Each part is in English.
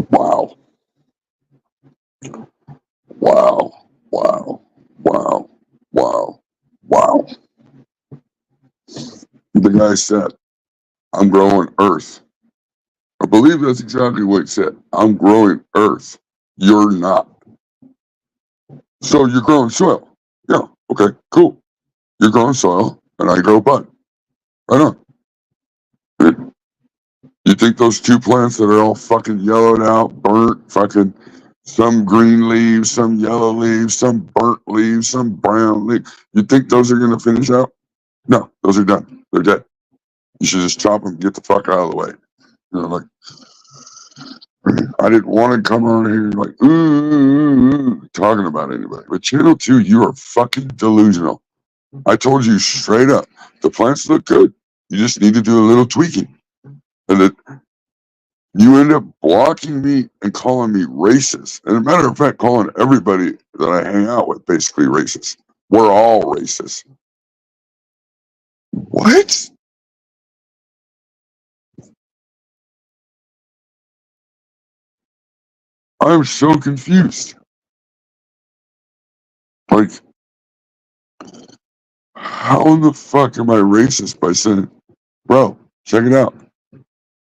Wow. Wow. Wow. Wow. Wow. Wow. The guy said, I'm growing earth. I believe that's exactly what he said. I'm growing earth. You're not. So you're growing soil. Yeah. Okay. Cool. You're growing soil and I grow bud. Right on. You think those two plants that are all fucking yellowed out, burnt, fucking some green leaves, some yellow leaves, some burnt leaves, some brown leaves, you think those are going to finish out? No, those are done. They're dead. You should just chop them and get the fuck out of the way. You know, like, I didn't want to come on here like, talking about anybody. But Channel 2, you are fucking delusional. I told you straight up, the plants look good. You just need to do a little tweaking. And it, you end up blocking me and calling me racist. And as a matter of fact, calling everybody that I hang out with basically racist. We're all racist. What? I'm so confused. Like, how in the fuck am I racist by saying, bro, check it out.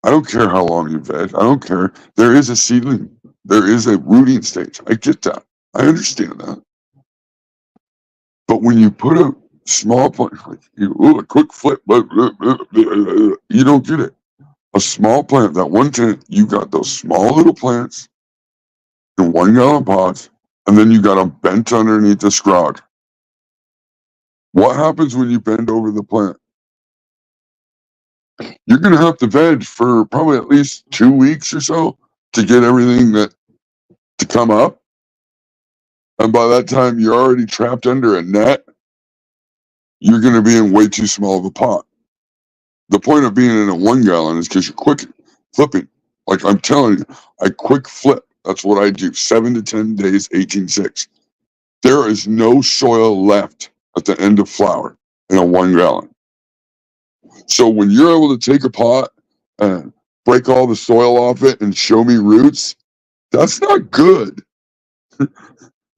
I don't care how long you veg. I don't care. There is a seedling. There is a rooting stage. I get that. I understand that. But when you put a small plant, like a quick flip, you don't get it. A small plant, that one tent, you got those small little plants in 1 gallon pots, and then you got them bent underneath the scrog. What happens when you bend over the plant? You're going to have to veg for probably at least 2 weeks or so to get everything to come up. And by that time, you're already trapped under a net. You're going to be in way too small of a pot. The point of being in a 1 gallon is because you're quick flipping. Like I'm telling you, I quick flip. That's what I do. 7 to 10 days, 18.6. There is no soil left at the end of flower in a 1 gallon. So when you're able to take a pot and break all the soil off it and show me roots, that's not good.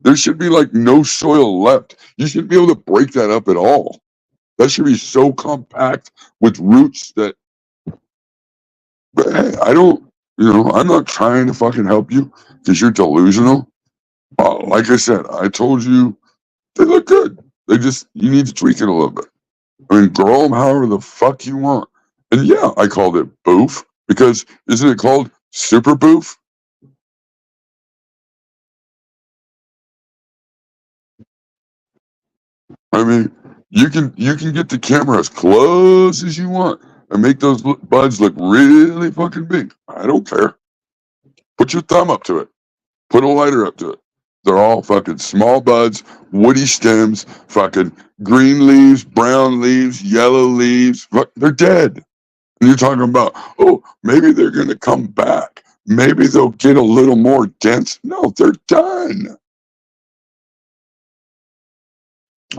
There should be like no soil left. You shouldn't be able to break that up at all. That should be so compact with roots that, but hey, I don't, I'm not trying to fucking help you because you're delusional. Like I said, I told you they look good. You need to tweak it a little bit. I mean, grow them however the fuck you want. And yeah, I called it boof because isn't it called super boof? I mean, you can get the camera as close as you want and make those buds look really fucking big. I don't care. Put your thumb up to it. Put a lighter up to it. They're all fucking small buds, woody stems, fucking green leaves, brown leaves, yellow leaves. They're dead. And you're talking about, oh, maybe they're going to come back. Maybe they'll get a little more dense. No, they're done.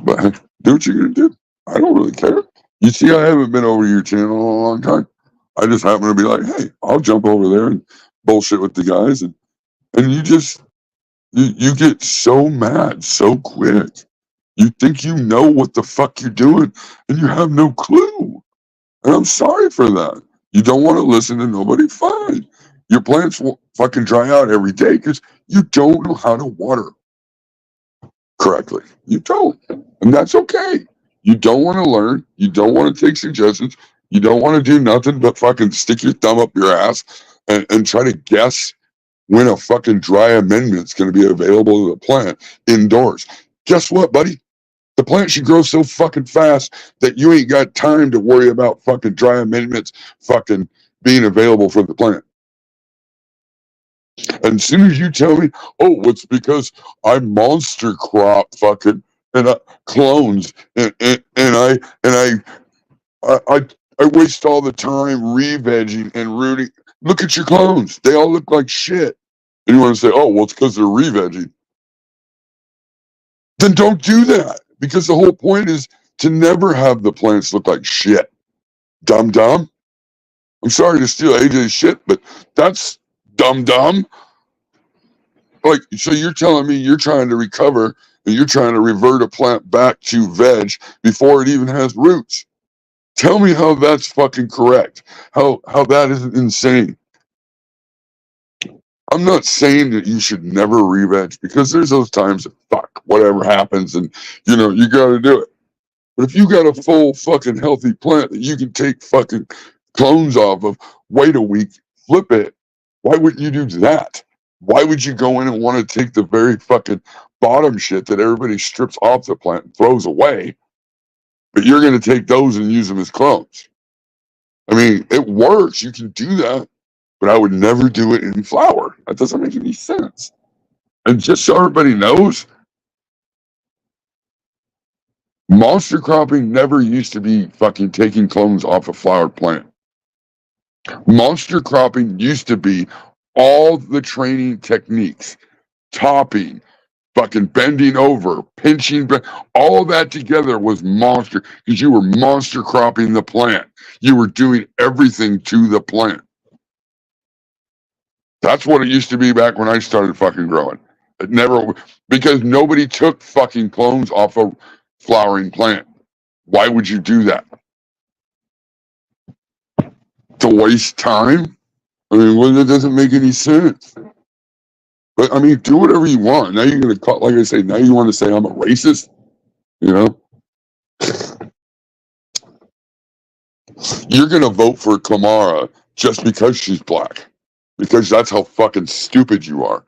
But hey, do what you're going to do. I don't really care. You see, I haven't been over your channel in a long time. I just happen to be like, hey, I'll jump over there and bullshit with the guys. And you get so mad so quick. You think you know what the fuck you're doing and you have no clue. And I'm sorry for that. You don't want to listen to nobody, fine. Your plants will fucking dry out every day because you don't know how to water correctly. You don't. And that's okay. You don't want to learn. You don't want to take suggestions. You don't want to do nothing but fucking stick your thumb up your ass and try to guess when a fucking dry amendment's going to be available to the plant indoors. Guess what, buddy? The plant should grow so fucking fast that you ain't got time to worry about fucking dry amendments fucking being available for the plant. And as soon as you tell me, oh, it's because I monster crop fucking and clones and I waste all the time re-vegging and rooting. Look at your clones; they all look like shit. And you want to say, oh, well, it's because they're re-vegging. Then don't do that, because the whole point is to never have the plants look like shit. Dumb. I'm sorry to steal AJ's shit, but that's dumb. Like, so you're telling me you're trying to recover and you're trying to revert a plant back to veg before it even has roots. Tell me how that's fucking correct. How that isn't insane. I'm not saying that you should never re-veg, because there's those times that fuck, whatever happens, and you got to do it. But if you got a full fucking healthy plant that you can take fucking clones off of, wait a week, flip it, why wouldn't you do that? Why would you go in and want to take the very fucking bottom shit that everybody strips off the plant and throws away, but you're going to take those and use them as clones? I mean, it works. You can do that, but I would never do it in flower. That doesn't make any sense. And just so everybody knows, monster cropping never used to be fucking taking clones off a flowered plant. Monster cropping used to be all the training techniques, topping, fucking bending over, pinching, all of that together was monster, because you were monster cropping the plant. You were doing everything to the plant. That's what it used to be back when I started fucking growing. It never, because nobody took fucking clones off a flowering plant. Why would you do that? To waste time? I mean, well, that doesn't make any sense. But I mean, do whatever you want. Now you're gonna call, like I say, now you want to say I'm a racist? You know? You're gonna vote for Kamala just because she's black. Because that's how fucking stupid you are.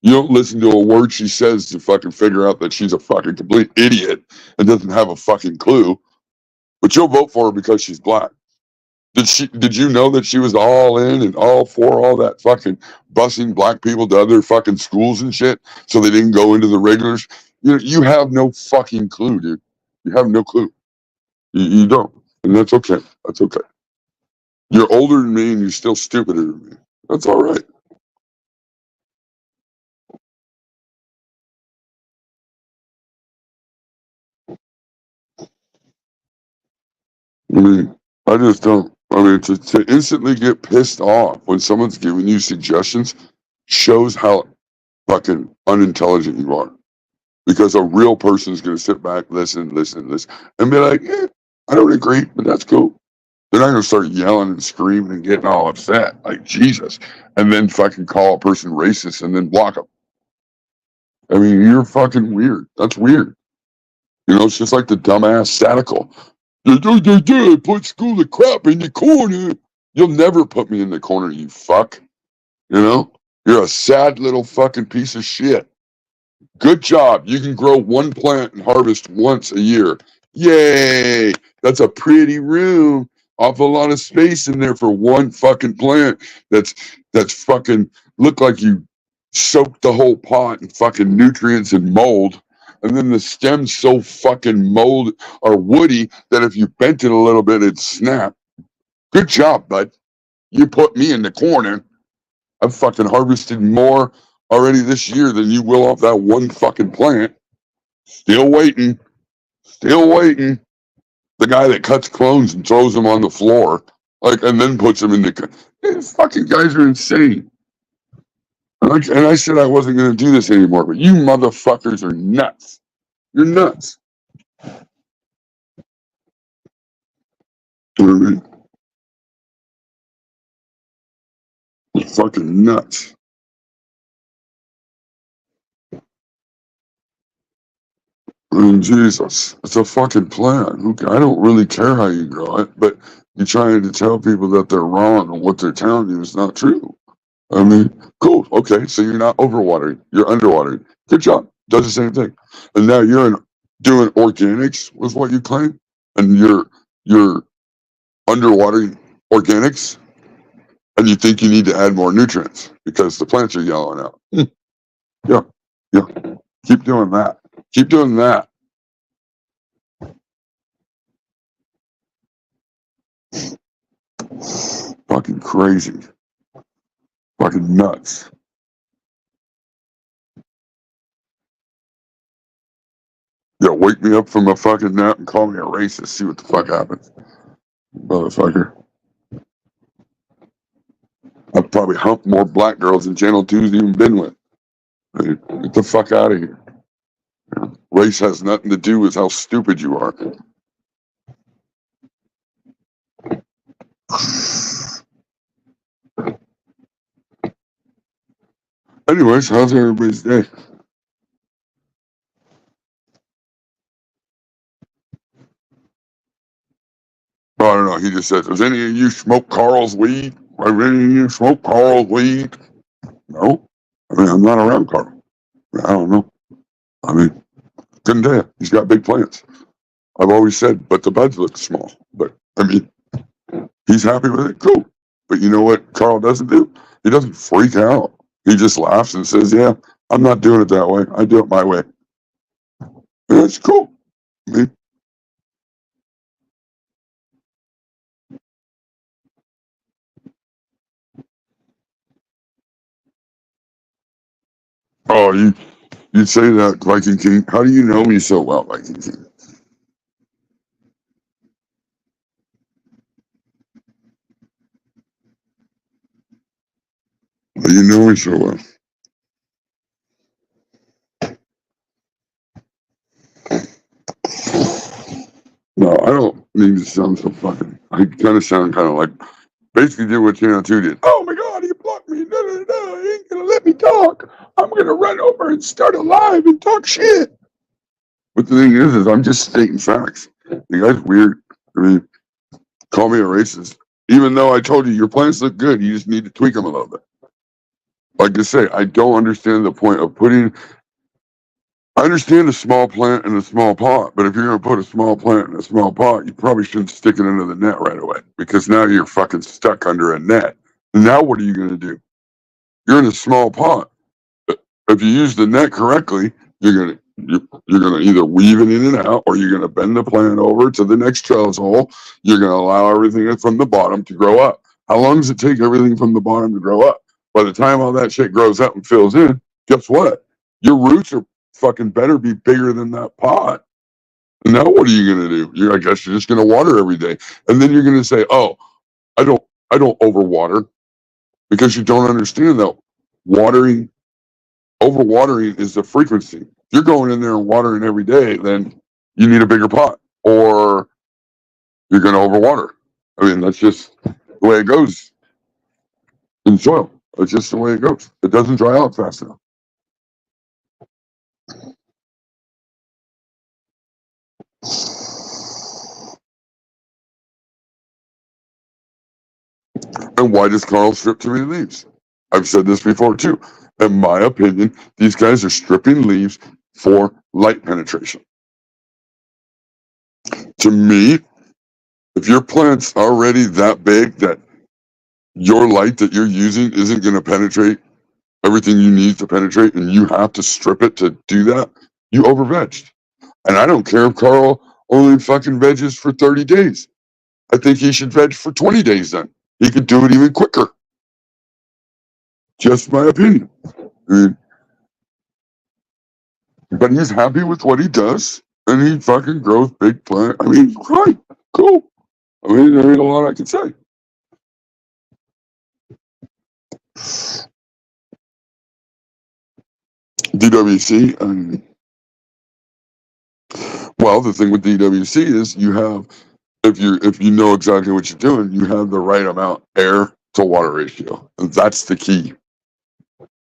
You don't listen to a word she says to fucking figure out that she's a fucking complete idiot and doesn't have a fucking clue. But you'll vote for her because she's black. Did you know that she was all in and all for all that fucking busing black people to other fucking schools and shit so they didn't go into the regulars? You have no fucking clue, dude. You have no clue. You don't. And that's okay. That's okay. You're older than me and you're still stupider than me. That's all right. I mean, I just don't. I mean, to instantly get pissed off when someone's giving you suggestions shows how fucking unintelligent you are. Because a real person is going to sit back, listen, and be like, I don't agree, but that's cool. They're not going to start yelling and screaming and getting all upset, like Jesus, and then fucking call a person racist and then block them. I mean, you're fucking weird. That's weird. It's just like the dumbass Statical. Put school of crap in the corner. You'll never put me in the corner, you fuck. You're a sad little fucking piece of shit. Good job. You can grow one plant and harvest once a year. Yay! That's a pretty room. Awful lot of space in there for one fucking plant that's fucking look like you soaked the whole pot in fucking nutrients and mold. And then the stem's so fucking mold or woody that if you bent it a little bit, it'd snap. Good job, bud. You put me in the corner. I've fucking harvested more already this year than you will off that one fucking plant. Still waiting. The guy that cuts clones and throws them on the floor, and then puts them in the. These fucking guys are insane. And I said I wasn't going to do this anymore, but you motherfuckers are nuts. You're nuts. You know what I mean? You're fucking nuts. I mean, Jesus, it's a fucking plan. I don't really care how you grow it, but you're trying to tell people that they're wrong and what they're telling you is not true. I mean, cool. Okay, so you're not overwatering. You're underwatering. Good job. Does the same thing. And now you're doing organics, was what you claim, and you're underwatering organics. And you think you need to add more nutrients because the plants are yellowing out. Yeah. Keep doing that. Keep doing that. Fucking crazy. Fucking nuts. Yeah, wake me up from a fucking nap and call me a racist. See what the fuck happens. Motherfucker. I've probably humped more black girls than Channel 2's even been with. Get the fuck out of here. Race has nothing to do with how stupid you are. Anyways, how's everybody's day? I don't know. He just said, does any of you smoke Carl's weed? Have any of you smoke Carl's weed? No. I mean, I'm not around Carl. I don't know. I mean, couldn't tell you. He's got big plants. I've always said, but the buds look small. But, I mean, he's happy with it. Cool. But you know what Carl doesn't do? He doesn't freak out. He just laughs and says, yeah, I'm not doing it that way. I do it my way. And that's cool. I mean, oh, you say that, Viking King. How do you know me so well, Viking King? You know me so well. No, I don't mean to sound so fucking. I kind of sound kind of like basically did what Channel 2 did. Oh my God, he blocked me. No, he ain't gonna let me talk. I'm gonna run over and start a live and talk shit. But the thing is I'm just stating facts. The guy's weird. I mean, call me a racist. Even though I told you your plants look good, you just need to tweak them a little bit. Like I say, I don't understand the point of putting. I understand a small plant in a small pot, but if you're going to put a small plant in a small pot, you probably shouldn't stick it into the net right away because now you're fucking stuck under a net. Now what are you going to do? You're in a small pot. If you use the net correctly, you're gonna either weave it in and out, or you're gonna bend the plant over to the next trellis hole. You're gonna allow everything from the bottom to grow up. How long does it take everything from the bottom to grow up? By the time all that shit grows up and fills in, guess what? Your roots are fucking better be bigger than that pot. And now what are you gonna do? I guess you're just gonna water every day, and then you're gonna say, "Oh, I don't overwater," because you don't understand that watering overwatering is the frequency. If you're going in there and watering every day, then you need a bigger pot, or you're going to overwater. I mean, that's just the way it goes in soil. It's just the way it goes. It doesn't dry out fast enough. And why does Carl strip too many leaves? I've said this before too. In my opinion, these guys are stripping leaves for light penetration. To me, if your plant's already that big that your light that you're using isn't going to penetrate everything you need to penetrate, and you have to strip it to do that, you over-vegged. And I don't care if Carl only fucking veggies for 30 days. I think he should veg for 20 days then. He could do it even quicker. Just my opinion. I mean, but he's happy with what he does, and he fucking grows big plant. I mean, right, cool. I mean, there ain't a lot I can say. DWC, well, the thing with DWC is you have, if you know exactly what you're doing, you have the right amount air to water ratio, and that's the key.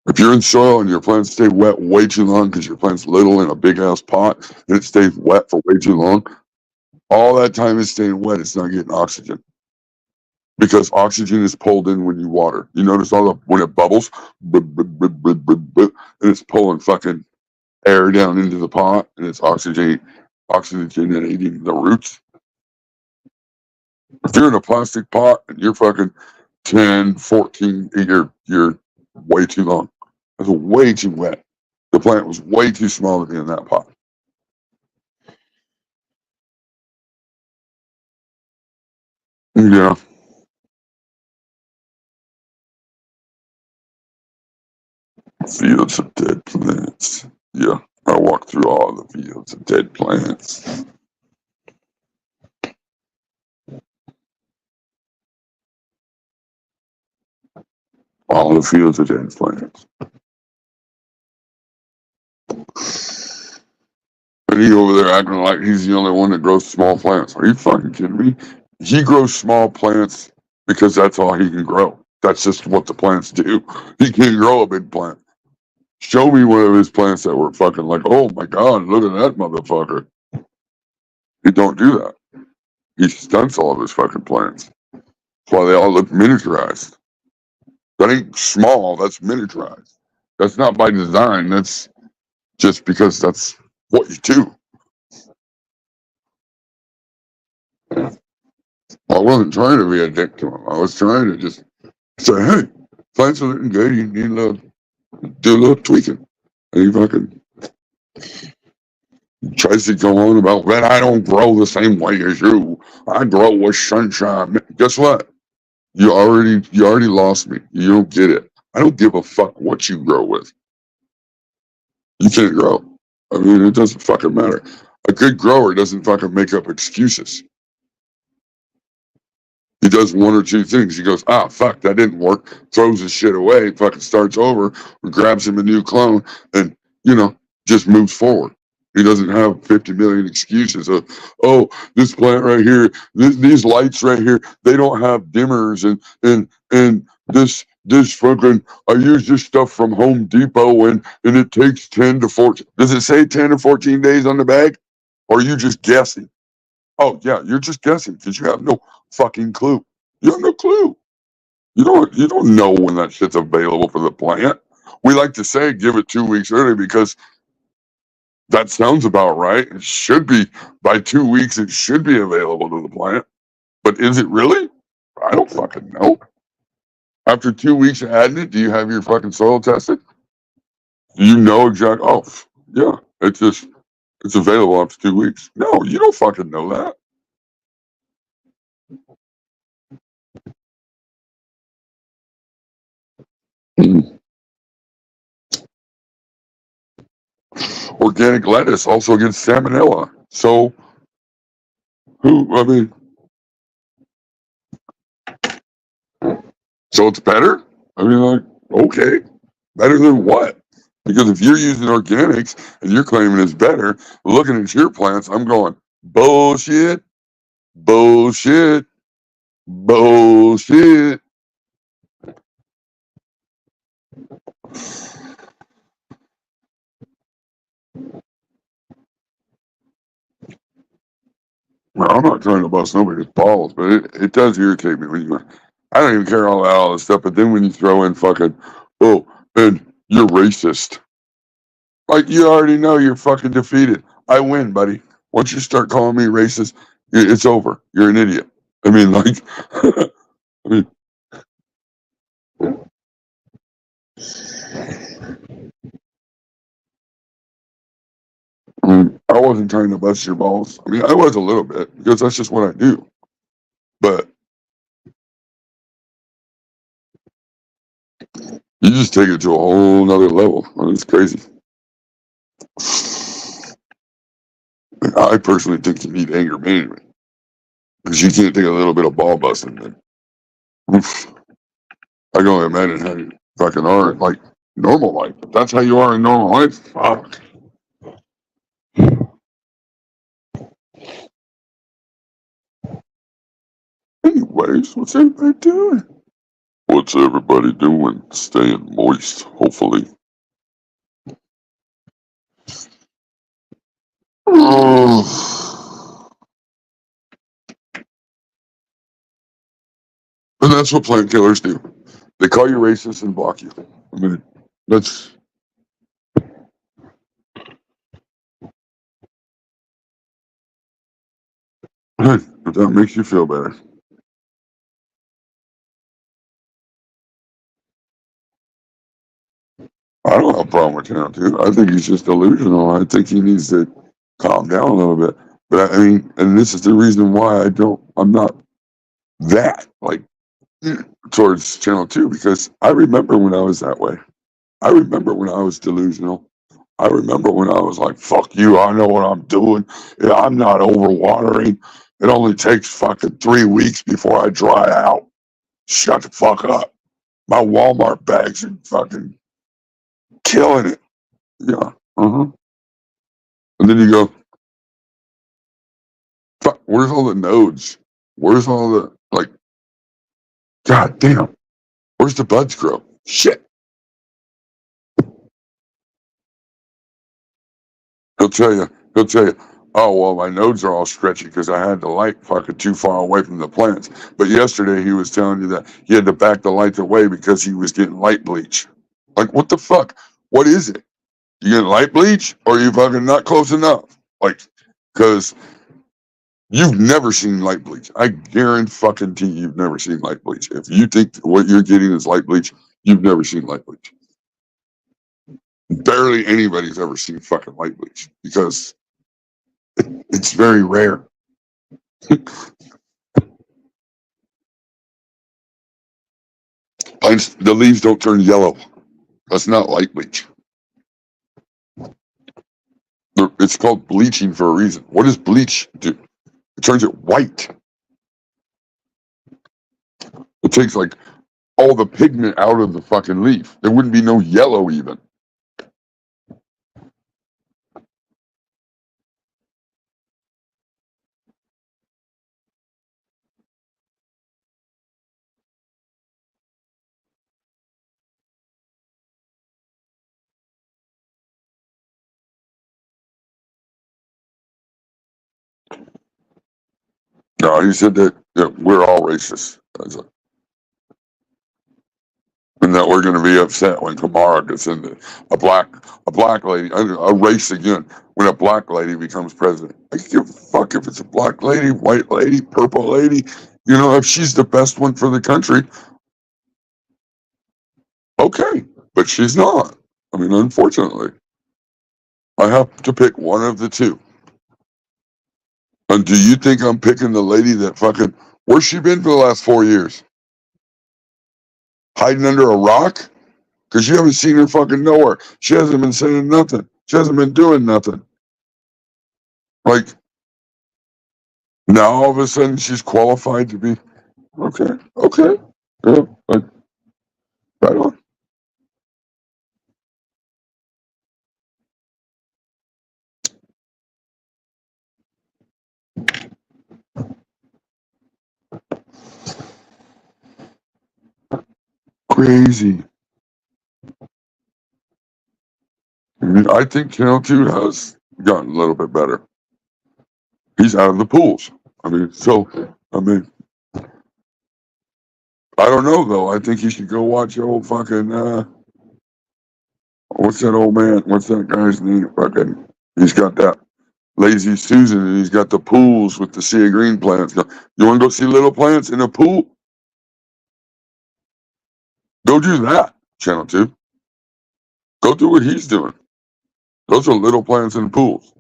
If you're in soil and your plants stay wet way too long because your plant's little in a big ass pot and it stays wet for way too long, all that time it's staying wet, it's not getting oxygen because oxygen is pulled in when you water. You notice when it bubbles, and it's pulling fucking air down into the pot and it's oxygenating the roots. If you're in a plastic pot and you're fucking 10, 14, you're way too long. It was way too wet. The plant was way too small to be in that pot. Yeah. Fields of dead plants. Yeah. I walked through all the fields of dead plants. All the fields of dead plants. And he over there acting like he's the only one that grows small plants. Are you fucking kidding me? He grows small plants because that's all he can grow. That's just what the plants do. He can't grow a big plant. Show me one of his plants that were fucking like, oh my god, look at that motherfucker. He don't do that. He stunts all of his fucking plants. That's why they all look miniaturized. That ain't small, that's miniaturized. That's not by design, that's just because that's what you do. I wasn't trying to be a dick to him. I was trying to just say, hey, plants are looking good, you need do a little tweaking. And he fucking tries to go on about that I don't grow the same way as you. I grow with sunshine. Guess what? You already lost me. You don't get it. I don't give a fuck what you grow with. You can't grow. I mean, it doesn't fucking matter. A good grower doesn't fucking make up excuses. He does one or two things. He goes, ah, fuck, that didn't work. Throws his shit away, fucking starts over, grabs him a new clone, and, just moves forward. He doesn't have 50 million excuses of, oh, this plant right here, these lights right here, they don't have dimmers, and this fucking, I use this stuff from Home Depot, and it takes 10 to 14. Does it say 10 to 14 days on the bag? Or are you just guessing? Oh yeah, you're just guessing because you have no fucking clue. You have no clue. You don't know when that shit's available for the plant. We like to say give it 2 weeks early because that sounds about right. It should be by 2 weeks. It should be available to the plant. But is it really? I don't fucking know. After 2 weeks of adding it, do you have your fucking soil tested? Do you know exactly? Oh, yeah. It's available after 2 weeks. No, you don't fucking know that. Mm. Organic lettuce also gets salmonella. So I mean, so it's better? I mean, like, okay. Better than what? Because if you're using organics and you're claiming it's better, looking at your plants, I'm going, bullshit, bullshit, bullshit. Well, I'm not trying to bust nobody's balls, but it does irritate me when I don't even care all this stuff, but then when you throw in fucking, oh, and you're racist. Like, you already know you're fucking defeated. I win, buddy. Once you start calling me racist, it's over. You're an idiot. I mean, like, I mean, I wasn't trying to bust your balls. I mean, I was a little bit because that's just what I do. But you just take it to a whole nother level. I mean, it's crazy. I personally think you need anger management because you can't take a little bit of ball busting. Then, oof, I can only imagine how you fucking are in, like, normal life. If that's how you are in normal life, fuck. Anyways, what's everybody doing? What's everybody doing? Staying moist, hopefully. And that's what plant killers do. They call you racist and block you. I mean, that's if that makes you feel better. I don't have a problem with Channel 2. I think he's just delusional. I think he needs to calm down a little bit. But I mean, and this is the reason why I'm not that like towards Channel 2, because I remember when I was that way. I remember when I was delusional. I remember when I was like, fuck you, I know what I'm doing. Yeah, I'm not overwatering. It only takes fucking 3 weeks before I dry out. Shut the fuck up. My Walmart bags are fucking killing it. Yeah. Uh-huh. And then you go, fuck, where's all the nodes? Where's all the, like, god damn, where's the buds grow? Shit. He'll tell you, oh, well, my nodes are all stretchy because I had the light fucking too far away from the plants. But yesterday he was telling you that he had to back the lights away because he was getting light bleach. Like, what the fuck? What is it? You getting light bleach or you fucking not close enough? Like, because you've never seen light bleach. I guarantee you've never seen light bleach. If you think what you're getting is light bleach, you've never seen light bleach. Barely anybody's ever seen fucking light bleach because it's very rare. The leaves don't turn yellow. That's not light bleach. It's called bleaching for a reason. What does bleach do? It turns it white. It takes like all the pigment out of the fucking leaf. There wouldn't be no yellow even. No, he said that we're all racist. And that we're going to be upset when Kamala gets into a black lady, a race again, when a black lady becomes president. I give a fuck if it's a black lady, white lady, purple lady. You know, if she's the best one for the country, okay. But she's not. I mean, unfortunately, I have to pick one of the two. And do you think I'm picking the lady that fucking, where's she been for the last 4 years? Hiding under a rock? Because you haven't seen her fucking nowhere. She hasn't been saying nothing. She hasn't been doing nothing. Like, now all of a sudden she's qualified to be, okay, okay. Yeah, like, right on. Crazy. I mean, I think Channel 2 has gotten a little bit better. He's out of the pools. I mean, I don't know though. I think you should go watch old fucking what's that old man? What's that guy's name? Fucking, he's got that Lazy Susan, and he's got the pools with the sea of green plants. You want to go see little plants in a pool? Go do that, Channel 2. Go do what he's doing. Those are little plants in pools.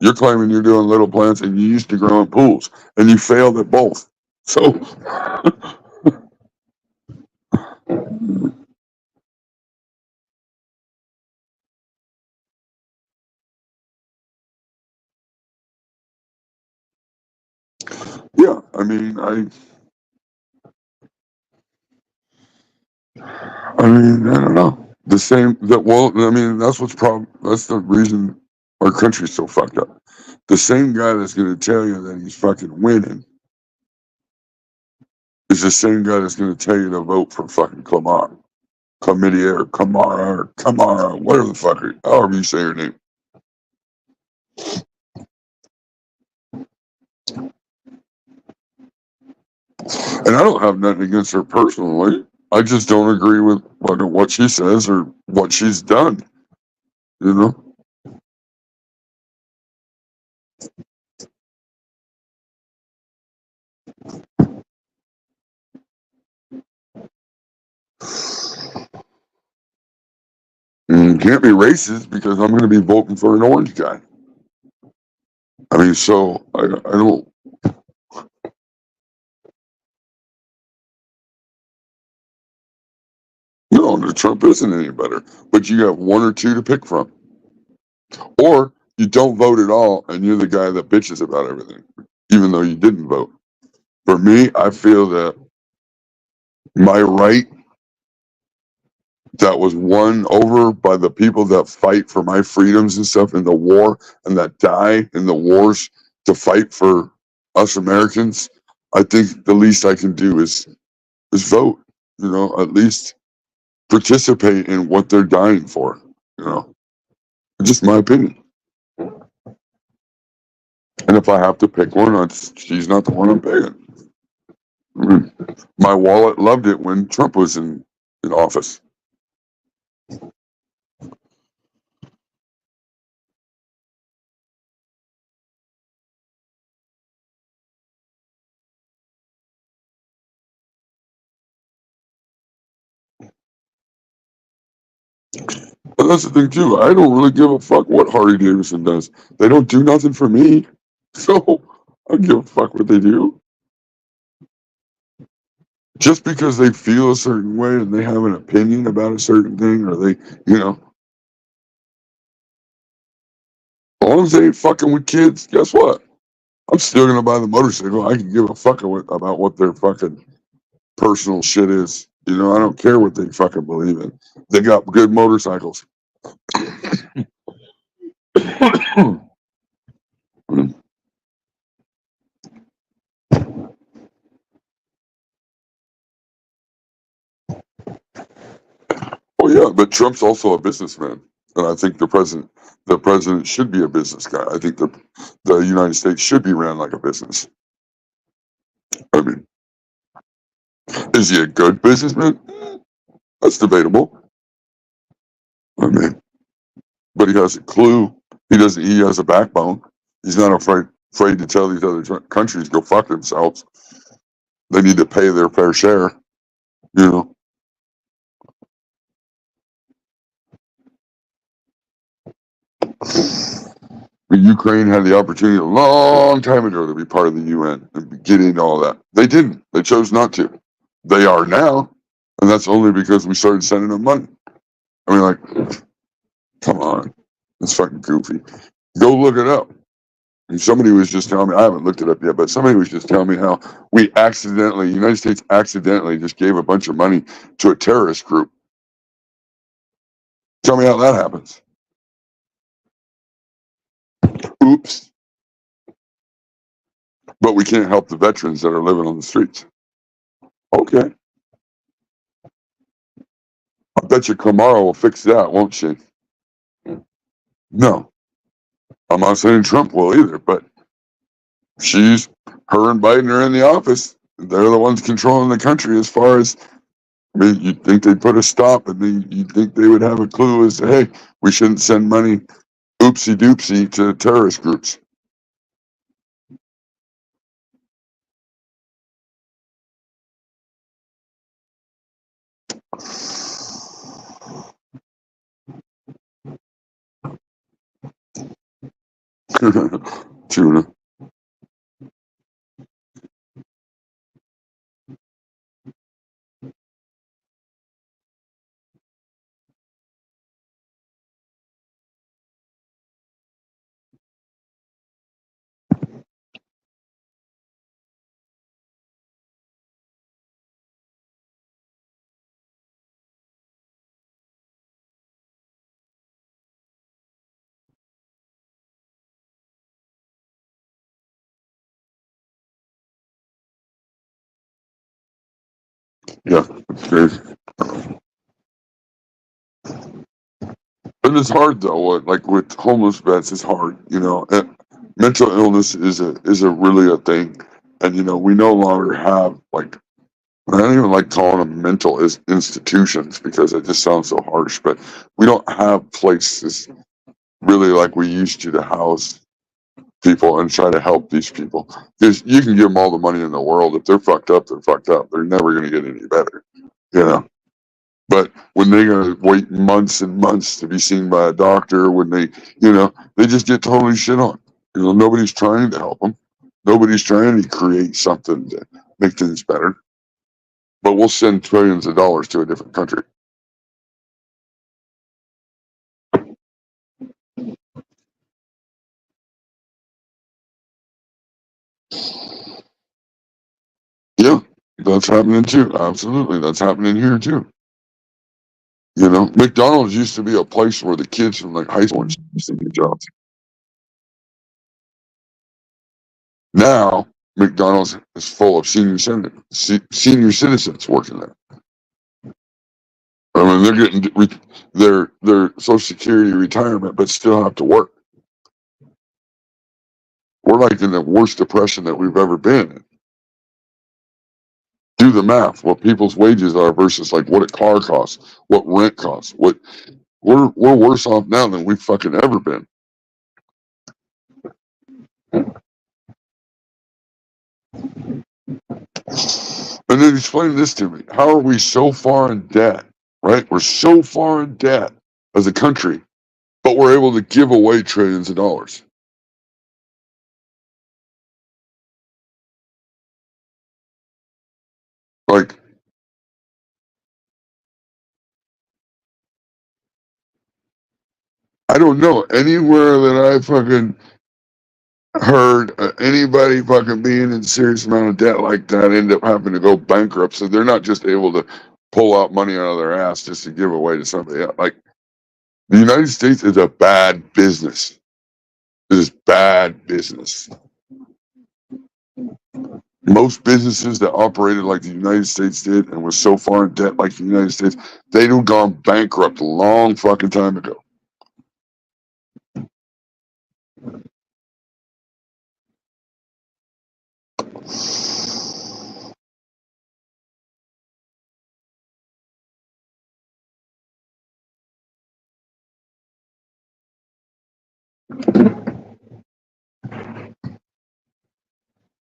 You're claiming you're doing little plants and you used to grow in pools and you failed at both. So, yeah, I mean, I don't know. The same that, well, I mean, that's what's problem. That's the reason our country's so fucked up. The same guy that's going to tell you that he's fucking winning is the same guy that's going to tell you to vote for fucking Kamala. Kamara, whatever the fuck, however you say her name. And I don't have nothing against her personally. I just don't agree with what she says or what she's done. You know? You can't be racist because I'm going to be voting for an orange guy. I mean, so I don't. No, Trump isn't any better, but you have one or two to pick from. Or you don't vote at all and you're the guy that bitches about everything, even though you didn't vote. For me, I feel that my right that was won over by the people that fight for my freedoms and stuff in the war and that die in the wars to fight for us Americans, I think the least I can do is vote, at least participate in what they're dying for, just my opinion. And if I have to pick one, she's not the one I'm picking. I mean, my wallet loved it when Trump was in office. But that's the thing too. I don't really give a fuck what Harley Davidson does. They don't do nothing for me, so I don't give a fuck what they do. Just because they feel a certain way and they have an opinion about a certain thing, or they, as long as they ain't fucking with kids, guess what? I'm still gonna buy the motorcycle. I can give a fuck about what their fucking personal shit is. I don't care what they fucking believe in. They got good motorcycles. Oh yeah, but Trump's also a businessman, and I think the president should be a business guy. I think the United States should be ran like a business. I mean, is he a good businessman? That's debatable. I mean, but he has a clue. He has a backbone. He's not afraid to tell these other countries go fuck themselves. They need to pay their fair share. Ukraine had the opportunity a long time ago to be part of the UN and get into all that. They didn't. They chose not to. They are now, and that's only because we started sending them money. I mean, like, come on. It's fucking goofy. Go look it up. And somebody was just telling me, I haven't looked it up yet, but somebody was just telling me how the United States accidentally just gave a bunch of money to a terrorist group. Tell me how that happens. Oops. But we can't help the veterans that are living on the streets. Okay. I bet you Kamala will fix that, won't she? No. I'm not saying Trump will either, but her and Biden are in the office. They're the ones controlling the country as far as, I mean, you'd think they'd put a stop and you'd think they would have a clue as to, hey, we shouldn't send money oopsie doopsie to terrorist groups. Tuna. Yeah, it's crazy. And it's hard though. Like with homeless vets, it's hard. And mental illness is a really a thing, and we no longer have like, I don't even like calling them mental institutions because it just sounds so harsh. But we don't have places really like we used to house people and try to help these people. Because you can give them all the money in the world. If they're fucked up, they're fucked up. They're never going to get any better. But when they gotta wait months and months to be seen by a doctor, when they just get totally shit on. Nobody's trying to help them. Nobody's trying to create something to make things better. But we'll send trillions of dollars to a different country. Yeah, that's happening too. Absolutely, that's happening here too. McDonald's used to be a place where the kids from like high school used to get jobs. Now McDonald's is full of senior citizens working there. I mean, they're getting their Social Security retirement, but still have to work. We're like in the worst depression that we've ever been in. Do the math, what people's wages are versus like what a car costs, what rent costs. We're worse off now than we've fucking ever been. And then explain this to me. How are we so far in debt, right? We're so far in debt as a country, but we're able to give away trillions of dollars. Like, I don't know anywhere that I fucking heard anybody fucking being in serious amount of debt like that end up having to go bankrupt. So they're not just able to pull out money out of their ass just to give away to somebody else. Like, the United States is a bad business. It is bad business. Most businesses that operated like the United States did and was so far in debt like the United States, they'd have gone bankrupt a long fucking time ago.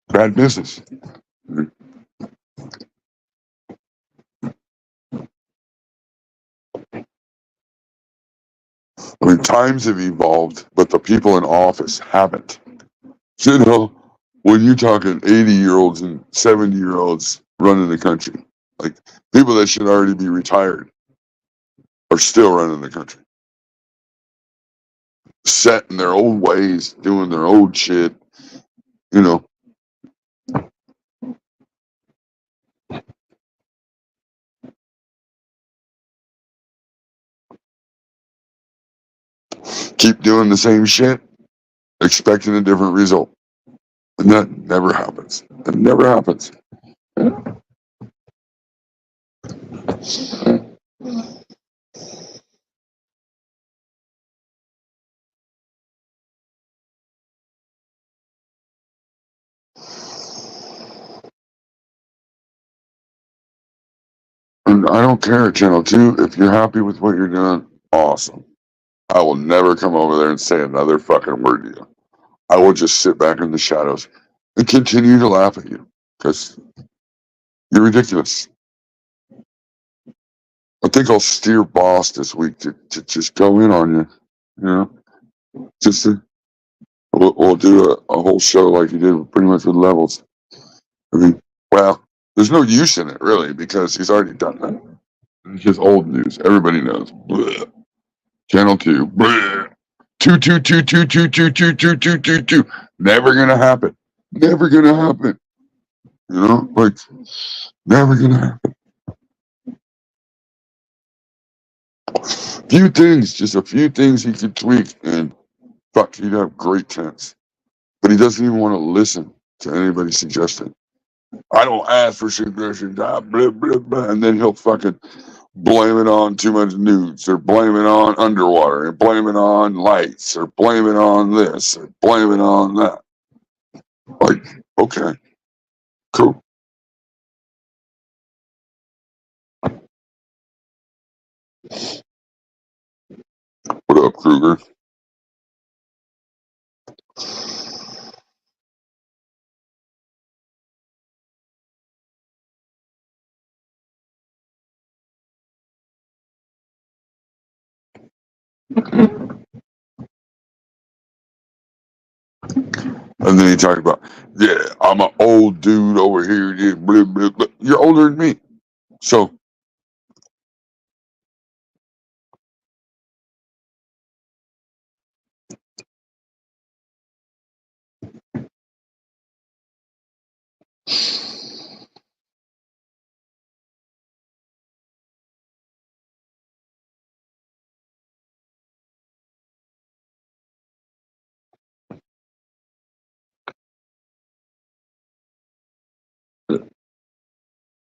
Bad business. I mean, times have evolved, but the people in office haven't. When you're talking 80-year-olds and 70-year-olds running the country, like people that should already be retired are still running the country, set in their old ways, doing their old shit, you know, keep doing the same shit, expecting a different result. And that never happens. It never happens. And I don't care, Channel 2, if you're happy with what you're doing, awesome. I will never come over there and say another fucking word to you. I will just sit back in the shadows and continue to laugh at you because you're ridiculous. I think I'll steer Boss this week to just go in on you. You know, just we'll do a whole show like you did pretty much with Levels. I mean, well, there's no use in it really because he's already done that. It's just old news. Everybody knows. Blech. Channel 2. Blech. Two, two, two, two, two, two, two, two, two, two, two. Never gonna happen. Never gonna happen. Like never gonna happen. Few things, just a few things he could tweak, and fuck, he'd have great chance. But he doesn't even want to listen to anybody suggesting. I don't ask for suggestions. Blah, blah, blah. And then he'll fucking blame it on too much nudes, or blame it on underwater, and blame it on lights, or blame it on this, or blame it on that. Like, okay, cool. What up, Kruger? And then he talked about, yeah, I'm an old dude over here. Yeah, blah, blah, blah. You're older than me. So,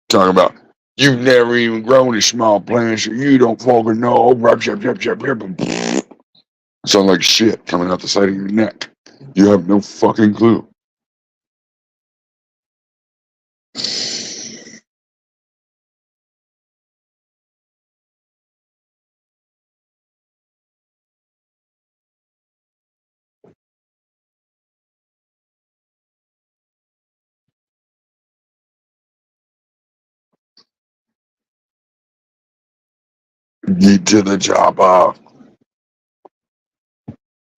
talking about, you've never even grown a small plant, so you don't fucking know. Sound like shit coming out the side of your neck. You have no fucking clue. Get to the chopper.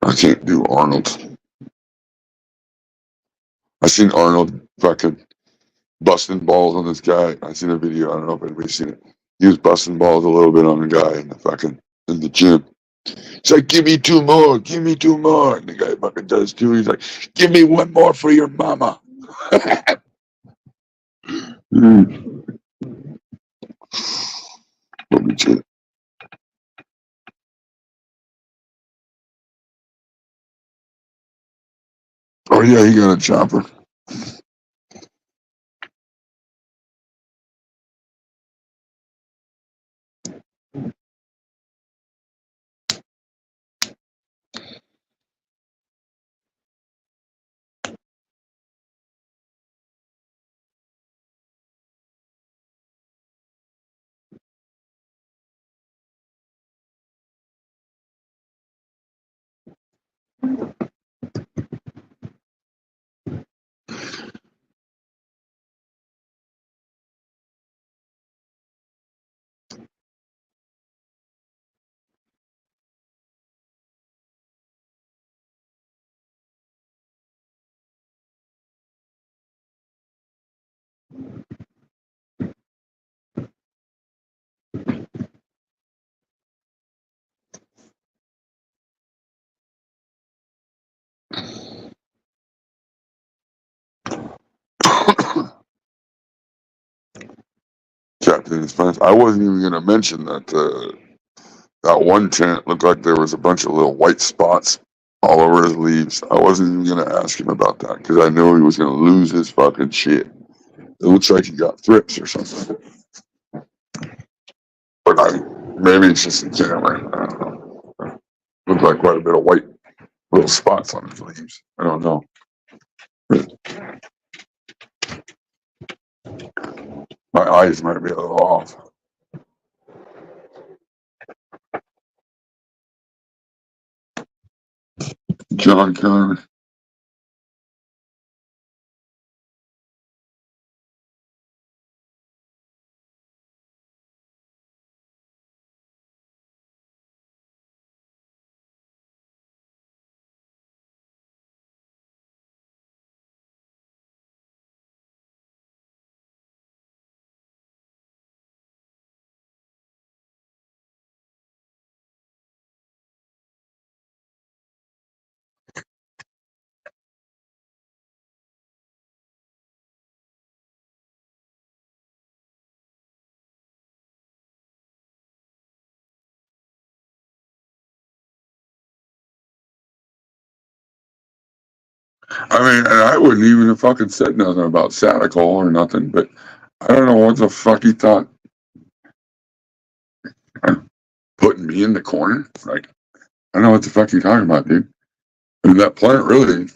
I can't do Arnold. I seen Arnold fucking busting balls on this guy. I seen a video. I don't know if anybody's seen it. He was busting balls a little bit on a guy in the gym. He's like, give me two more, give me two more. And the guy fucking does too. He's like, give me one more for your mama. Let me check. Oh yeah, he got a chopper. Captain his pants. I wasn't even gonna mention that that one tent looked like there was a bunch of little white spots all over his leaves. I wasn't even gonna ask him about that because I knew he was gonna lose his fucking shit. It looks like he got thrips or something. But maybe it's just the camera. I don't know. Looked like quite a bit of white little spots on his leaves. I don't know. My eyes might be a little off. John Connor. I mean, and I wouldn't even have fucking said nothing about Satical or nothing, but I don't know what the fuck he thought. Putting me in the corner? Like, I don't know what the fuck you're talking about, dude. I mean, that plant really,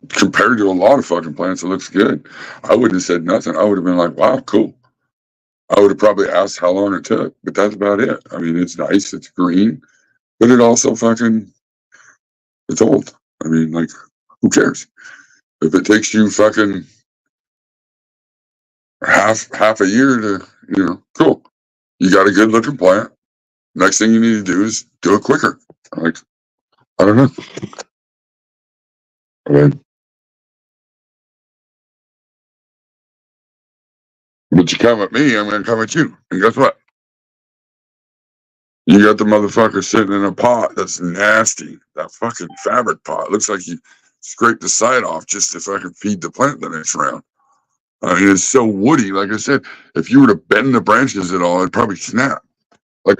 compared to a lot of fucking plants, it looks good. I wouldn't have said nothing. I would have been like, wow, cool. I would have probably asked how long it took, but that's about it. I mean, it's nice, it's green, but it also fucking, it's old. I mean, like, who cares? If it takes you fucking half a year to, cool. You got a good looking plant. Next thing you need to do is do it quicker. Like, I don't know. I mean, but you come at me, I'm going to come at you. And guess what? You got the motherfucker sitting in a pot that's nasty. That fucking fabric pot. Looks like you scraped the side off just to fucking feed the plant the next round. I mean, it's so woody. Like I said, if you were to bend the branches at all, it'd probably snap. Like,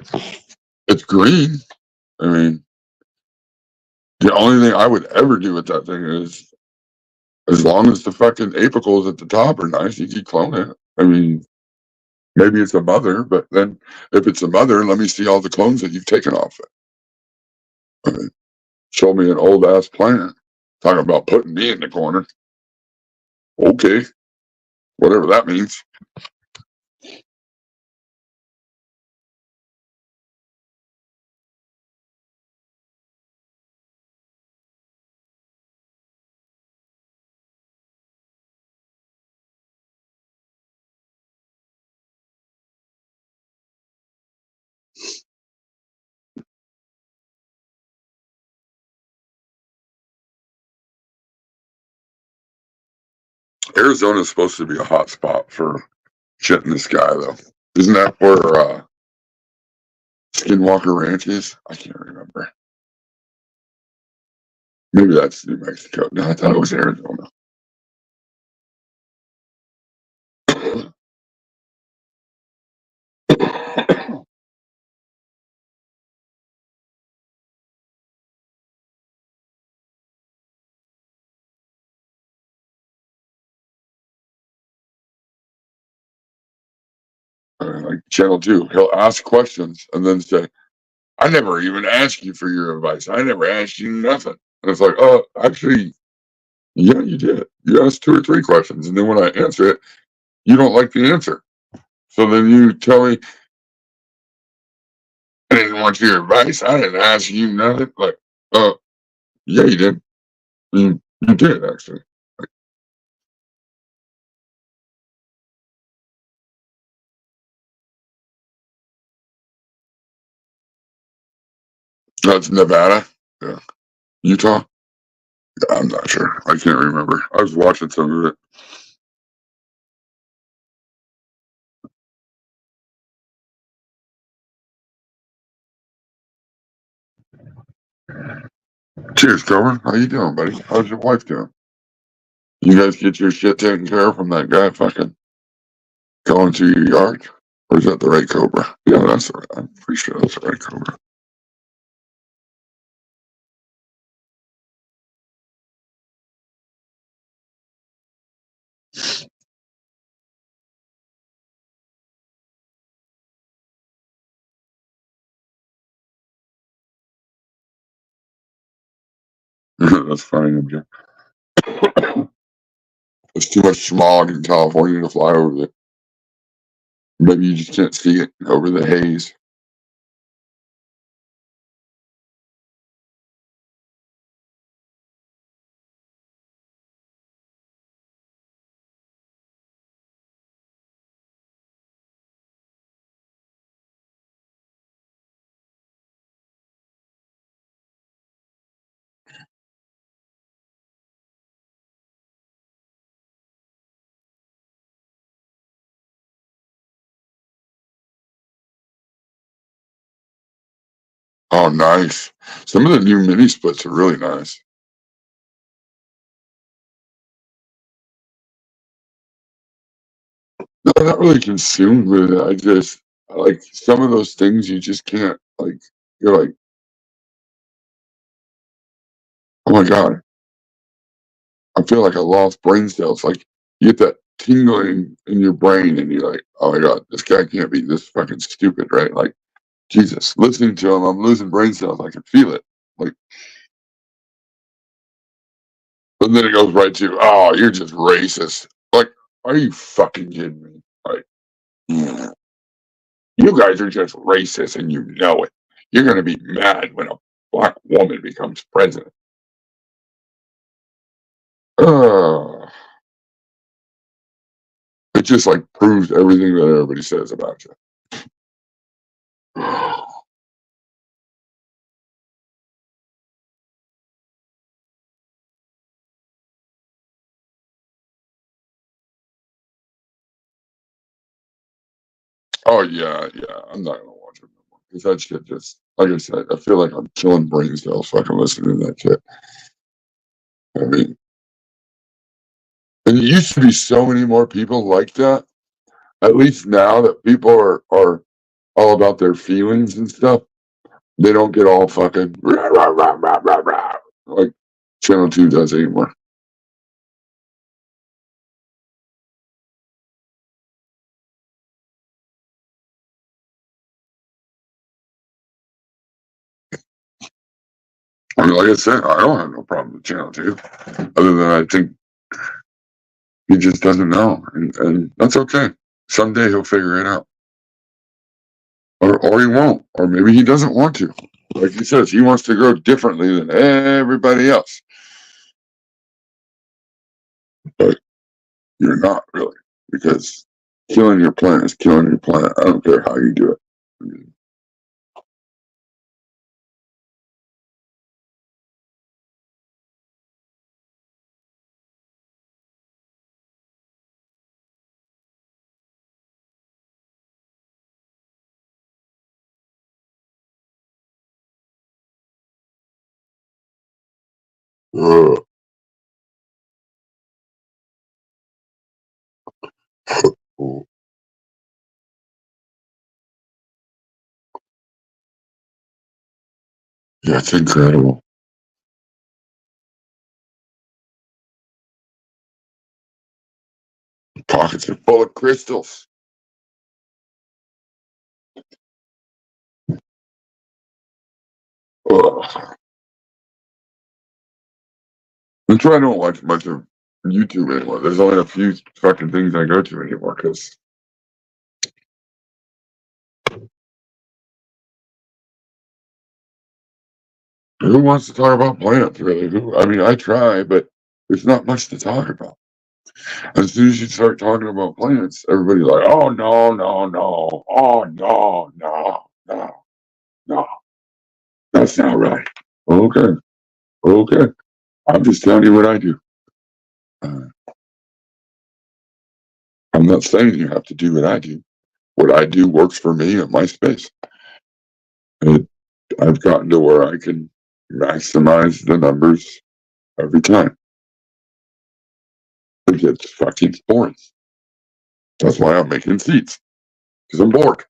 it's green. I mean, the only thing I would ever do with that thing is, as long as the fucking apicals at the top are nice, you keep cloning it. I mean, maybe it's a mother, but then if it's a mother, let me see all the clones that you've taken off it. I mean, show me an old ass plant. Talking about putting me in the corner. Okay, whatever that means. Arizona's supposed to be a hot spot for shit in the sky, though. Isn't that where Skinwalker Ranch is? I can't remember. Maybe that's New Mexico. No, I thought it was Arizona. Like Channel 2, he'll ask questions and then say, I never even asked you for your advice. I never asked you nothing. And it's like, oh, actually, yeah, you did. You asked 2 or 3 questions. And then when I answer it, you don't like the answer. So then you tell me, I didn't want your advice. I didn't ask you nothing. Like, yeah, you did. You did, actually. That's Nevada. Yeah. Utah. Yeah, I'm not sure. I can't remember. I was watching some of it. Cheers, Corbin. How you doing, buddy? How's your wife doing? You guys get your shit taken care of from that guy fucking going to your yard? Or is that the right Cobra? Yeah, that's the right. I'm pretty sure that's the right Cobra. That's funny, MJ. There's too much smog in California to fly over there. Maybe you just can't see it over the haze. Oh, nice. Some of the new mini splits are really nice. No, I'm not really consumed with it. I just like some of those things you just can't like. You're like, oh my god, I feel like I lost brain cells. Like you get that tingling in your brain, and you're like, oh my god, this guy can't be this fucking stupid, right? Like Jesus, listening to him, I'm losing brain cells. I can feel it. Like, and then it goes right to, oh, you're just racist. Like, are you fucking kidding me? Like, you guys are just racist, and you know it. You're gonna be mad when a black woman becomes president. Uh, it just like proves everything that everybody says about you. Oh yeah, yeah. I'm not gonna watch it no more because that shit just, like I said, I feel like I'm killing brain cells fucking listening to that shit. I mean, and it used to be so many more people like that. At least now that people are all about their feelings and stuff, they don't get all fucking rah, rah, rah, rah, rah, rah, like Channel 2 does anymore. I mean, like I said, I don't have no problem with Channel 2, other than I think he just doesn't know, and that's okay. Someday he'll figure it out, or he won't, or maybe he doesn't want to. Like he says, he wants to grow differently than everybody else, but you're not really, because killing your planet is killing your planet. I don't care how you do it. I mean, uh, yeah, it's incredible. Pockets are full of crystals. Ugh. That's why I don't watch much of YouTube anymore. There's only a few fucking things I go to anymore because who wants to talk about plants, really? Who? I mean, I try, but there's not much to talk about. As soon as you start talking about plants, everybody's like, "Oh no, no, no! Oh no, no, no, no! That's not right." Okay, okay. I'm just telling you what I do. Uh, I'm not saying you have to do what I do. What I do works for me and my space. And I've gotten to where I can maximize the numbers every time. It gets fucking boring. That's why I'm making seats because I'm bored.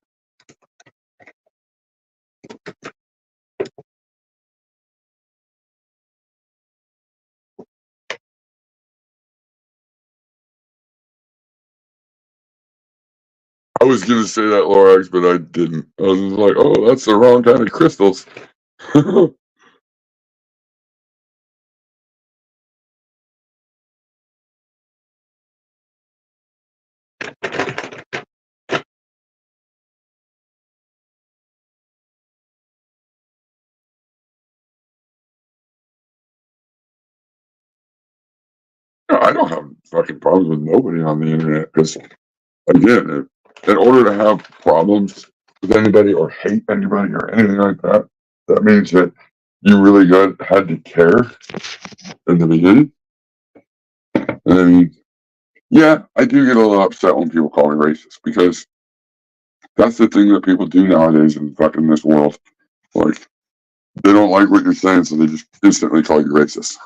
I was gonna say that Lorax, but I didn't. I was just like, oh, that's the wrong kind of crystals. No, I don't have fucking problems with nobody on the internet because, again, in order to have problems with anybody or hate anybody or anything like that, that means that you really had to care in the beginning. And I mean, yeah, I do get a little upset when people call me racist because that's the thing that people do nowadays in fucking this world. Like, they don't like what you're saying, so they just instantly call you racist.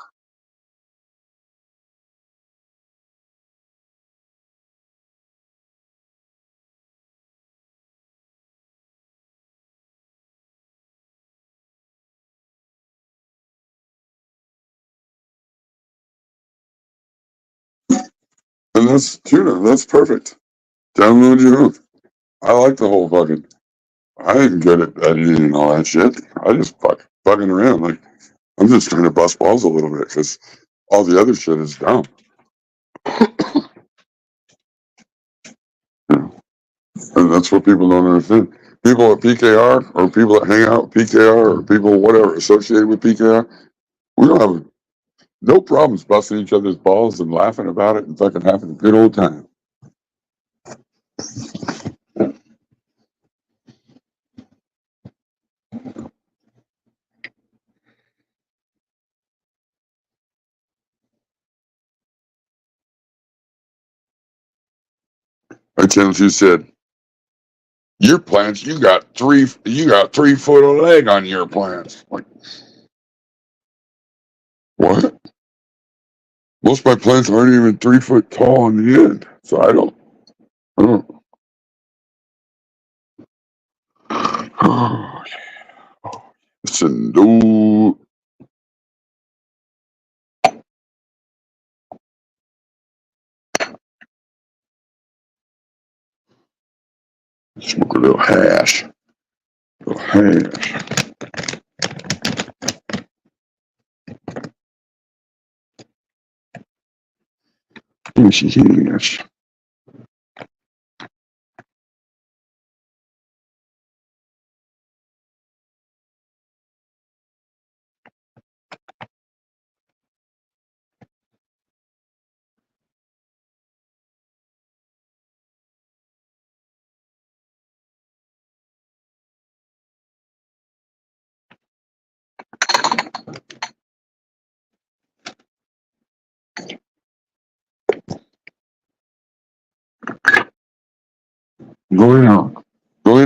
And that's tuna. That's perfect. Download your own. I like the whole fucking. I ain't good at editing and all that shit. I just fucking around. Like, I'm just trying to bust balls a little bit because all the other shit is dumb. Yeah. And that's what people don't understand. People at PKR or people that hang out with PKR or people whatever associated with PKR, we don't have no problems busting each other's balls and laughing about it and fucking having a good old time. Like Channel 2 said, Your plants, you got 3 foot of leg on your plants. Like, what? Most of my plants aren't even 3 foot tall on the end. So I don't. Listen, dude. Smoke a little hash. Hash. Going out. Oh,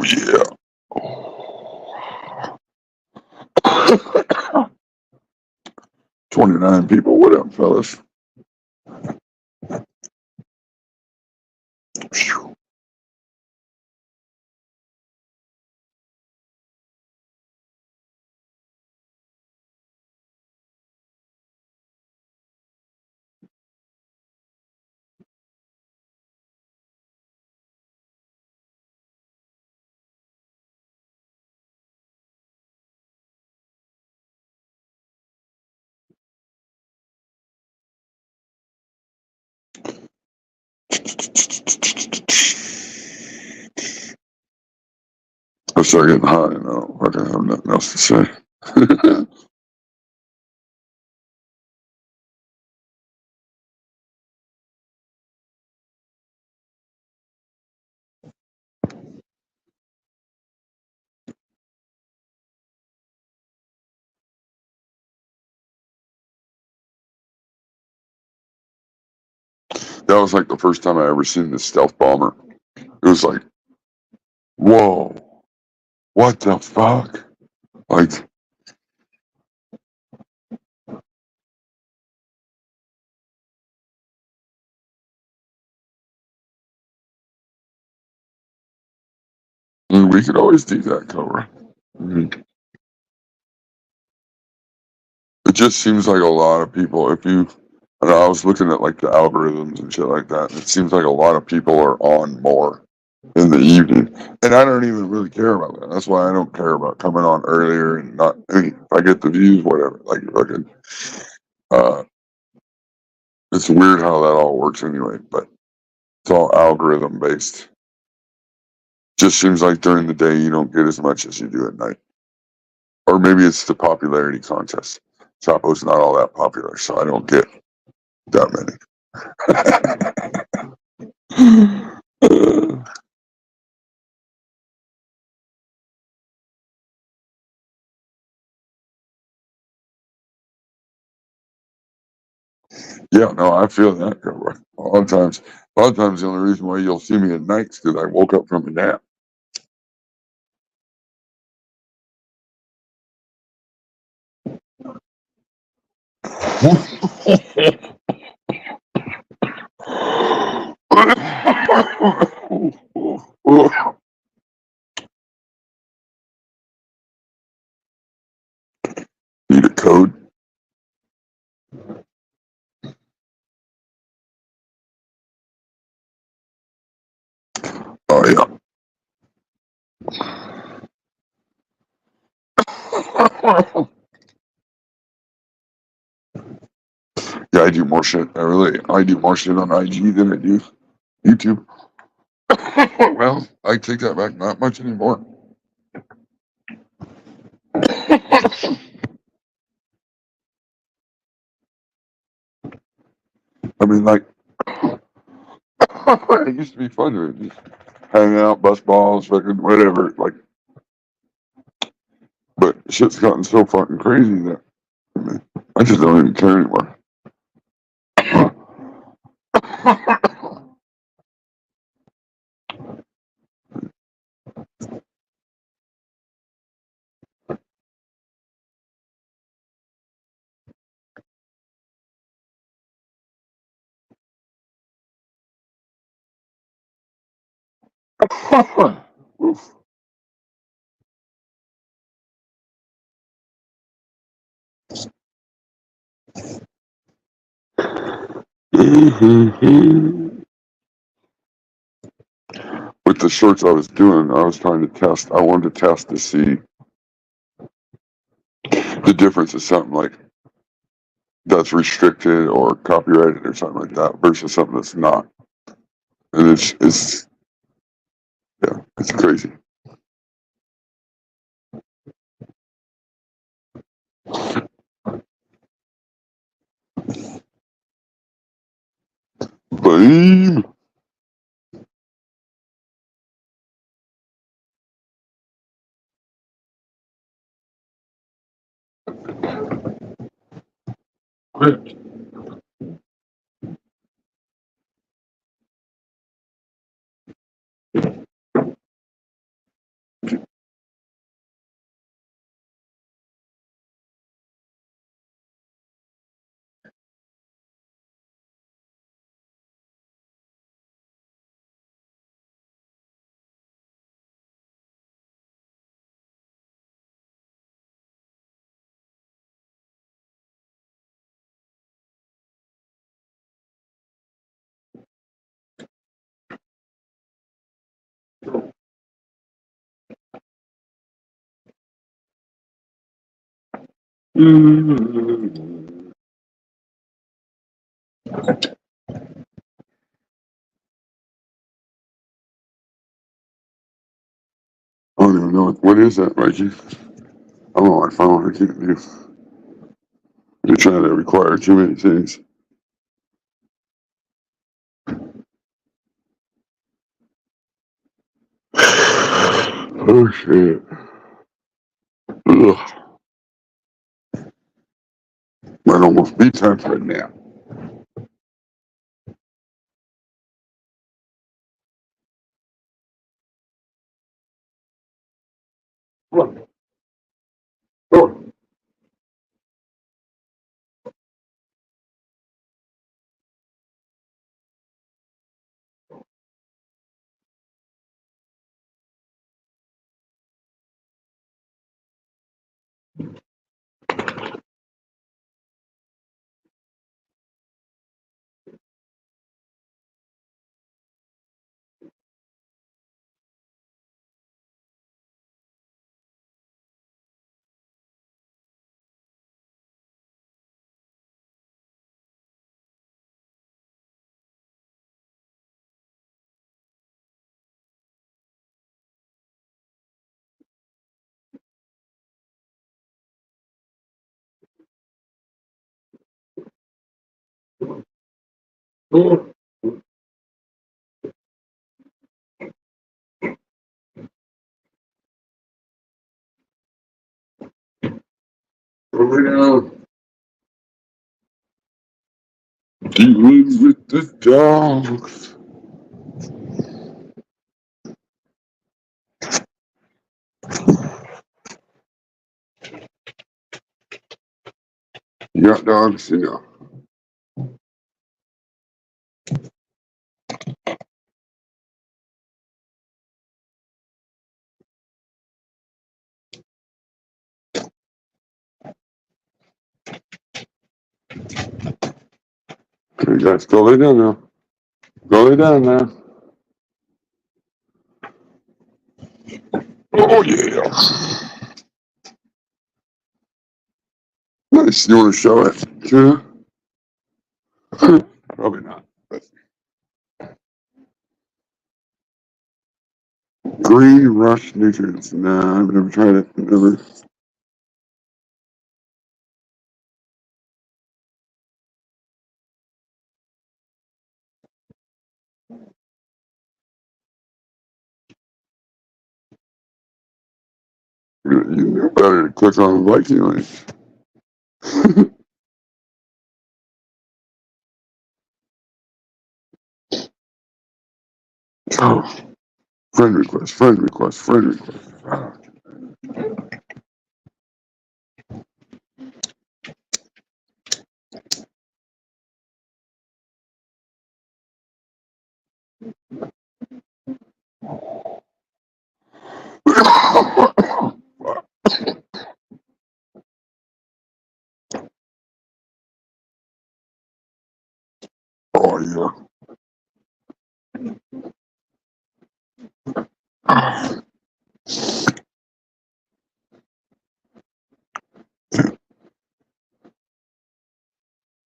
yeah. 29 people. What up, fellas? Phew. I start getting high now. I don't have nothing else to say. That was like the first time I ever seen the stealth bomber. It was like, whoa, what the fuck? Like, we could always do that, Cobra. It just seems like a lot of people, and I was looking at like the algorithms and shit like that, and it seems like a lot of people are on more in the evening. And I don't even really care about that. That's why I don't care about coming on earlier and not, if I get the views, whatever. Like, fucking, it's weird how that all works anyway, but it's all algorithm based. Just seems like during the day you don't get as much as you do at night. Or maybe it's the popularity contest. Chapo's not all that popular, so I don't get that many. Yeah, no, I feel that. Cobra. A lot of times, the only reason why you'll see me at night is because I woke up from a nap. Need a code? Oh yeah. Yeah, I do more shit. I do more shit on IG than I do YouTube. Well, I take that back. Not much anymore. I mean, like, it used to be fun. hang out, bust balls, fucking whatever. Like, but shit's gotten so fucking crazy that I just don't even care anymore. Oof. With the shorts I was doing, I was trying to test. I wanted to test to see the difference of something like that's restricted or copyrighted or something like that versus something that's not. And it's yeah, it's crazy. Boom. Quit. I don't even know what is that, Mikey. I'm on my phone. I can't do. You're trying to require too many things. Oh shit. Ugh. Might almost be time for a nap. Come on. Come on. Come on. Over now. Dealing with the dogs. You got dogs? Yeah. Okay, guys, go lay down now. Go lay down now. Oh yeah. Nice. You want to show it? Yeah. Probably not. But green rush nutrients. Nah, I've never tried it. Never. You knew better to click on the Viking link. Oh, friend request, friend request, friend request. Ah. Oh yeah.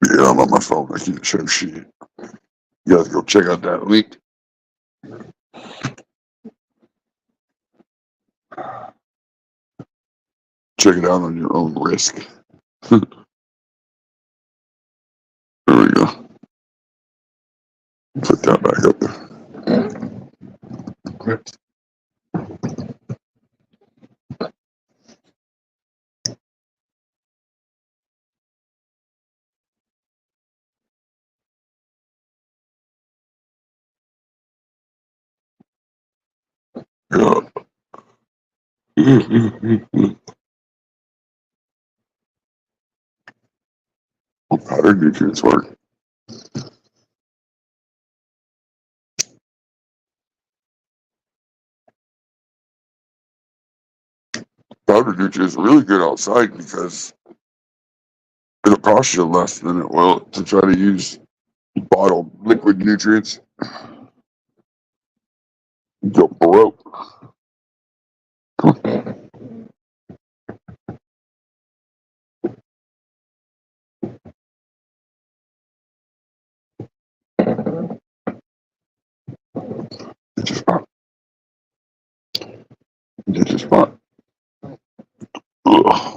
Yeah, I'm on my phone. I can't show shit. You guys go check out that link. Check it out on your own risk. There we go. Put that back up there. Yeah. Powdered nutrients work. Powdered nutrients are really good outside because it'll cost you less than it will to try to use bottled liquid nutrients. You go broke. It's just not. It's just not. Ugh.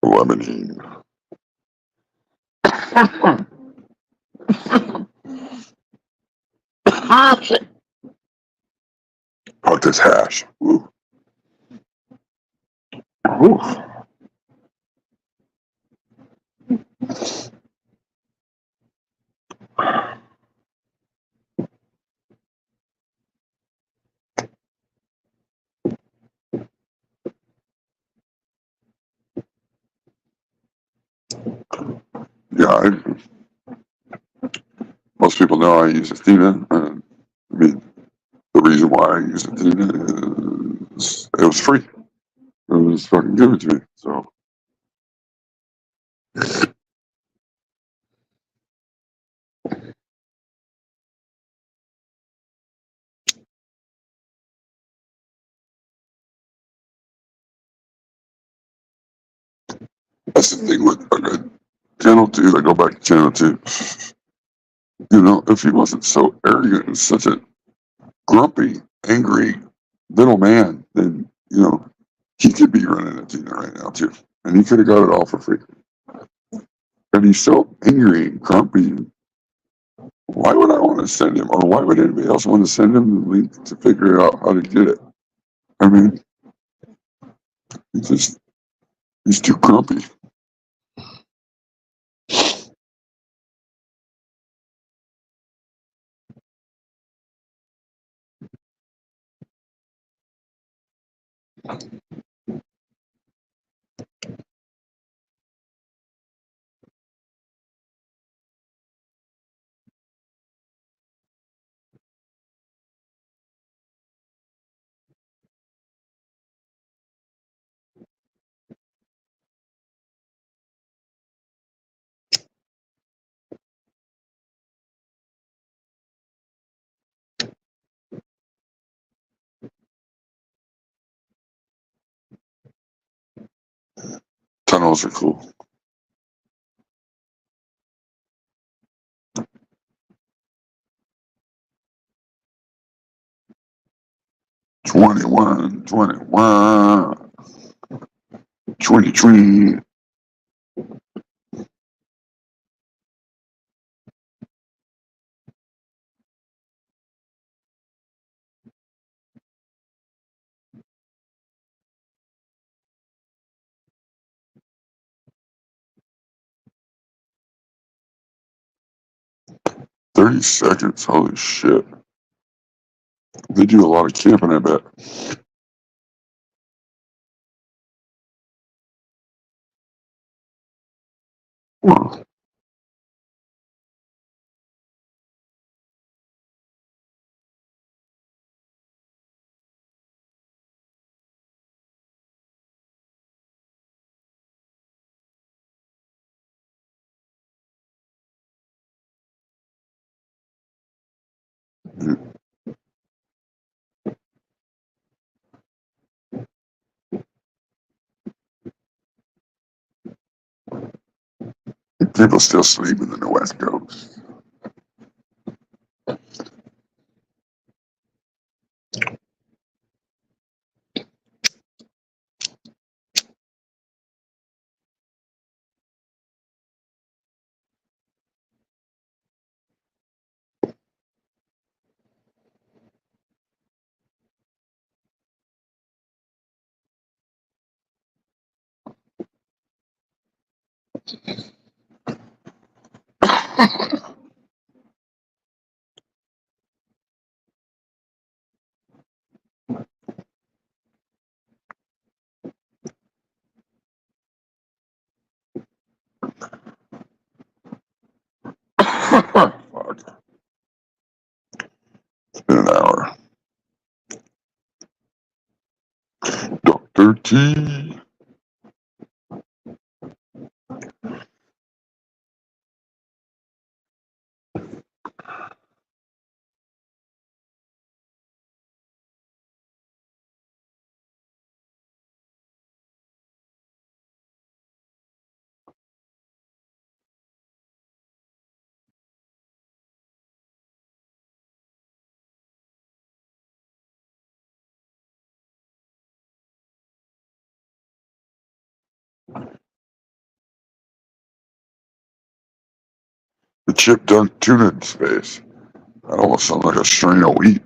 Lemonade. Fuck this hash. Ooh. Ooh. Yeah, most people know I use Athena. I mean, the reason why I use Athena is it was free. It was fucking given to me. So that's the thing with Channel 2. I go back to Channel 2. You know, if he wasn't so arrogant and such a grumpy, angry little man, then, you know, he could be running Athena right now, too. And he could have got it all for free. And he's so angry and grumpy. Why would I want to send him, or why would anybody else want to send him the link to figure out how to get it? I mean, he's too grumpy. Those are cool. '21, 2020. 30 seconds. Holy shit. They do a lot of camping, I bet. Wow. People still sleeping in the West Coast. Fuck. It's been an hour. Dr. T. The chip dunk tuna in space. That almost sounds like a strain of wheat.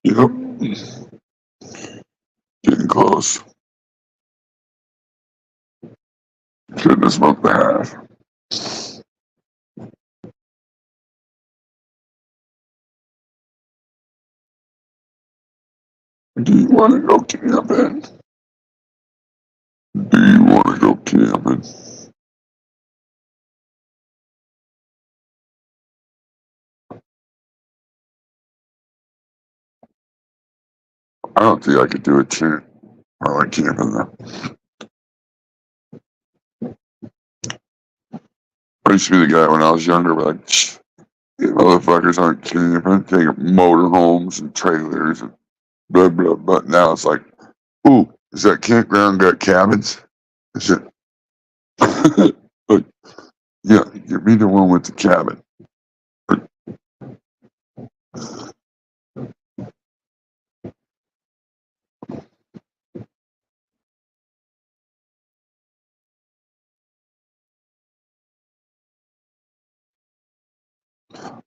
Yep. Getting close. Goodness, month and a half. Do you want to go camping? Do you want to go camping? I don't think I could do it too. I like camping though. I used to be the guy when I was younger, but like, you motherfuckers aren't camping, taking motorhomes and trailers and blah blah blah. Now it's like, ooh, is that campground got cabins? Is it? Like, yeah, give me the one with the cabin.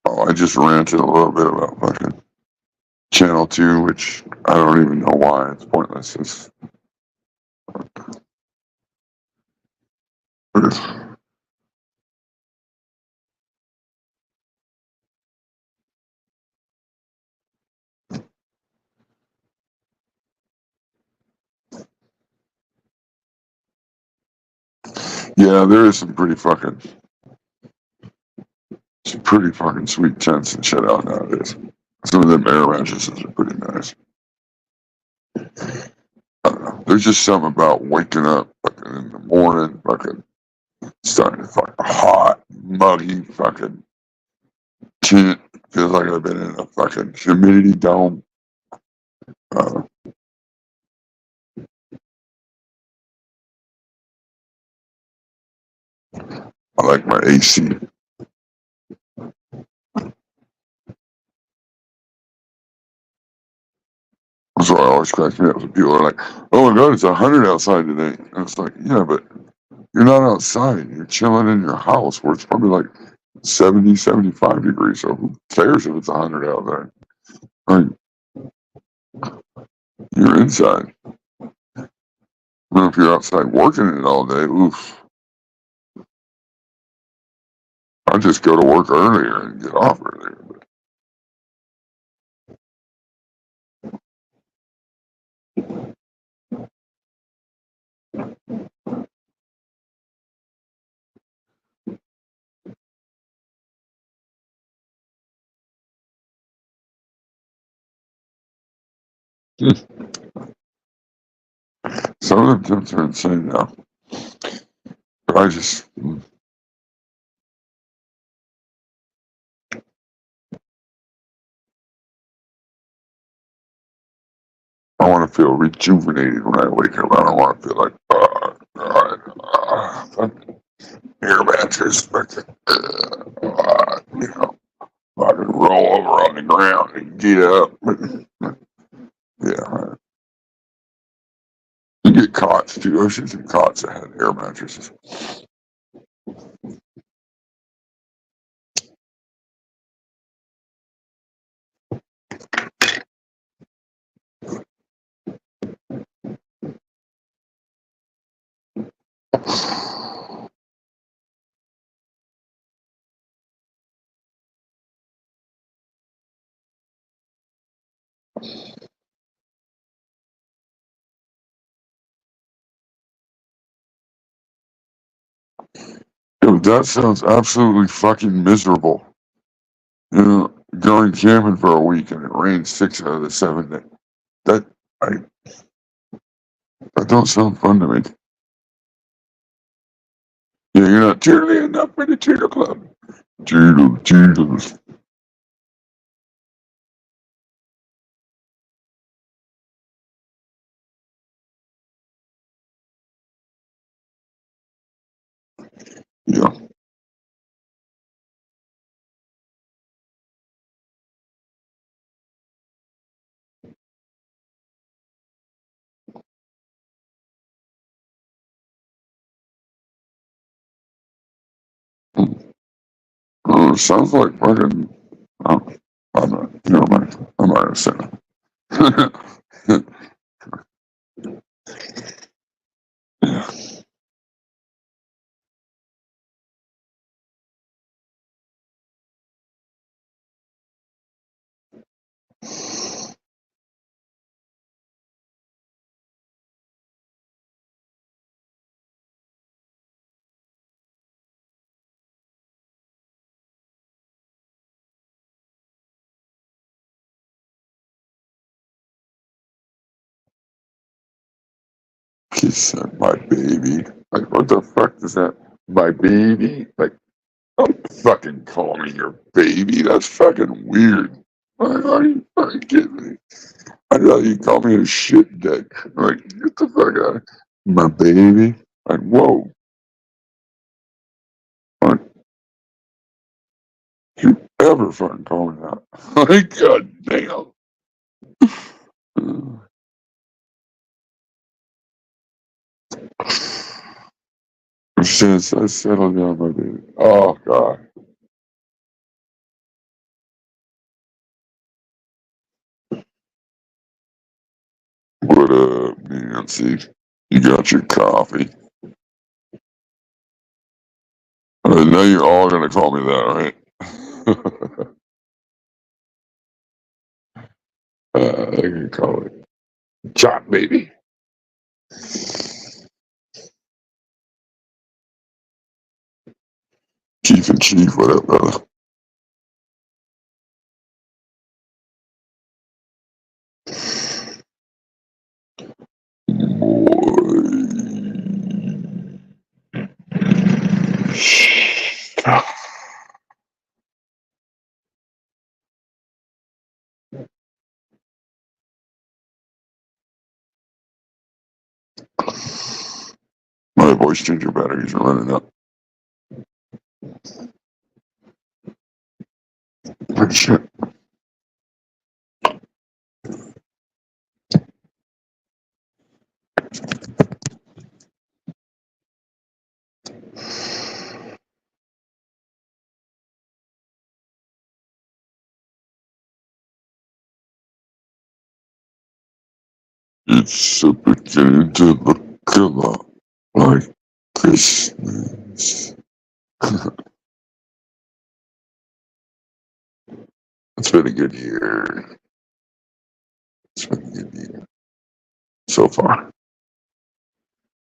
Oh, I just ranted a little bit about fucking Channel 2, which I don't even know why. It's pointless. It's Yeah, there is some pretty fucking sweet tents and shit out nowadays. Some of them air mattresses are pretty nice. I don't know. There's just something about waking up fucking in the morning, fucking starting to fucking hot, muggy, fucking tent. Feels like I've been in a fucking humidity dome. Uh, I like my AC. That's why I always cracks me up when people are like, "Oh my god, it's 100 outside today." And it's like, yeah, but you're not outside. You're chilling in your house where it's probably like 70, 75 degrees. So who cares if it's 100 out there? Like, you're inside. But if you're outside working it all day, oof. I just go to work earlier and get off earlier. Some of them temps are insane now. But I just, I want to feel rejuvenated when I wake up. I don't want to feel like, fucking air mattress, fucking, you know, I can roll over on the ground and get up. Yeah, you get cots too. I've seen some cots that had air mattresses. Yo, that sounds absolutely fucking miserable. You know, going camping for a week and it rains 6 out of the 7 days. That I that don't sound fun to me. Yeah, you're not cheerly enough for the cheer club. Cheerleaders, cheerleaders. Yeah. Sounds like fucking. Oh, I'm not. Never mind. I'm not gonna say that. Yeah. He said, "My baby." Like, what the fuck is that? My baby? Like, don't fucking call me your baby. That's fucking weird. Are you fucking kidding me? I'd rather you call me a shit dick. Like, get the fuck out of my baby. Like, whoa. Like, you ever fucking call me that? Like, god damn. Since I settled down, my baby. Oh, God. What up, Nancy? You got your coffee? Now you're all gonna call me that, right? I can call it Chop Baby. Chief and Chief, what up, brother? Boy. My voice changer batteries are running up. Pretty shit. It's beginning to look a lot like Christmas. It's been a good year. It's been a good year so far.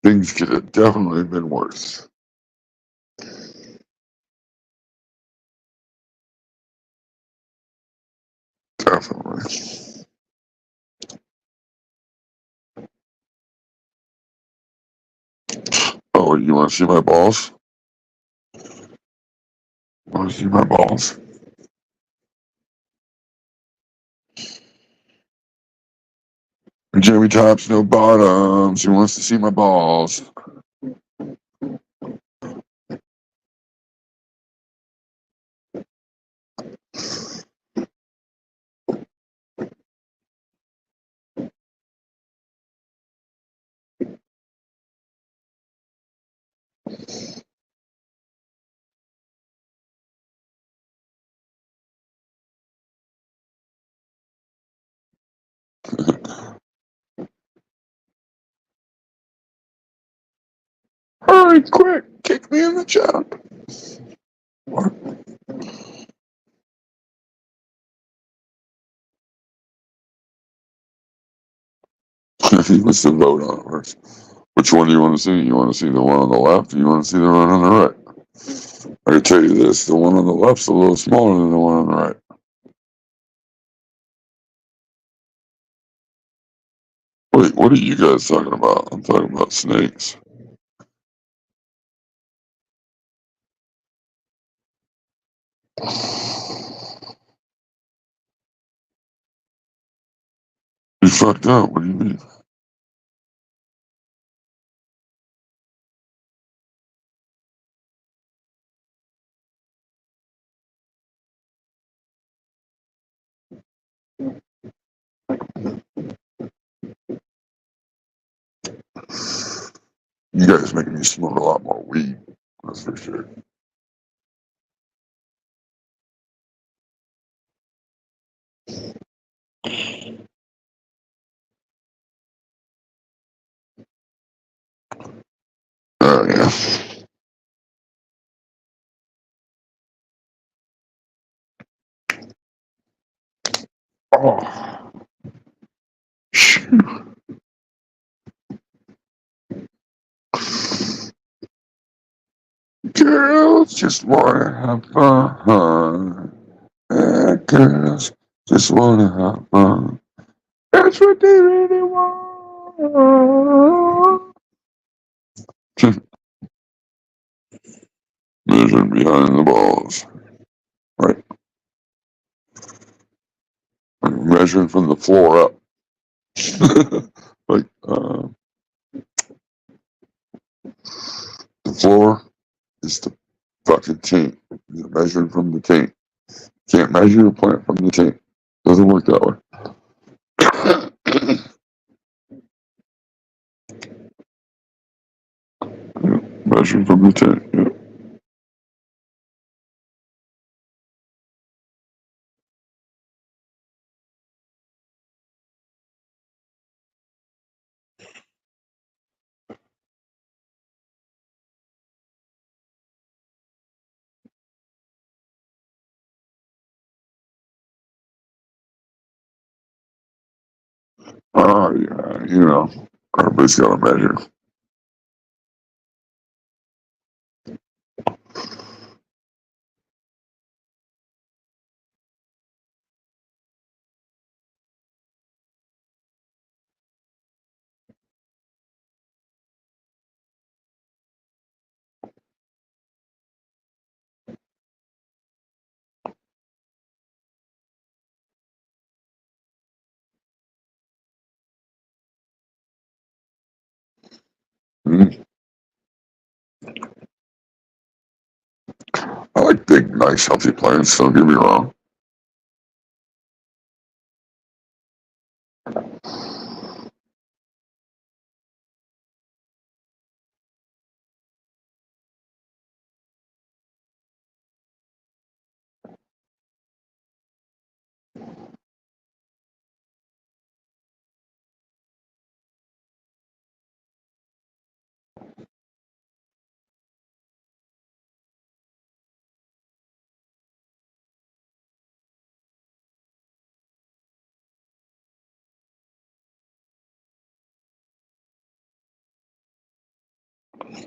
Things could have definitely been worse. Definitely. Oh, you want to see my balls? Want to see my balls? Jimmy Tops, no bottoms. He wants to see my balls. Hurry, quick! Kick me in the jump. What? He wants to vote on it first. Which one do you want to see? You want to see the one on the left, or you want to see the one on the right? I can tell you this: the one on the left's a little smaller than the one on the right. Wait, what are you guys talking about? I'm talking about snakes. You fucked up. What do you mean? You guys making me smoke a lot more weed. That's for sure. Yeah. Oh. Girls just wanna have fun. Yeah, girls just wanna have fun. That's what they really want. Measuring behind the balls. Right. Measuring from the floor up. Like, the floor is the fucking taint. You're measuring from the taint. Can't measure a plant from the taint. Doesn't work that way. Yeah, measuring from the taint. Yeah. Yeah, you know, everybody's got to measure. Mm. I like big, nice, healthy plants. Don't get me wrong.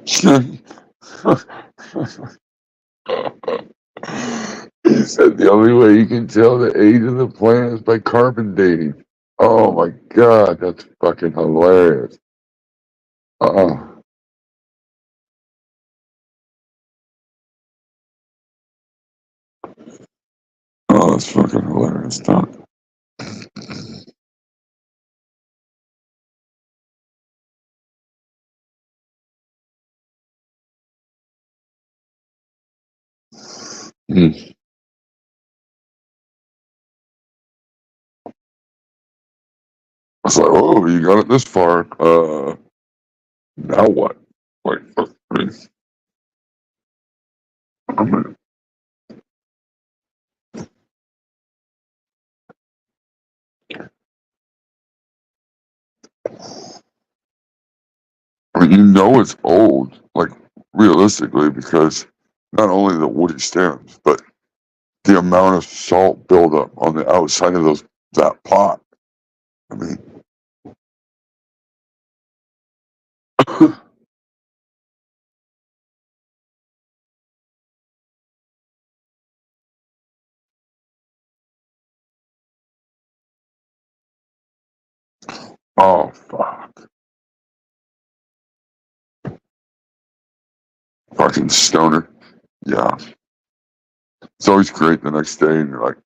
He said the only way you can tell the age of the plant is by carbon dating. Oh my god, that's fucking hilarious. Uh-uh. Oh, that's fucking hilarious, Doc. Mm. I was like, oh, you got it this far. Now what? Like, I mean, you know it's old, like realistically, because not only the woody stems, but the amount of salt buildup on the outside of that pot. I mean, oh fuck, fucking stoner. Yeah, it's always great the next day, and you're like,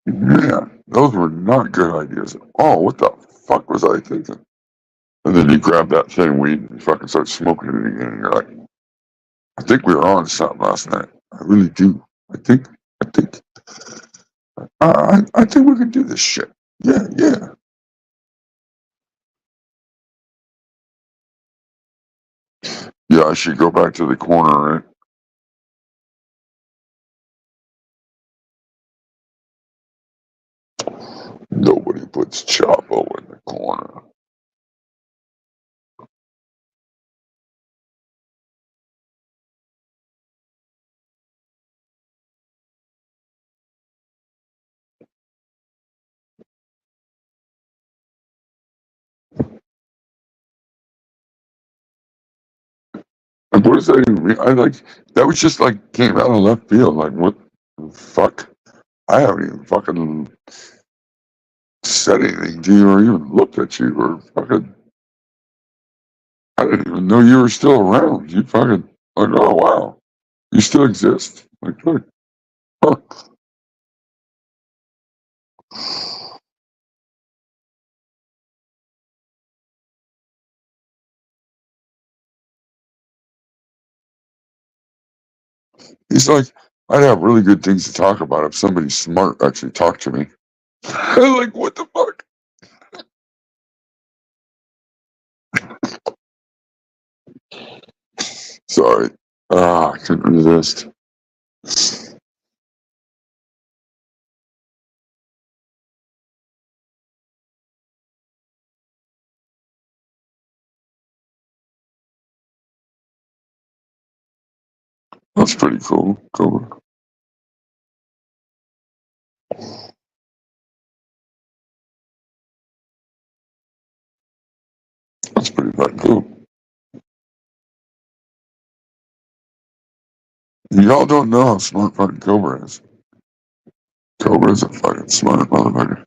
man, those were not good ideas. Oh, what the fuck was I thinking? And then you grab that same weed and you fucking start smoking it again, and you're like, I think we were on something last night. I really do. I think, I think we could do this shit. Yeah, yeah. Yeah, I should go back to the corner, right? Nobody puts Chapo in the corner. Like, what does that even mean? I like that was just like came out of left field. Like, what the fuck? I haven't even fucking said anything to you or even looked at you or fucking. I didn't even know you were still around. You fucking like, oh wow, you still exist. Like, huh. He's like, I'd have really good things to talk about if somebody smart actually talked to me. I'm like, what the fuck? Sorry. Ah, I couldn't resist. That's pretty cool. Cobra. That's pretty fucking cool. Y'all don't know how smart fucking Cobra is. Cobra is a fucking smart motherfucker.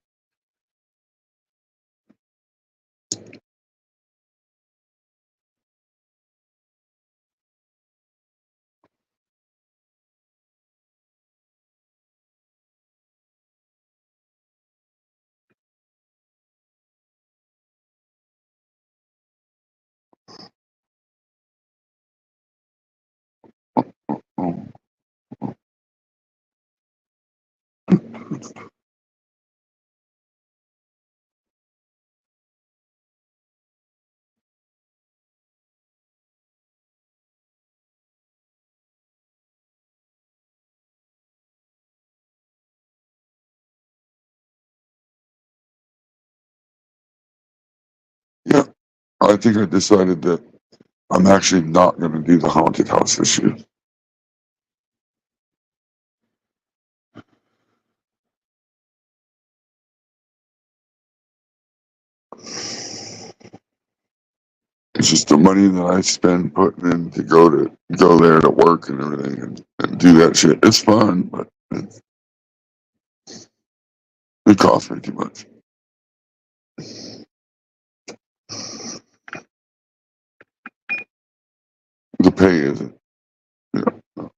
I think I decided that I'm actually not going to do the haunted house this year. It's just the money that I spend putting in to go there to work and everything and do that shit. It's fun, but it costs me too much. The pay isn't. You know,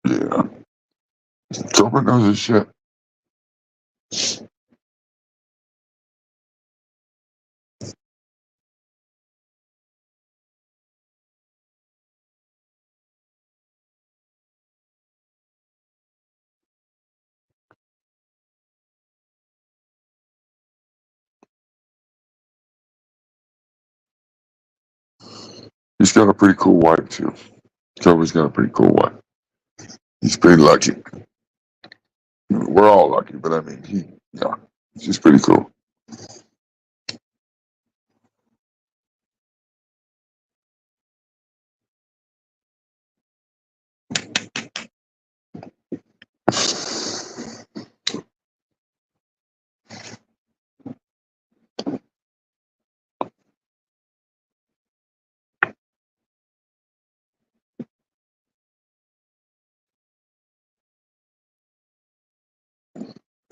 yeah. Cobra knows his shit. He's got a pretty cool wife too. Cobra's got a pretty cool wife. He's pretty lucky. We're all lucky, but I mean, yeah, she's pretty cool.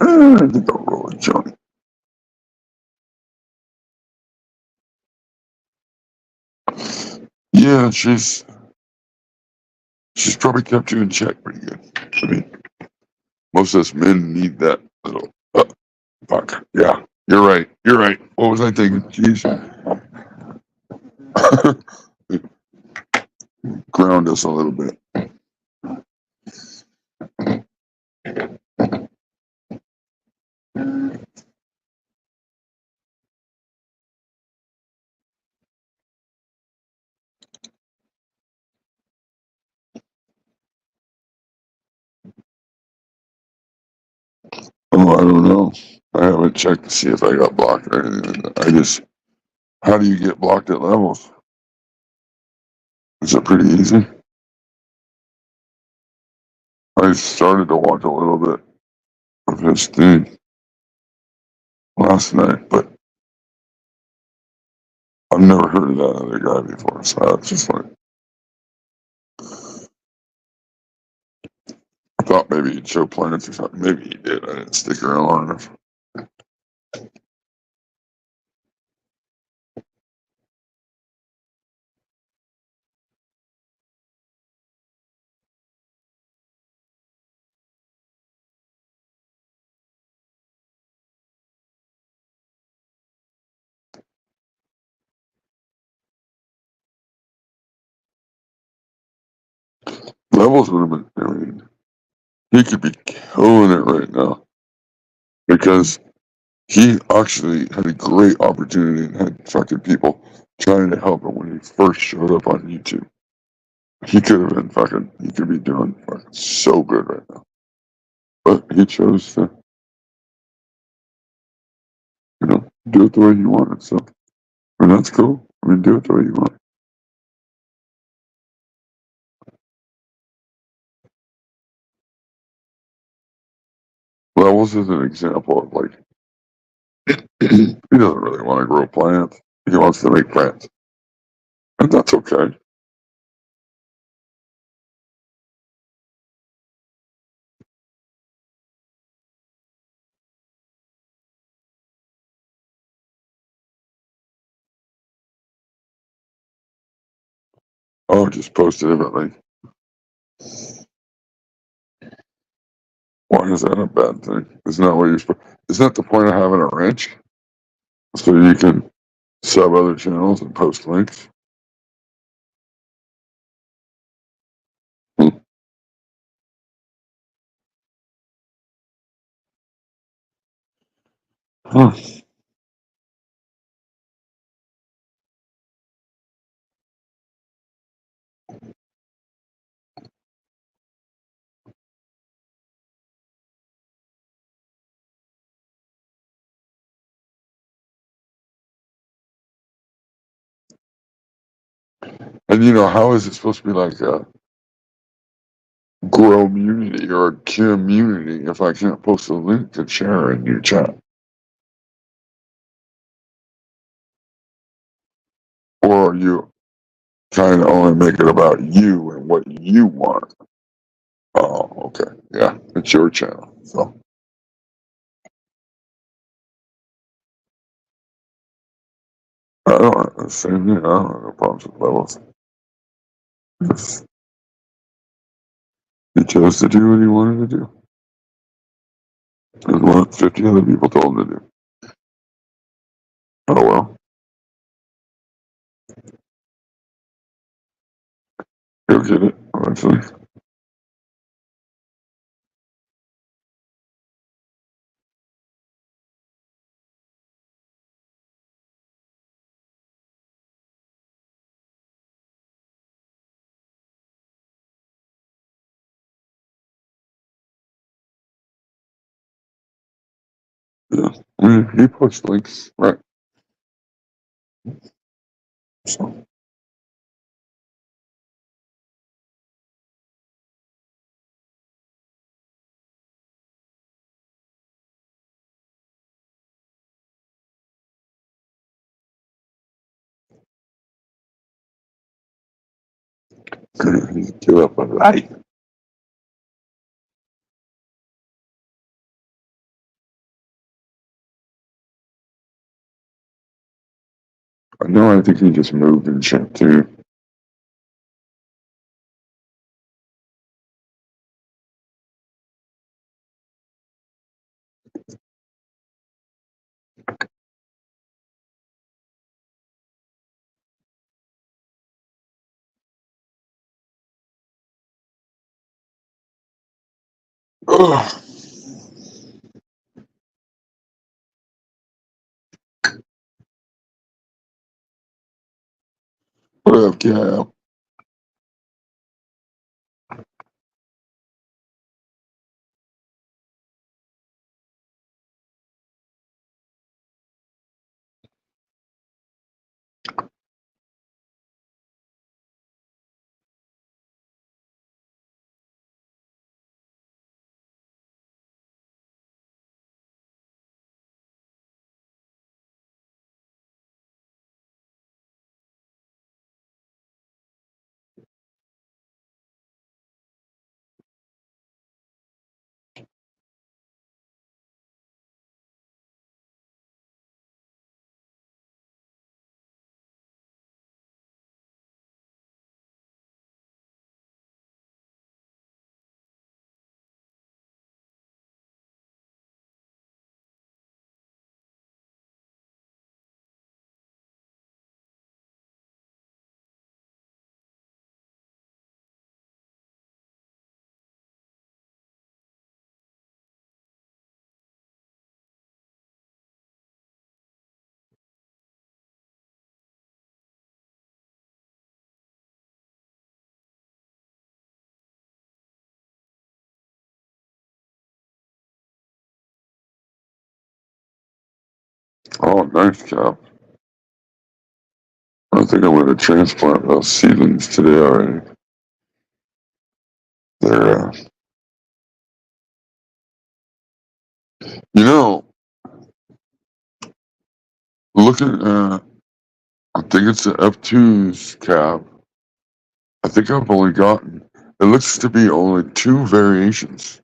I think I'll roll a joint. Yeah, she's probably kept you in check pretty good. I mean, most of us men need that little. Fuck. Yeah, you're right. You're right. What was I thinking? Jeez. Ground us a little bit. Oh, I don't know. I haven't checked to see if I got blocked or anything. How do you get blocked at levels? Is it pretty easy? I started to watch a little bit of his thing last night, but I've never heard of that other guy before, so I was just like, I thought maybe he'd show planets or something. Maybe he did. I didn't stick around long enough. Levels would have been, I mean, he could be killing it right now because he actually had a great opportunity and had fucking people trying to help him when he first showed up on YouTube. He could have been fucking, he could be doing fucking so good right now. But he chose to, do it the way he wanted. So, and that's cool. I mean, do it the way you want. Levels is an example of like, he doesn't really want to grow plants. He wants to make plants. And that's okay. Oh, just posted it, but like, why is that a bad thing? Isn't that what you're supposed? Isn't that the point of having a wrench? So you can sub other channels and post links. Hmm. Huh. And you know, how is it supposed to be like a grow community or a community if I can't post a link to share in your chat? Or you kind of only make it about you and what you want? Oh, okay. Yeah, it's your channel. So I don't, same thing. I don't have no problems with levels. If he chose to do what he wanted to do. And what 50 other people told him to do. Oh well. He'll get it eventually. Yeah. I mean, he posts links, right? So give up a like. I know I think he just moved and shit too. Ugh. What up, Cap? Oh, nice, Cap. I think I'm going to transplant those seedlings today already. They're, you know, looking at, I think it's the F2's Cap. I think I've only gotten, it looks to be only 2 variations.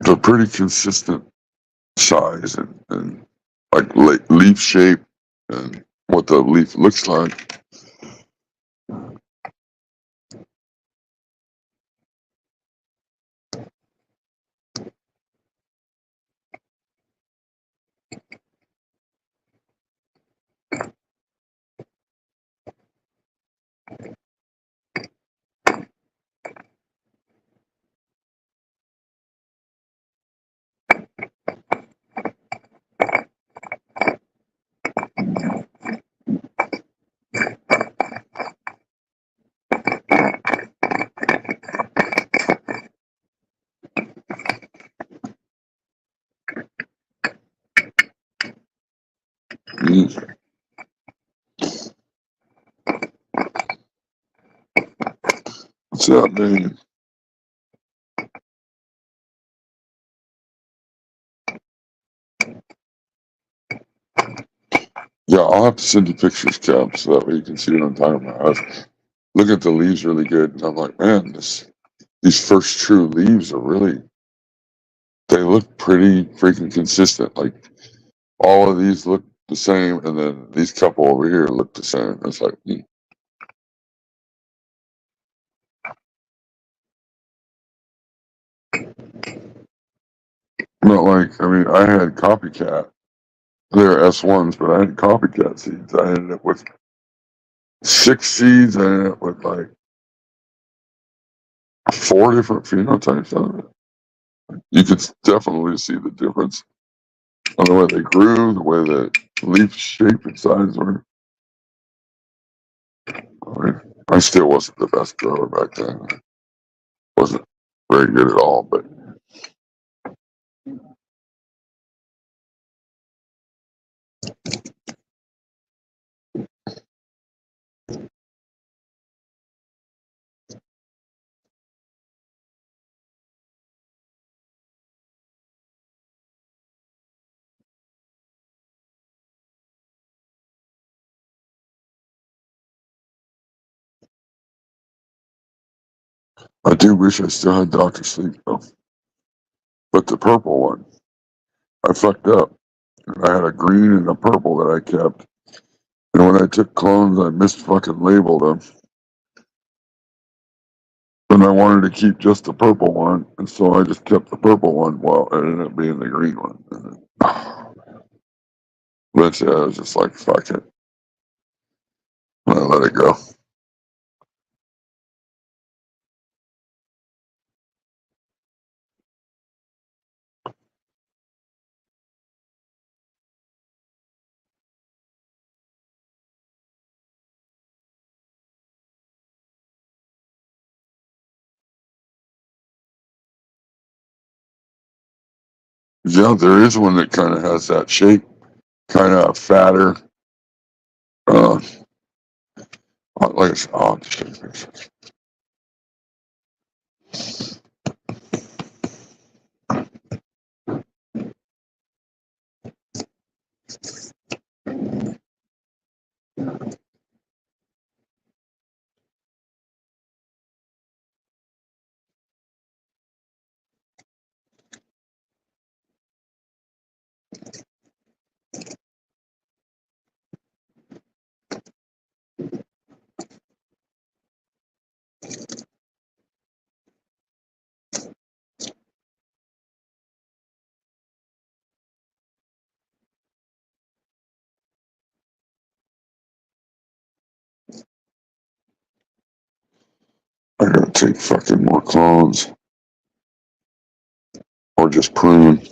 They're pretty consistent size and like leaf shape and what the leaf looks like. What's that mean? Yeah, I'll have to send you pictures, Cap, so that way you can see what I'm talking about. I was looking at the leaves really good, and I'm like, man, these first true leaves are really, they look pretty freaking consistent. Like, all of these look the same, and then these couple over here look the same. It's like, not like, I mean, I had copycat. They're S1s, but I had copycat seeds. I ended up with 6 seeds. I ended up with like 4 different phenotypes out of it. You could definitely see the difference on the way they grew, the way the leaf shape and size were. I mean, I still wasn't the best grower back then. I wasn't very good at all, but I do wish I still had Dr. Sleep though. But the purple one, I fucked up. I had a green and a purple that I kept. And when I took clones, I missed fucking labeled them. And I wanted to keep just the purple one, and so I just kept the purple one while it ended up being the green one. But yeah, I was just like, fuck it. And I let it go. Yeah, there is one that kind of has that shape, kind of fatter. Uh, like I said, I'll just show you pictures. I gotta take fucking more clones or just prune.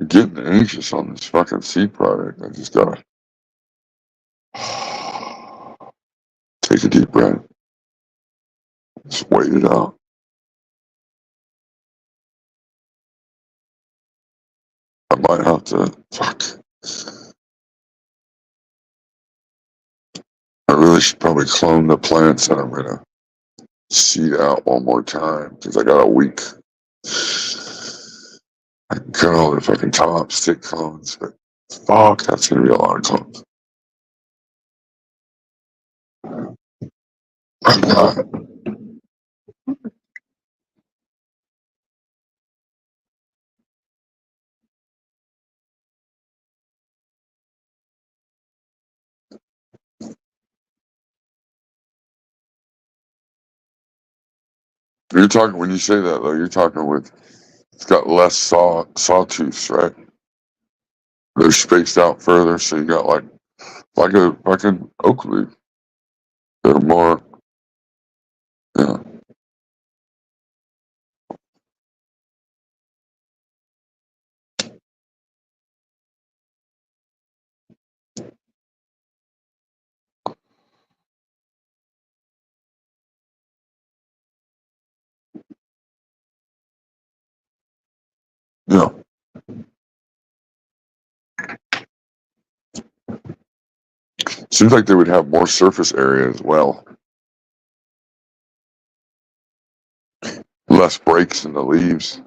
I'm getting anxious on this fucking seed product. I just gotta take a deep breath. Just wait it out. I might have to. Fuck. I really should probably clone the plants that I'm gonna seed out one more time because I got a week. I can cut all the fucking top stick clones, but fuck, that's gonna be a lot of clones. I'm not. You're talking when you say that though. You're talking with it's got less sawtooths, right? They're spaced out further, so you got like a fucking oak leaf. They're more, yeah. Seems like they would have more surface area as well. Less breaks in the leaves.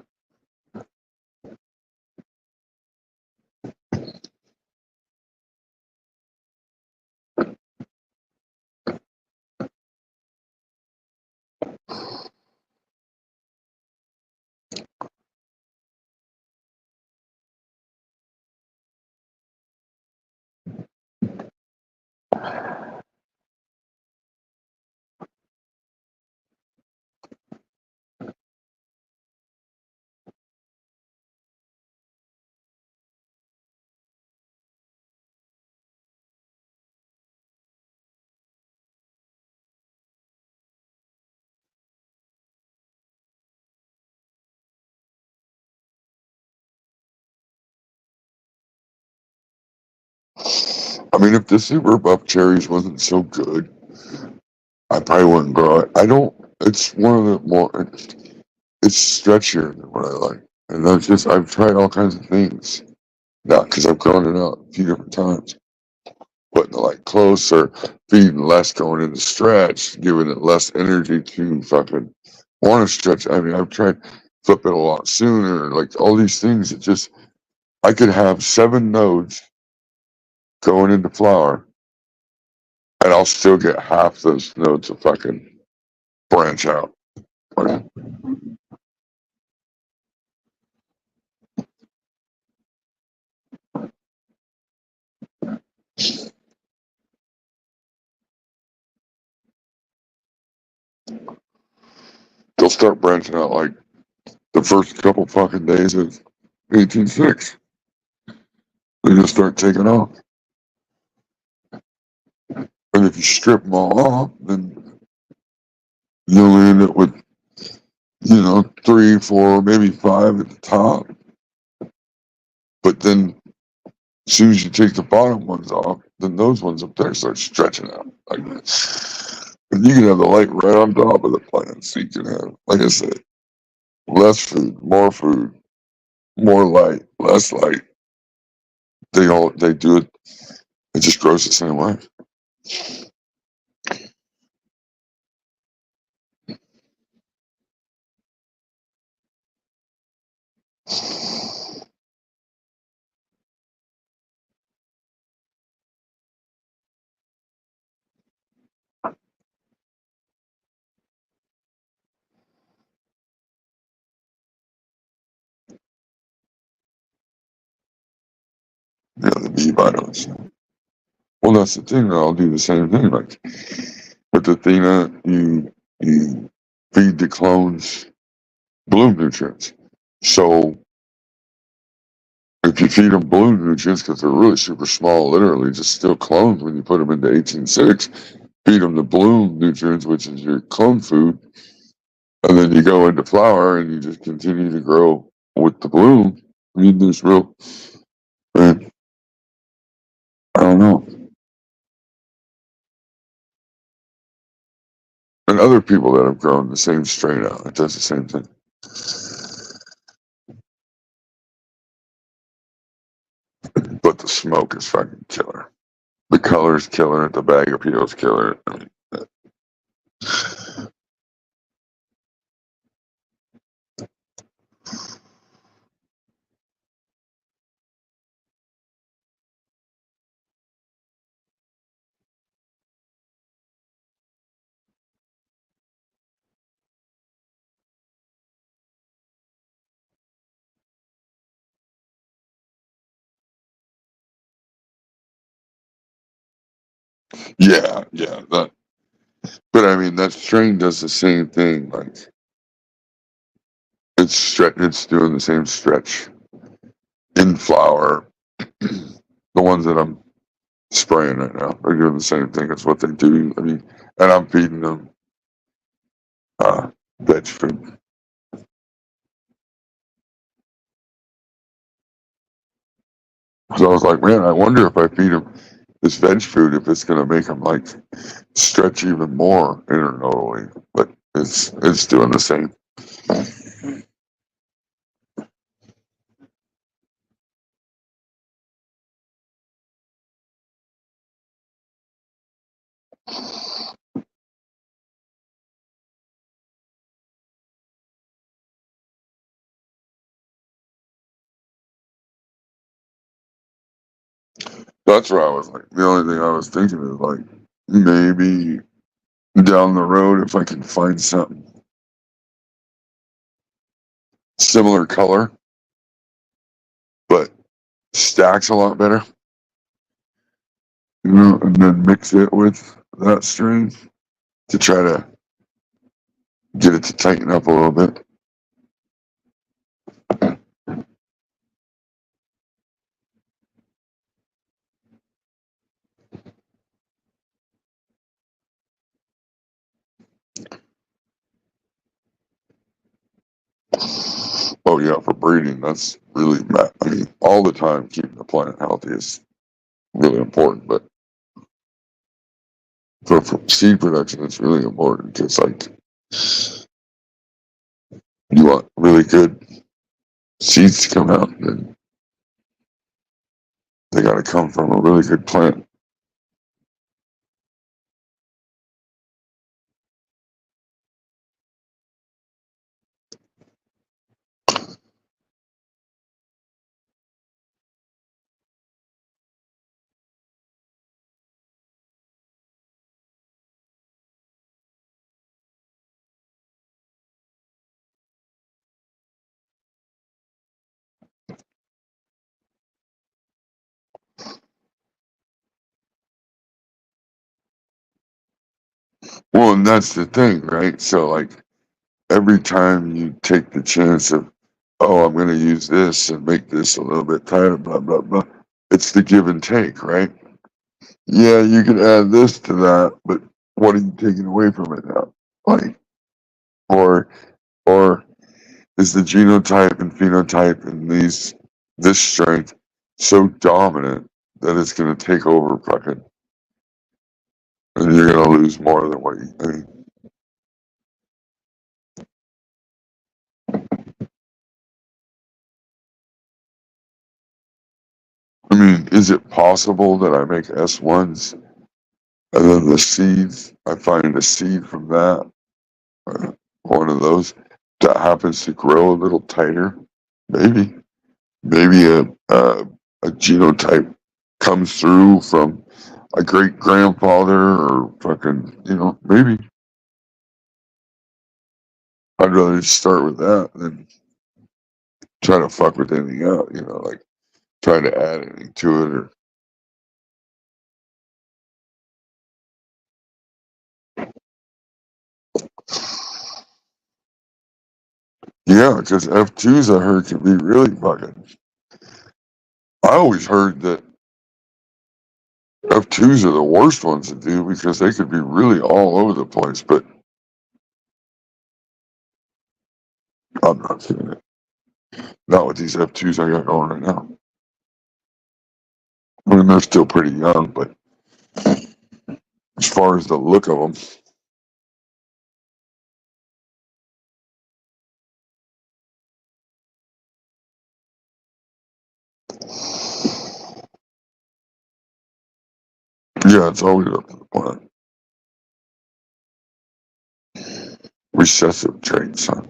I mean, if the super buff cherries wasn't so good, I probably wouldn't grow it. I don't. It's one of the more. It's stretchier than what I like, and I've tried all kinds of things. Not because I've grown it out a few different times, putting the light closer, feeding less, going into stretch, giving it less energy to fucking want to stretch. I mean, I've tried flip it a lot sooner, like all these things. It just I could have 7 nodes going into flower, and I'll still get half those nodes to fucking branch out. Like, they'll start branching out like the first couple fucking days of 18.6. They just start taking off. And if you strip them all off, then you only end up with, 3, 4, maybe 5 at the top. But then as soon as you take the bottom ones off, then those ones up there start stretching out like that. And you can have the light right on top of the plant. So you can have, like I said, less food, more light, less light. They do it. It just grows the same way. The bee vitamins. Well, that's the thing. I'll do the same thing. Like with Athena, you feed the clones bloom nutrients. So if you feed them bloom nutrients, because they're really super small, literally just still clones when you put them into 18.6, feed them the bloom nutrients, which is your clone food, and then you go into flower and you just continue to grow with the bloom. I mean, man, I don't know. And other people that have grown the same strain out, it does the same thing. But the smoke is fucking killer. The color's killer. The bag appeal's killer. I mean, yeah. But I mean, that strain does the same thing. Like it's doing the same stretch in flower. The ones that I'm spraying right now are doing the same thing. It's what they do. I mean, and I'm feeding them veg food. So I was like, man, I wonder if I feed them this veg food, if it's gonna make them like stretch even more internodally. But it's doing the same. That's what I was like. The only thing I was thinking is like maybe down the road if I can find something similar color, but stacks a lot better, you know, and then mix it with that strain to try to get it to tighten up a little bit. Oh yeah, for breeding, that's really, I mean, all the time keeping the plant healthy is really important, but for seed production, it's really important because like you want really good seeds to come out, and they got to come from a really good plant. Well, and that's the thing, right? So like every time you take the chance of, oh, I'm going to use this and make this a little bit tighter, blah blah blah. It's the give and take, right? Yeah, you can add this to that, but what are you taking away from it now? Like, or or is the genotype and phenotype in this strength so dominant that it's going to take over fucking, and you're going to lose more than what you. I mean, is it possible that I make S1s and then the seeds, I find a seed from that, one of those that happens to grow a little tighter? Maybe. Maybe a genotype comes through from a great grandfather or fucking, you know, maybe. I'd rather just start with that than try to fuck with anything else, you know, like try to add anything to it or. Yeah, because F2s I heard can be really fucking. I always heard that F2s are the worst ones to do because they could be really all over the place, but I'm not seeing it. Not with these F2s I got going right now. I mean, they're still pretty young, but as far as the look of them, yeah, it's always up to the plant. Recessive traits, huh?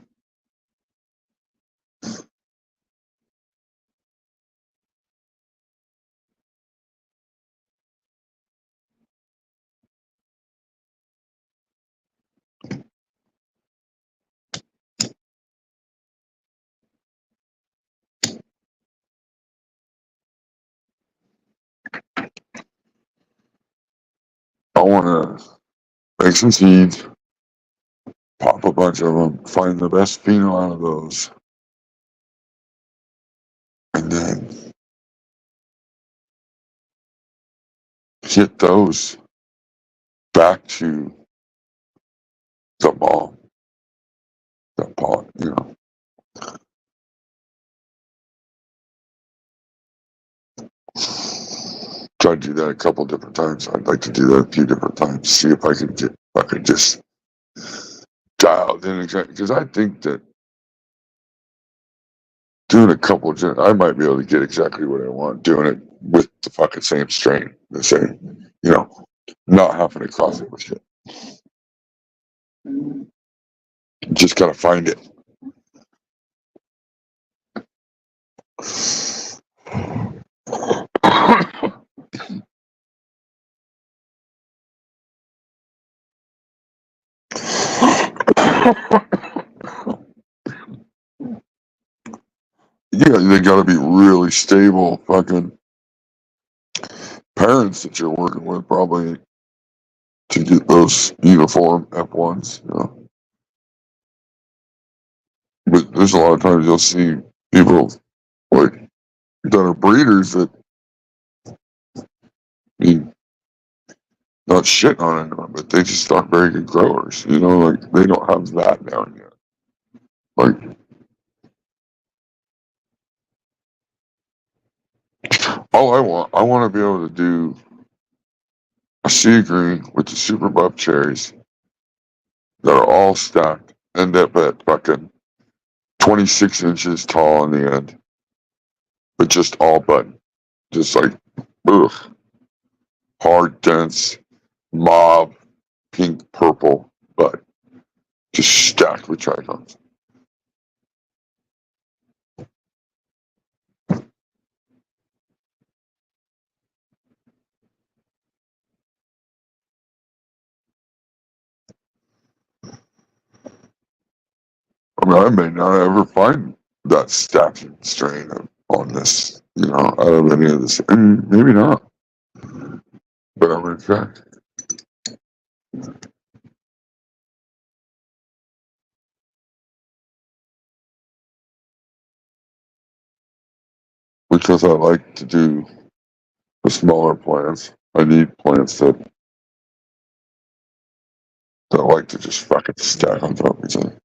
I want to make some seeds, pop a bunch of them, find the best pheno out of those, and then get those back to the mom, the pot, you know. Try to do that a couple different times. I'd like to do that a few different times. See if I can get, if I could just dial it in exactly. Because I think that doing a couple, I might be able to get exactly what I want. Doing it with the fucking same strain, the same, you know. not having to cross it with shit. Just gotta find it. Yeah, they gotta be really stable fucking parents that you're working with, probably, to get those uniform F1s. You know? But there's a lot of times you'll see people like that are breeders that, I mean, not shitting on anyone, but they just aren't very good growers. You know, like they don't have that down yet. Like, all I want to be able to do a sea green with the super buff cherries that are all stacked, end up at fucking 26 inches tall in the end, but just all button. Just like, ugh, hard, dense, mauve, pink, purple, but just stacked with trichomes. I mean, I may not ever find that stacking strain on this, you know, out of any of this. Maybe not, but I'm going to try. Because I like to do the smaller plants. I need plants that like to just fucking stack on top of each other.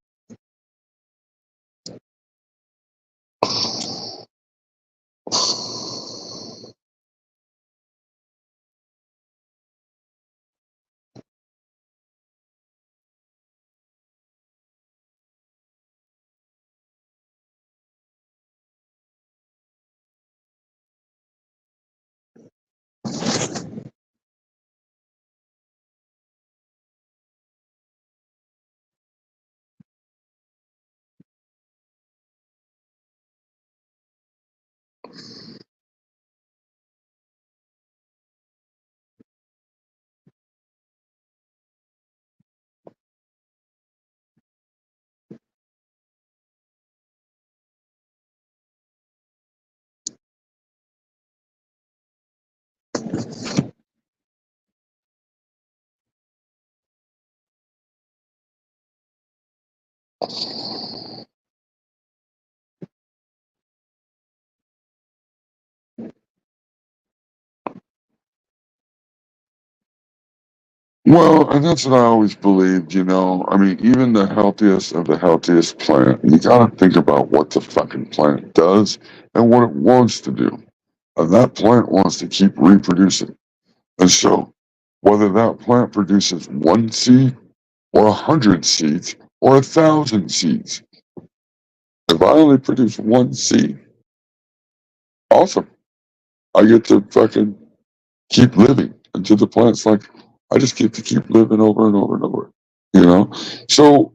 Well, and that's what I always believed, you know. I mean, even the healthiest of the healthiest plant, you gotta think about what the fucking plant does and what it wants to do. And that plant wants to keep reproducing. And so, whether that plant produces one seed or 100 seeds or 1,000 seeds, if I only produce one seed, awesome. I get to fucking keep living until the plant's like, I just get to keep living over and over and over, you know? So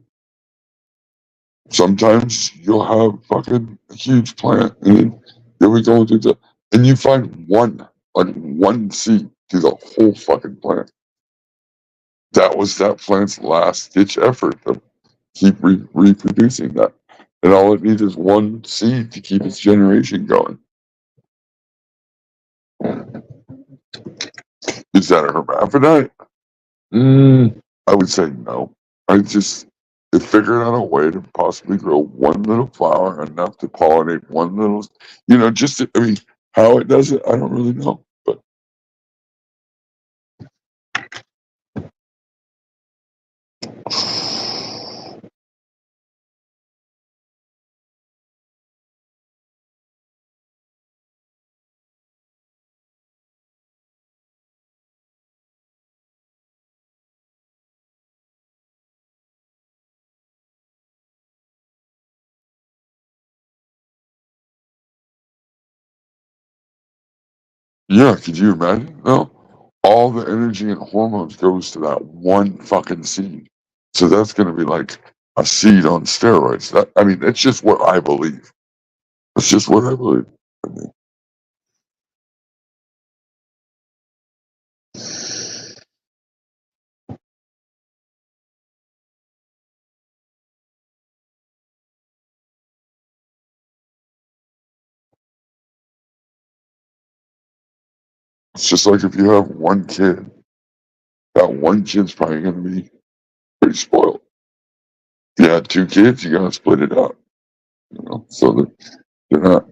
sometimes you'll have fucking a huge plant and then we go through and you find one seed through the whole fucking plant. That was that plant's last ditch effort to keep reproducing that. And all it needs is one seed to keep its generation going. Is that a hermaphrodite? I would say no. I just they figured out a way to possibly grow one little flower enough to pollinate one little, just I mean, how it does it, I don't really know. But yeah, could you imagine? No. all the energy and hormones goes to that one fucking seed. So that's going to be like a seed on steroids. I mean, it's just what I believe. It's just what I believe. I mean, it's just like if you have one kid, that one kid's probably going to be pretty spoiled. If you had two kids, you got to split it up, so that they're not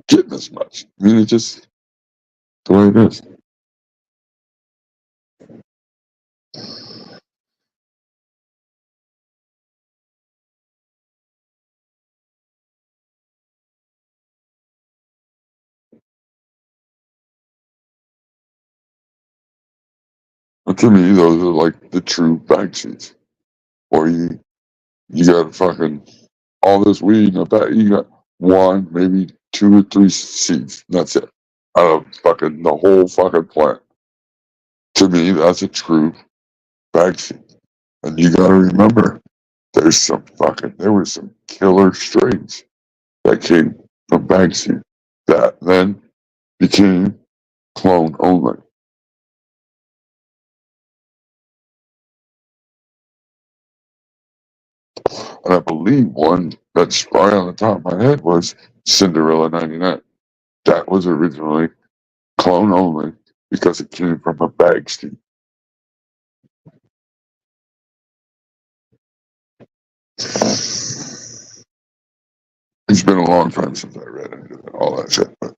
getting as much. I mean, it's just the way it is. But to me, those are like the true bag seeds. Or you got fucking all this weed in a bag. You got one, maybe two or three seeds. That's it. Out of fucking the whole fucking plant. To me, that's a true bag seed. And you gotta remember, there were some killer strains that came from bag seed that then became clone only. And I believe one that's right on the top of my head was Cinderella 99. That was originally clone only because it came from a bag seed. It's been a long time since I read into all that shit. But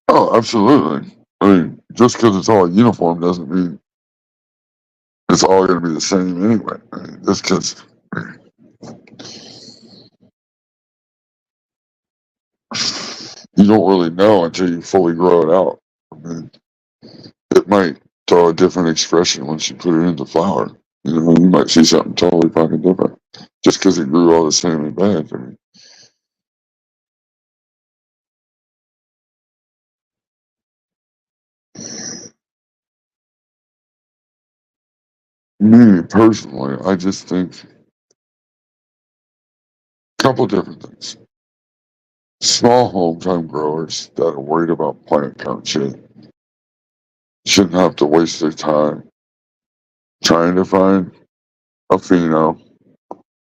oh, absolutely. I mean, just because it's all uniform doesn't mean it's all going to be the same anyway. I mean, just because you don't really know until you fully grow it out. I mean, it might throw a different expression once you put it into flower. You might see something totally fucking different just because it grew all the same in bags. I mean, me personally, I just think a couple different things. Small home growers that are worried about plant count shouldn't have to waste their time trying to find a pheno,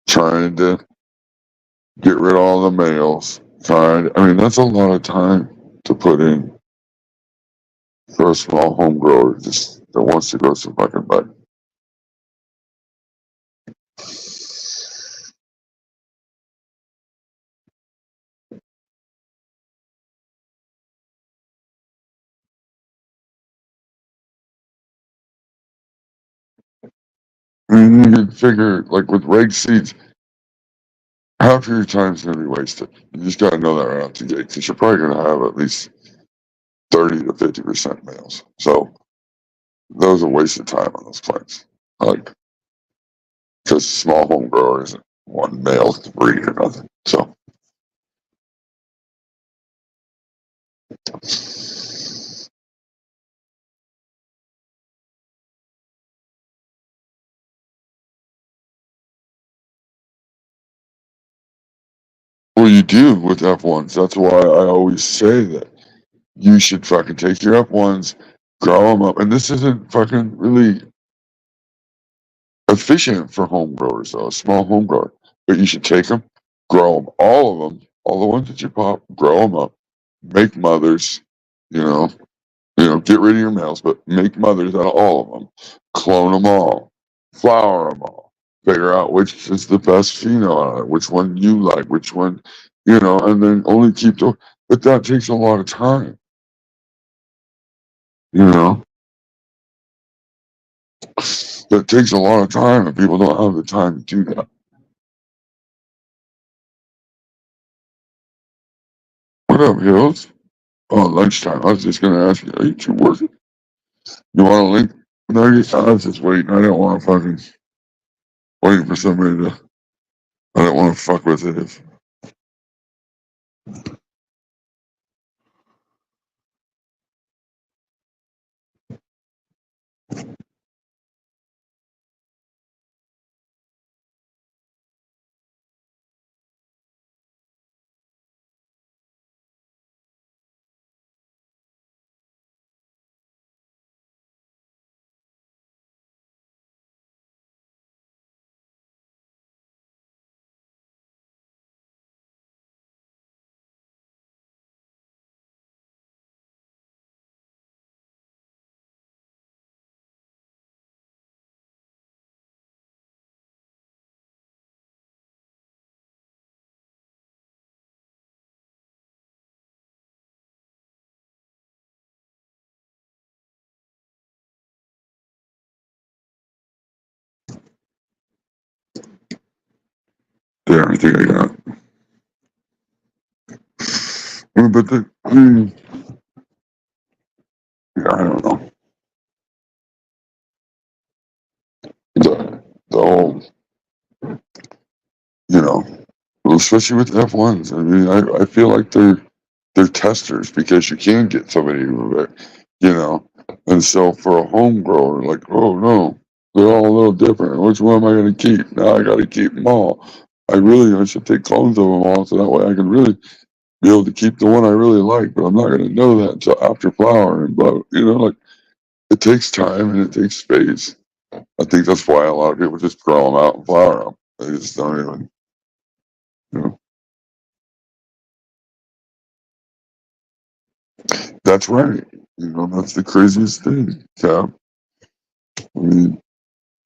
trying to get rid of all the males. I mean, that's a lot of time to put in for a small home grower just that wants to grow some fucking bud. I mean, you can figure, like with reg seeds, half of your time's going to be wasted. You just got to know that right out the gate because you're probably going to have at least 30 to 50% males. So those are wasted time on those plants. Like, because small home grower isn't one male to breed or nothing. So, well, you do with F1s. That's why I always say that you should fucking take your F1s, grow them up. And this isn't fucking really efficient for home growers, though, a small home grower. But you should take them, grow them, all of them, all the ones that you pop, grow them up, make mothers, you know, get rid of your males, but make mothers out of all of them, clone them all, flower them all, figure out which is the best pheno out of it, which one you like, which one, and then only keep doing. But that takes a lot of time, you know. That takes a lot of time, and people don't have the time to do that. What up, Hills? Oh, lunchtime. I was just gonna ask you, are you working? You want a link? No, I was just waiting. I didn't want to fucking waiting for somebody to. I didn't want to fuck with it. If yeah, I think I got. But yeah, I don't know. The whole, you know, especially with F1s. I mean, I feel like they're testers because you can get somebody, you know, and so for a home grower, like, oh no, they're all a little different. Which one am I going to keep? Now I got to keep them all. I should take clones of them all so that way I can really be able to keep the one I really like. But I'm not going to know that until after flowering. But like it takes time and it takes space. I think that's why a lot of people just grow them out and flower them. They just don't even, you know. That's right. That's the craziest thing, Cap. I mean,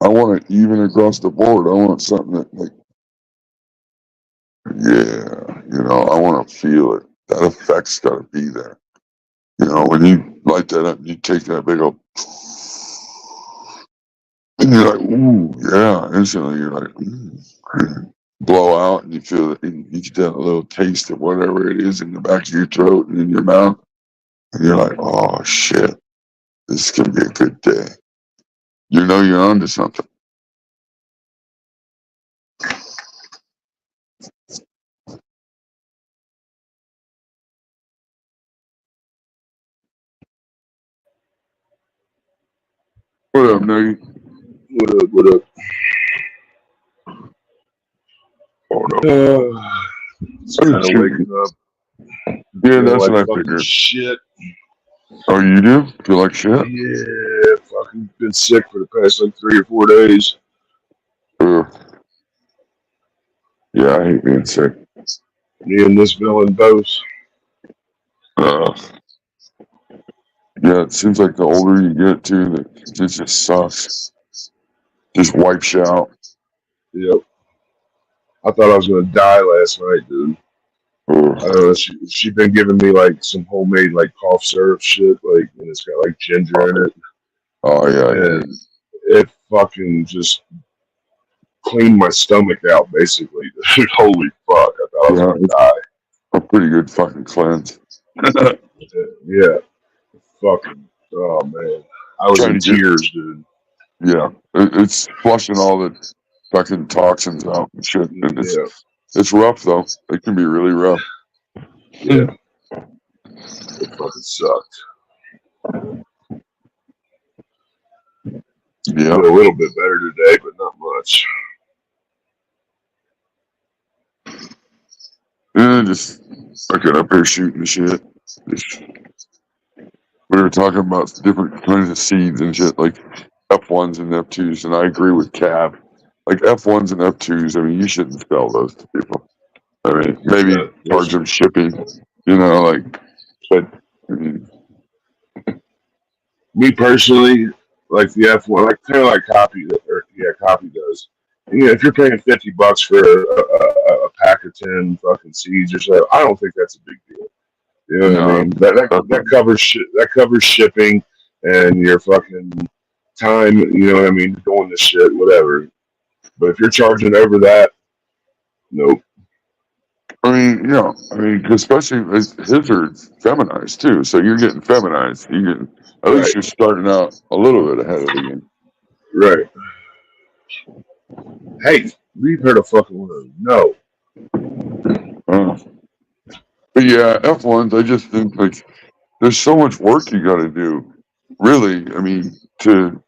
I want it even across the board. I want something that, like, yeah, I want to feel it. That effect's got to be there. When you light that up, you take that big old, and you're like, ooh, yeah. Instantly, you're like, blow out, and you feel it. And you get that little taste of whatever it is in the back of your throat and in your mouth, and you're like, oh shit, this is gonna be a good day. You're onto something. What up, Nuggy? What up? What up? Oh no. Just kind of waking up. Yeah, that's like what I fucking figured. shit. Oh, you do? Feel like shit? Yeah, fucking been sick for the past like 3 or 4 days. Yeah, I hate being sick. Me and this villain both. Yeah, it seems like the older you get, too, it just sucks. Just wipes you out. Yep. I thought I was gonna die last night, dude. I don't know. She been giving me like some homemade like cough syrup shit, like, and it's got like ginger in it. Oh yeah. And it fucking just cleaned my stomach out, basically. Holy fuck! I thought I was gonna die. A pretty good fucking cleanse. Yeah. Fucking. Oh man, I was in tears, dude. Yeah, it's flushing all the fucking toxins out and shit. And it's rough though. It can be really rough. Yeah. It fucking sucked. Yeah. A little bit better today, but not much. Yeah, just fucking up here shooting the shit. We were talking about different kinds of seeds and shit, like F1s and F2s, and I agree with Cab. Like F1s and F2s, I mean, you shouldn't sell those to people. I mean, maybe charge them shipping, but I mean, me personally, like the F1, like kind of like Copy does. If you're paying $50 for a pack of 10 fucking seeds or so, I don't think that's a big deal. You know what I mean? That covers shipping and your fucking time. You know what I mean? Going to shit, whatever. But if you're charging over that, nope. I mean, yeah, I mean, 'cause especially his are feminized too. So you're getting feminized. You getting at least Right. you're starting out a little bit ahead of the game. Right. Hey, leave her the fucking alone. No. But yeah, F1s. I just think like there's so much work you got to do. Really, I mean, to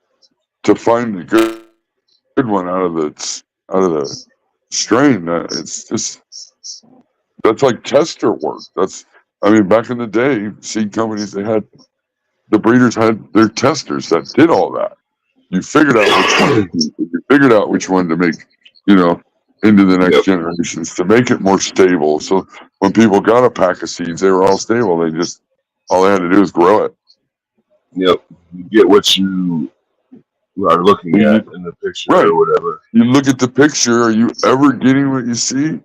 find the good one out of the strain. It's just that's like tester work. That's I mean, back in the day, seed companies the breeders had their testers that did all that. You figured out which one. You figured out which one to make, into the next Yep. generations to make it more stable. So when people got a pack of seeds, they were all stable. All they had to do was grow it. Yep. You get what you are looking at in the picture Right. or whatever. You look at the picture. Are you ever getting what you see?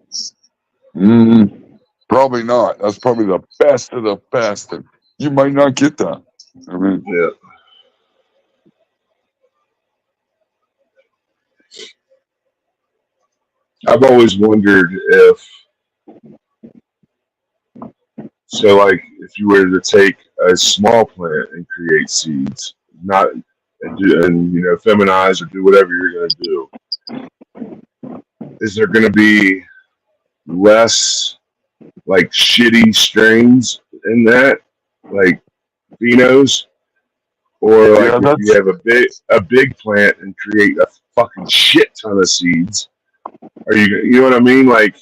Probably not. That's probably the best of the best, and you might not get that. I mean, Yeah. I've always wondered if if you were to take a small plant and create seeds, and feminize or do whatever you're going to do, is there going to be less like shitty strains in that, like phenos, or like if you have a big plant and create a fucking shit ton of seeds? Are you know what I mean? Like,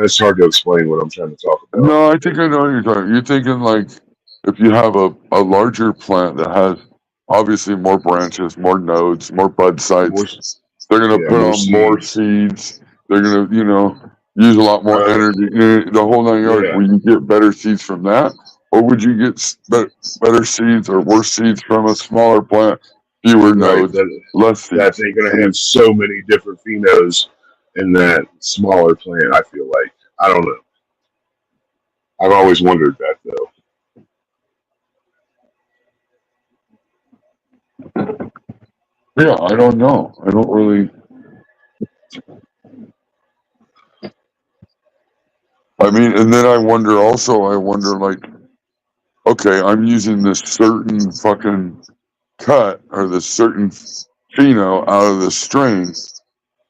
it's hard to explain what I'm trying to talk about. No, I think I know what you're talking. You're thinking like if you have a larger plant that has obviously more branches, more nodes, more bud sites, they're going to put on more seeds. They're going to, use a lot more energy. The whole 9 yards. Yeah. Will you get better seeds from that? Or would you get better seeds or worse seeds from a smaller plant? Fewer nodes, less seeds. That they're going to have so many different phenos in that smaller plant, I feel like. I don't know. I've always wondered that, though. Yeah, I don't know. I don't really. I mean, and then I wonder like, okay, I'm using this certain fucking cut or this certain pheno out of the strain.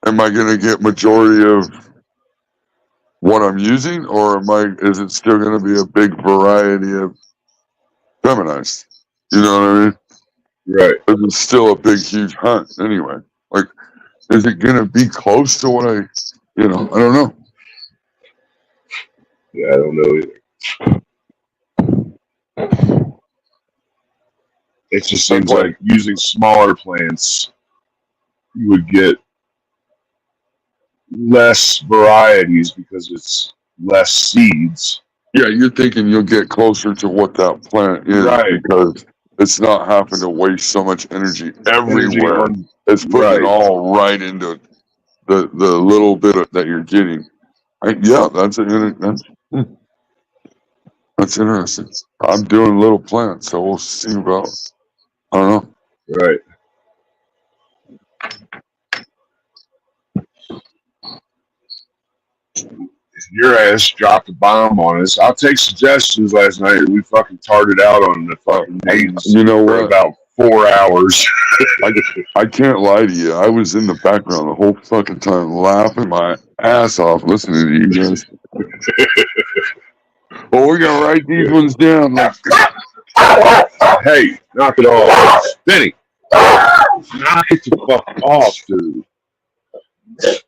Am I going to get majority of what I'm using, or is it still going to be a big variety of feminized? You know what I mean? Right. It's still a big, huge hunt anyway. Like, is it going to be close to what I don't know. Yeah, I don't know either. It just seems like using smaller plants, you would get less varieties because it's less seeds. Yeah, you're thinking you'll get closer to what that plant is because it's not having to waste so much energy everywhere. It's putting it all right into the little bit that you're getting. That's interesting. I'm doing little plants, so we'll see about. I don't know. Right. Your ass dropped a bomb on us. I'll take suggestions. Last night we fucking tarted out on the fucking names. You know what? For about 4 hours. I can't lie to you. I was in the background the whole fucking time, laughing my ass off listening to you guys. Well, we're gonna write these ones down. Hey, knock it off, Benny. Knock it the fuck off, dude.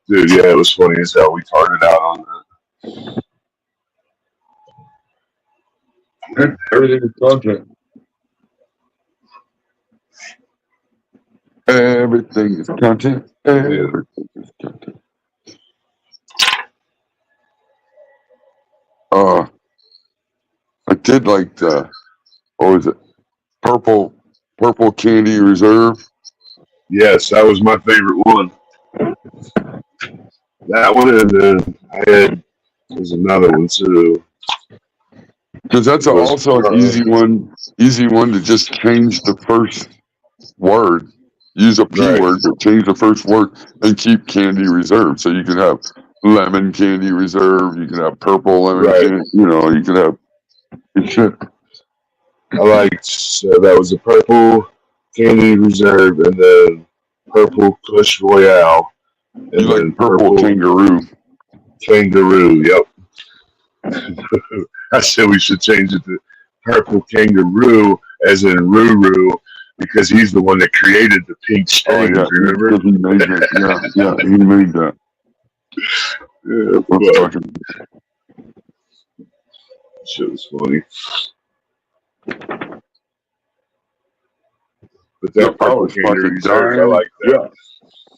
Dude, yeah, it was funny as hell. We tarted out on that. Everything is content. Everything is content. Everything is content. I did like the, what was it? Purple Candy Reserve. Yes, that was my favorite one. That one, and then there's another one too. Because that's also an easy one to just change the first word. Use a P word, but change the first word and keep Candy Reserve. So you can have lemon candy reserve. You can have purple lemon Right. candy. You know, you can have shit. I liked that was a purple candy reserve, and then purple Kush Royale, and You then like purple kangaroo. kangaroo. Yep. I said we should change it to purple kangaroo, as in Ruru, because he's the one that created the pink Oh strings. yeah, Remember? because he made that. Yeah, he made that. Yeah, That's fuck. fucking. Shit was funny. But Yeah, that I purple was candy fucking reserve, I dying. like that.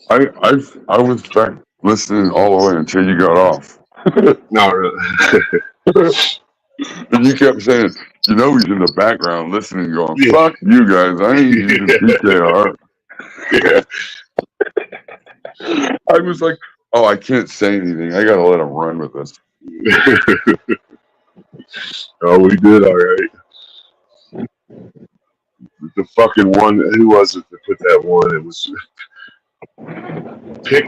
Yeah, I was back listening all the way until you got off. No, really. And you kept saying, you know, he's in the background listening, going, Yeah. "Fuck you guys, I ain't using PKR." Yeah. I was like, "Oh, I can't say anything. I gotta let him run with this." Oh, we did all right. The fucking one, who was it that put that one? It was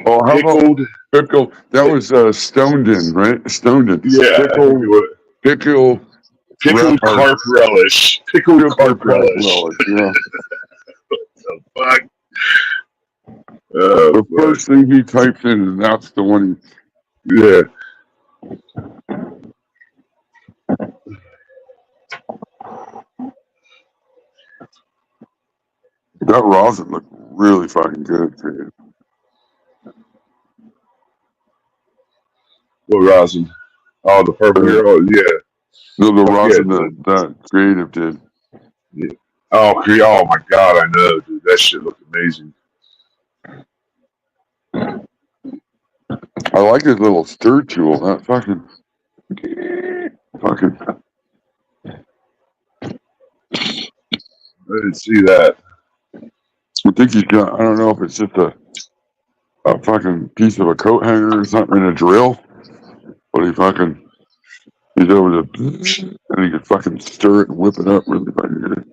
Oh, how about pickled. pickle? That was Stoneden, right? Stoneden. Yeah, Pickle pickled carp relish. Pickled carp relish. Yeah. The fuck? The first thing he typed in, and that's the one. Yeah. That rosin looked really fucking good for you. What rosin? Oh, the purple girl. Yeah. No, the rosin Yeah, that Creative did. yeah. Oh, oh my god, I know, dude. That shit looked amazing. I like his little stir tool. That fucking. I didn't see that. I think he's got. I don't know if it's just a fucking piece of a coat hanger or something in a drill, but he's able to, and he can fucking stir it and whip it up really fucking good.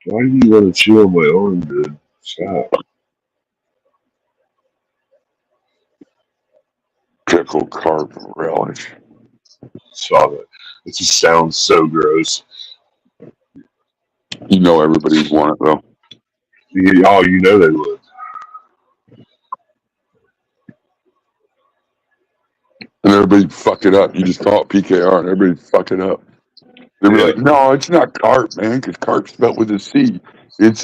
Why do you want to chew on my arm, dude? Stop. Pickle carp relish. Saw that. It just sounds so gross. You know everybody's want it though. Oh, you know they would. And everybody fuck it up. You just call it PKR and everybody fuck it up. They'll be like, no, it's not carp, man, because carp's spelled with a C. It's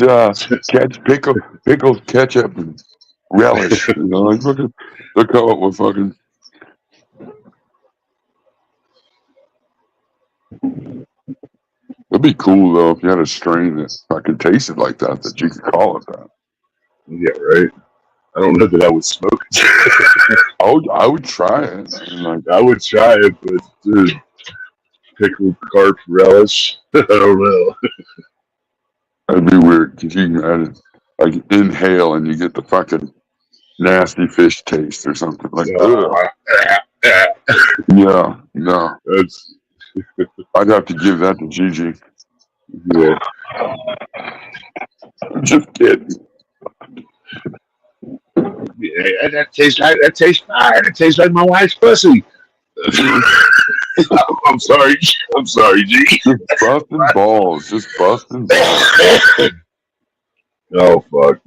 pickles, ketchup, and relish. You know, like fucking, they'll come up with fucking. It'd be cool though if you had a strain that fucking tasted like that you could call it that. Yeah, right. I don't know that I would smoke it. I would try it. I would try it, but dude, pickled carp relish. I don't know. That'd be weird because you can add it, like inhale and you get the fucking nasty fish taste or something like. Yeah, no. That's I'd have to give that to Gigi. yeah. Just kidding. Yeah, that tastes fine. It tastes like my wife's pussy. I'm sorry. I'm sorry, G. Just busting balls. Just busting balls. Oh fuck.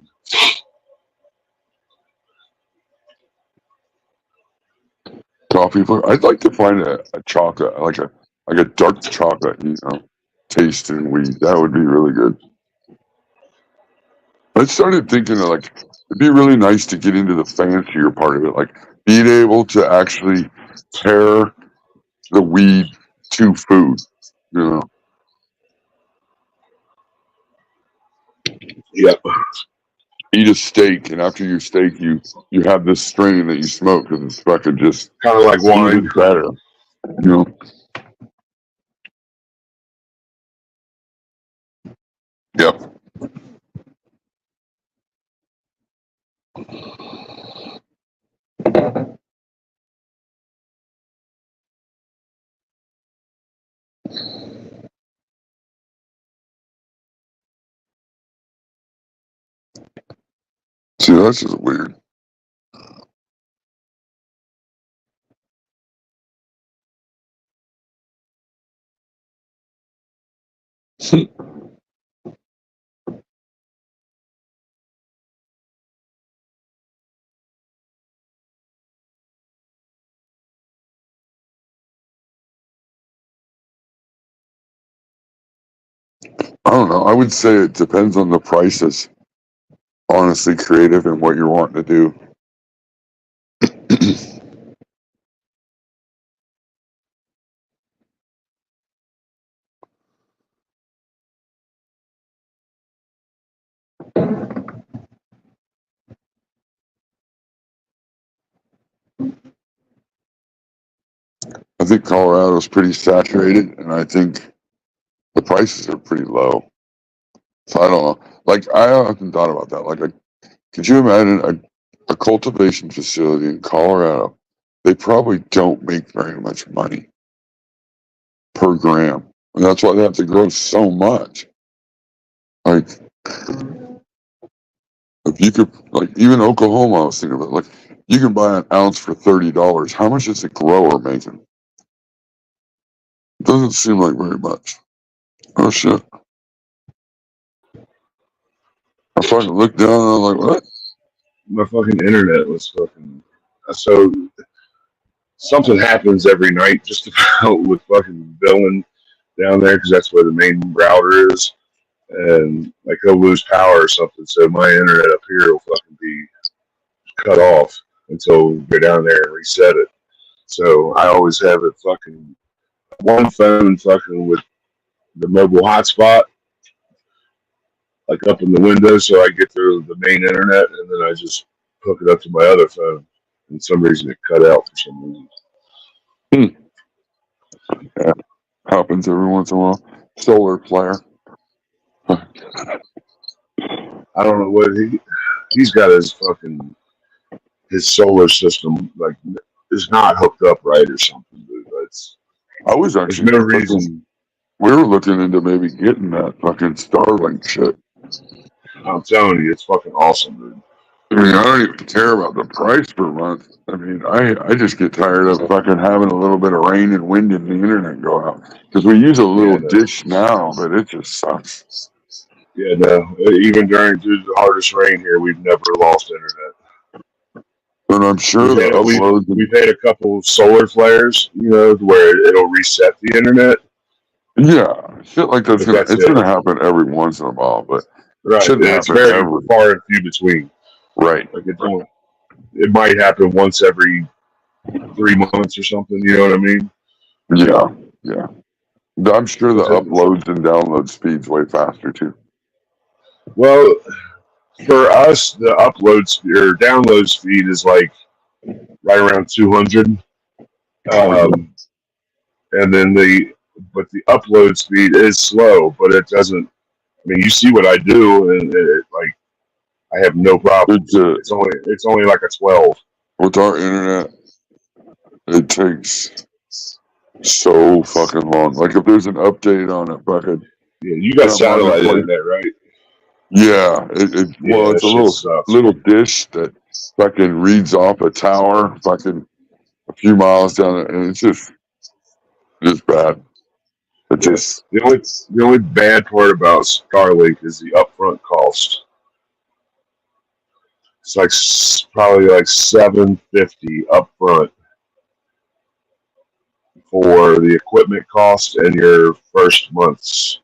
Coffee flavor. I'd like to find a chocolate, like a dark chocolate, taste in weed. That would be really good. I started thinking of it'd be really nice to get into the fancier part of it, like being able to actually pair the weed to food. Yep. Eat a steak, and after your steak, you have this strain that you smoke because it's fucking just kind of like wine. even better. Yep. See, that's just weird. I don't know. I would say it depends on the prices. Honestly, creative and what you're wanting to do. I think Colorado's pretty saturated, and I think the prices are pretty low. So I don't know. Like, I often thought about that. Like, could you imagine a cultivation facility in Colorado? They probably don't make very much money per gram, and that's why they have to grow so much. Like, if you could, like, even Oklahoma, I was thinking about, like, you can buy an ounce for $30. How much is a grower making? It doesn't seem like very much. Oh shit! I fucking looked down and I was like, what? My fucking internet was fucking. So something happens every night just about with fucking billing down there because that's where the main router is, and like he'll lose power or something. So my internet up here will fucking be cut off until we go down there and reset it. So I always have it fucking one phone fucking with the mobile hotspot like up in the window so I get through the main internet, and then I just hook it up to my other phone. And some reason it cut out for some reason. Yeah, happens every once in a while. Solar flare. I don't know what he's got his solar system like is not hooked up right or something, dude. I was There's actually no reason. we were looking into maybe getting that fucking Starlink shit. I'm telling you, it's fucking awesome, dude. I mean, I don't even care about the price per month. I mean, I just get tired of fucking having a little bit of rain and wind and the internet go out. Because we use a little dish now, but it just sucks. Yeah, no. Even during the hardest rain here, we've never lost internet. And I'm sure the uploads. We've had a couple solar flares, where it'll reset the internet. Yeah, shit like that's gonna happen every once in a while, but right, it's very far and few between. Right. Like it might happen once every 3 months or something. You know what I mean? Yeah, yeah. I'm sure the uploads and download speed's way faster too. Well, for us, the download speed is like right around 200, and then the upload speed is slow, but it doesn't. I mean, you see what I do, and like I have no problem. It's only like a 12. With our internet, it takes so fucking long. Like if there's an update on it, fucking. Yeah, you got satellite internet, right? Yeah, it's a little dish that fucking reads off a tower, fucking a few miles down there, and it's just bad. The only bad part about Starlink is the upfront cost. It's like probably like $750 upfront for the equipment cost and your first month's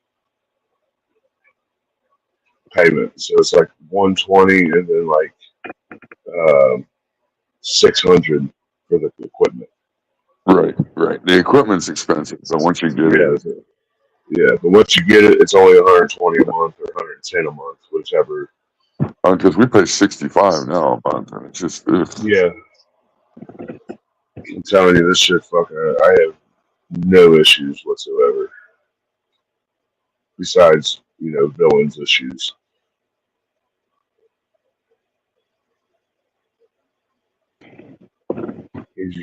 payment. So it's like $120 and then like $600 for the equipment. Right. The equipment's expensive, but once you get it, yeah. But once you get it, it's only $120 a month or $110 a month, whichever. Because we pay $65 now a month, and it's just yeah. I'm telling you, this shit fucking. I have no issues whatsoever. Besides, Billings issues.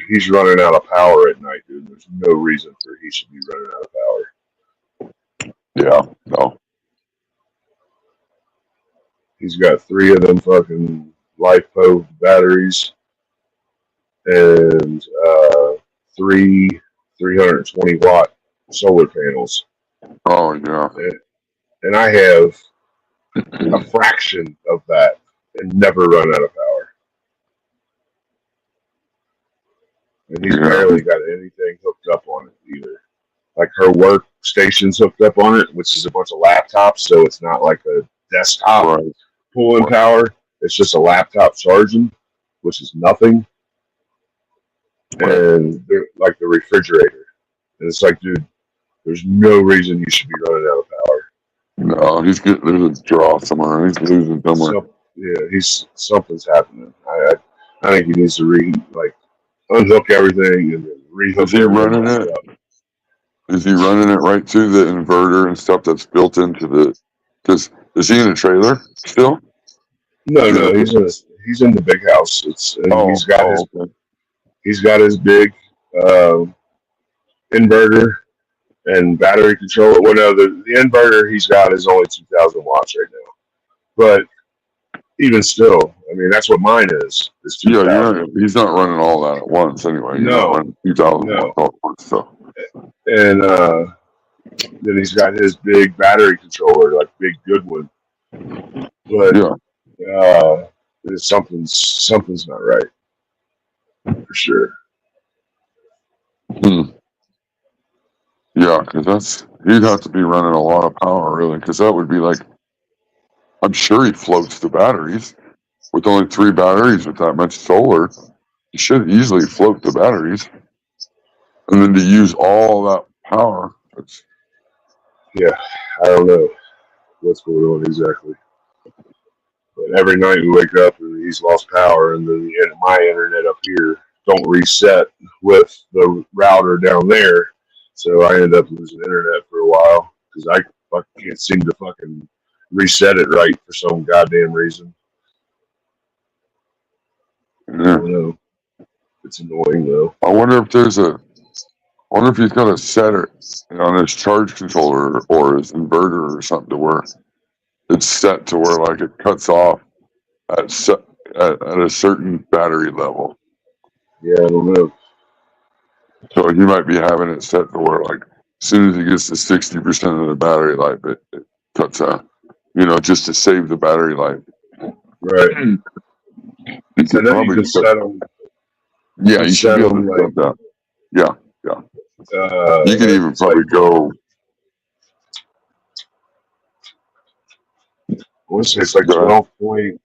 He's running out of power at night, dude. There's no reason for he should be running out of power. Yeah, no. He's got 3 of them fucking LiFePo batteries, and 320-watt solar panels. Oh yeah. And I have a fraction of that and never run out of power. And he's barely got anything hooked up on it either. Like her workstation's hooked up on it, which is a bunch of laptops, so it's not like a desktop pulling power. It's just a laptop charging, which is nothing. And they're like the refrigerator. And it's like, dude, there's no reason you should be running out of power. No, he's getting there's a draw somewhere. He's losing somewhere. Something's happening. I think he needs to unhook everything and then rehook. Is he running it? Is he running it right to the inverter and stuff that's built into the? Is he in a trailer still? No, he's in the big house. He's got his big inverter and battery controller. Well, no, the inverter he's got is only 2,000 watts right now. But even still, I mean, that's what mine is. Yeah, he's not running all that at once anyway. He's not running 2,000 watts all at once. So. And then he's got his big battery controller, like big good one. But something's not right for sure. Yeah, because he'd have to be running a lot of power really, because that would be like, I'm sure he floats the batteries with only 3 batteries with that much solar. He should easily float the batteries, and then to use all that power. I don't know what's going on exactly. But every night we wake up and he's lost power, and then my internet up here don't reset with the router down there, so I end up losing internet for a while because I can't seem to fucking reset it right for some goddamn reason. Yeah. I don't know. It's annoying though. I wonder if he's got a setter on his charge controller or his inverter or something to where it's set to where like it cuts off at a certain battery level. Yeah, I don't know. So he might be having it set to where like as soon as he gets to 60% of the battery life, it cuts out. Just to save the battery life. Right. And then you can set them. Yeah, you should be able to set that. Yeah. You can even probably go. It's like 12.4,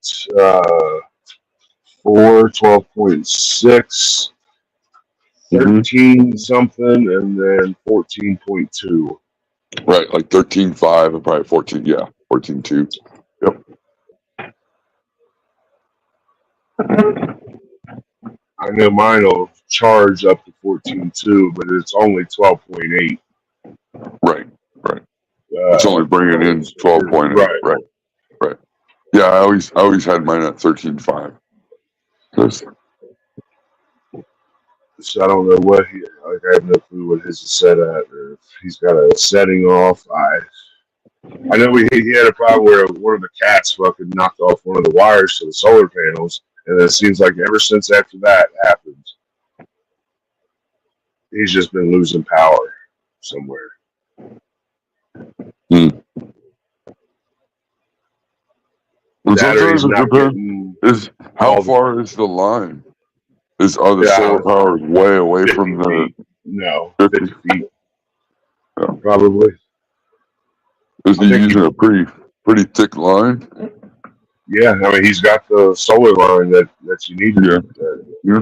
12.6, 13 something, and then 14.2. Right, like 13.5 and probably 14. Yeah, 14.2. Yep. I know mine will charge up to 14.2, but it's only 12.8. Right. It's only bringing in 12.8. Right. Yeah, I always had mine at 13.5. So I don't know what I have no clue what his is set at, or if he's got a setting off. I know he had a problem where one of the cats fucking knocked off one of the wires to the solar panels, and it seems like ever since after that happened, he's just been losing power somewhere. Batteries not getting. How far is the line? Are the solar powers way away from the? No, 50 feet. Yeah. Probably. Is he using a pretty thick line? Yeah, I mean he's got the solar line that you need. Yeah.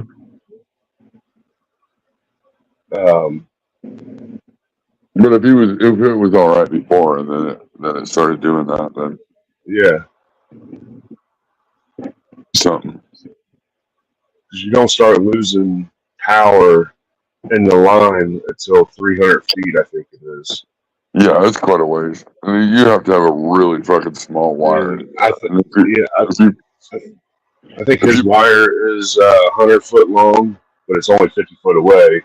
But if it was all right before, and then it started doing that, then something. Because you don't start losing power in the line until 300 feet, I think it is. Yeah, it's quite a ways. I mean, you have to have a really fucking small wire. I think his wire is 100 foot long, but it's only 50 foot away.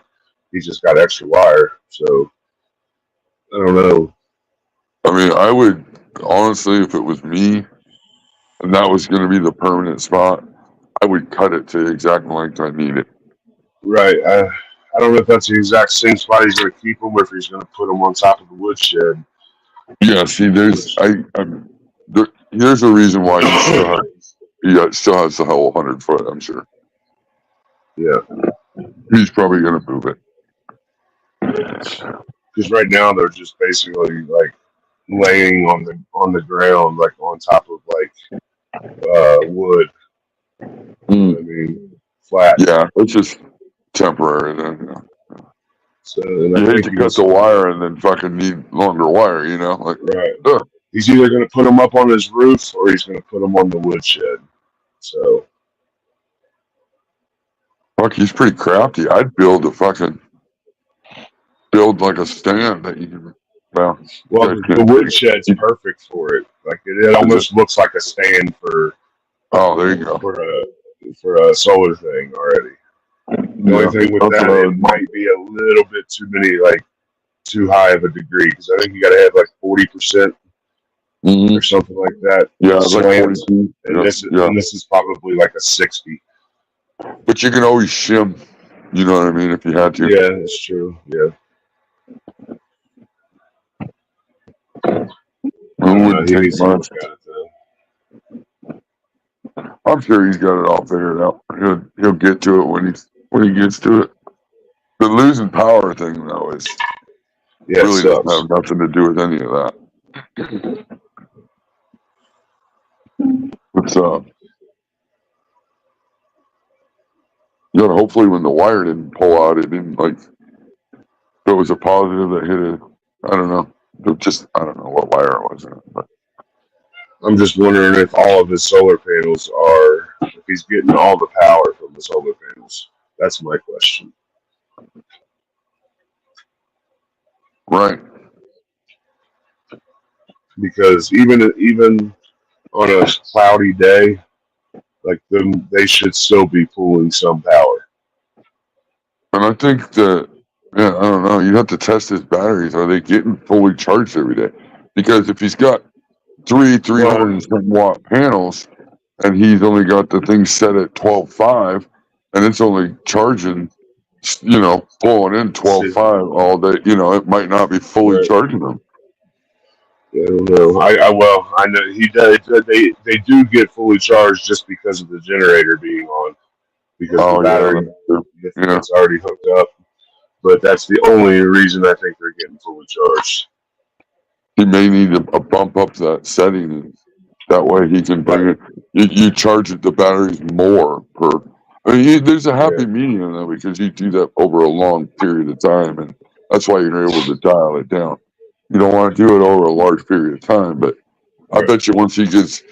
He's just got extra wire, so I don't know. I mean, I would honestly, if it was me, and that was going to be the permanent spot, I would cut it to the exact length I need it. Right. I don't know if that's the exact same spot he's going to keep them, or if he's going to put them on top of the woodshed. Yeah, see, here's a reason why he still has the whole 100-foot. I'm sure. Yeah. He's probably going to move it. Because right now they're just basically like laying on the ground, like on top of like wood. Mm. I mean, flat. Yeah, it's just temporary then. Yeah. So and You I hate think to he cut was the wire and then fucking need longer wire, you know? Like, right. ugh. He's either going to put them up on his roof or he's going to put them on the woodshed. So Fuck, he's pretty crafty. I'd build like a stand that you can bounce. well, the woodshed's perfect for it. Like it almost looks like a stand for. Oh, there you go. For a solar thing already. The only thing with that, it might be a little bit too high of a degree, because I think you got to have like 40% or something like that. Yeah, like 42. And this is probably like a 60. But you can always shim. You know what I mean? If you had to. Yeah, that's true. Yeah. It wouldn't take much. I'm sure he's got it all figured out. He'll get to it when he gets to it. The losing power thing though is really doesn't have nothing to do with any of that. It's you know, hopefully when the wire didn't pull out, it didn't like. If it was a positive that hit it. I don't know. I don't know what wire it was. But I'm just wondering if all of his solar panels if he's getting all the power from the solar panels. That's my question. Right. Because even on a cloudy day, like they should still be pulling some power. And I think that, I don't know. You have to test his batteries. Are they getting fully charged every day? Because if he's got 300-watt panels, and he's only got the thing set at 12.5, and it's only charging, you know, pulling in 12.5 all day. You know, it might not be fully charging them. I don't know. I know he does. They do get fully charged just because of the generator being on, because the battery is already hooked up. But that's the only reason I think they're getting fully charged. He may need to bump up that setting. That way he can bring it. You charge the batteries more per. I mean, there's a happy medium though, because you do that over a long period of time, and that's why you're able to dial it down. You don't want to do it over a large period of time, but I bet you once he gets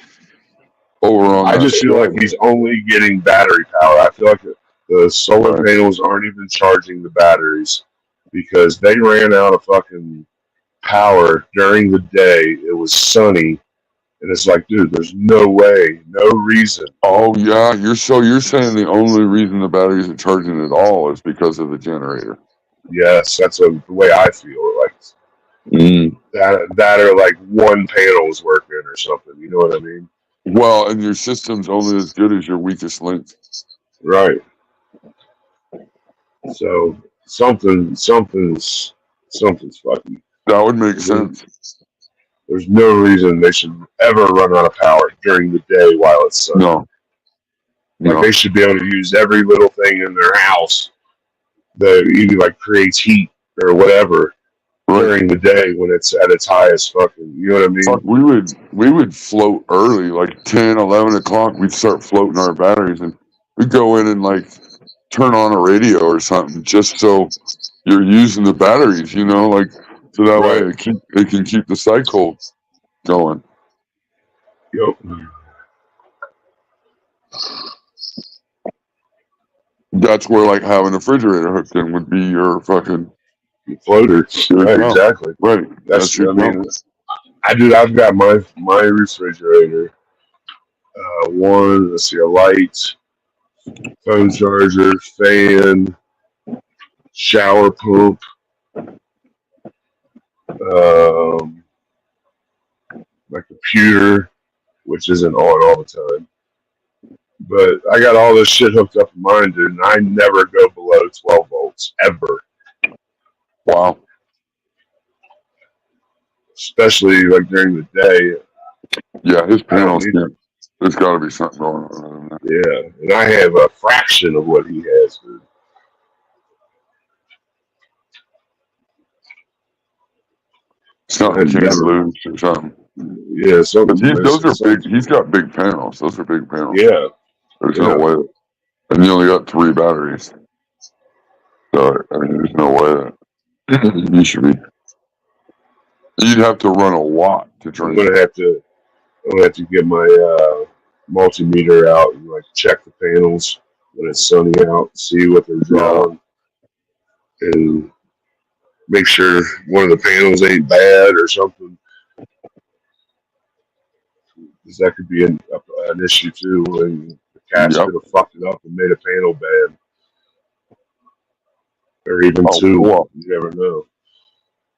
over on. I just feel like he's only getting battery power. I feel like the solar panels aren't even charging the batteries, because they ran out of fucking power during the day. It was sunny. And it's like, dude, there's no way, no reason. Oh yeah, you're saying the only reason the batteries are charging at all is because of the generator. Yes, that's the way I feel. Like that, or like one panel is working or something. You know what I mean? Well, and your system's only as good as your weakest link. Right. So something's fucking. That would make sense. There's no reason they should ever run out of power during the day while it's sunny. No. Like they should be able to use every little thing in their house that even like creates heat or whatever during the day when it's at its highest fucking, you know what I mean? Fuck, we would float early, like 10, 11 o'clock. We'd start floating our batteries, and we'd go in and like turn on a radio or something, just so you're using the batteries, you know, like so that way it can keep the cycle going. Yep. That's where like having a refrigerator hooked in would be your fucking floater. Right, exactly. Right. That's I mean, I've got my refrigerator. Let's see, a light, phone charger, fan, shower pump, my computer, which isn't on all the time. But I got all this shit hooked up in mine, dude, and I never go below 12 volts ever. Wow. Especially like during the day. Yeah, his I don't panels need can't. There's got to be something going on in there. Yeah, and I have a fraction of what he has, dude. Something I've came never. loose or something. Yeah, But something's those missing. are big. Something's He's got big panels. Those are big panels. Yeah, There's yeah. no way. And you only got 3 batteries. So, I mean, there's no way that you should be. You'd have to run a lot to I'm try. gonna have to get my multimeter out and like check the panels when it's sunny out, see what they're drawing, and make sure one of the panels ain't bad or something. Because that could be an issue too. When the cats Yep. could have fucked it up and made a panel bad, or even Oh, 2. well, You never know.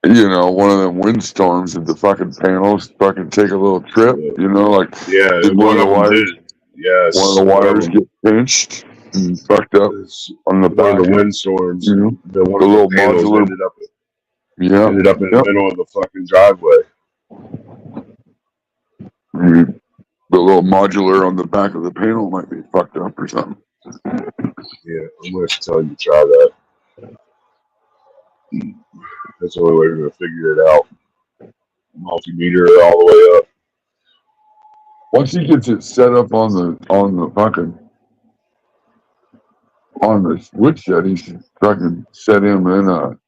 you know, one of them windstorms and the fucking panels fucking take a little trip. Yeah, You know, like yeah, did one of them did. Yes, one of the wires get pinched and fucked up on the one back. of the windstorms. You know, One the of the little panels modular. ended up Yeah. in the middle of the fucking driveway. The little modular on the back of the panel might be fucked up or something. Yeah, I'm gonna have to tell you to try that. That's the only way we're gonna figure it out. Multimeter all the way up. Once he gets it set up on the fucking on the switch set, he should fucking set him in a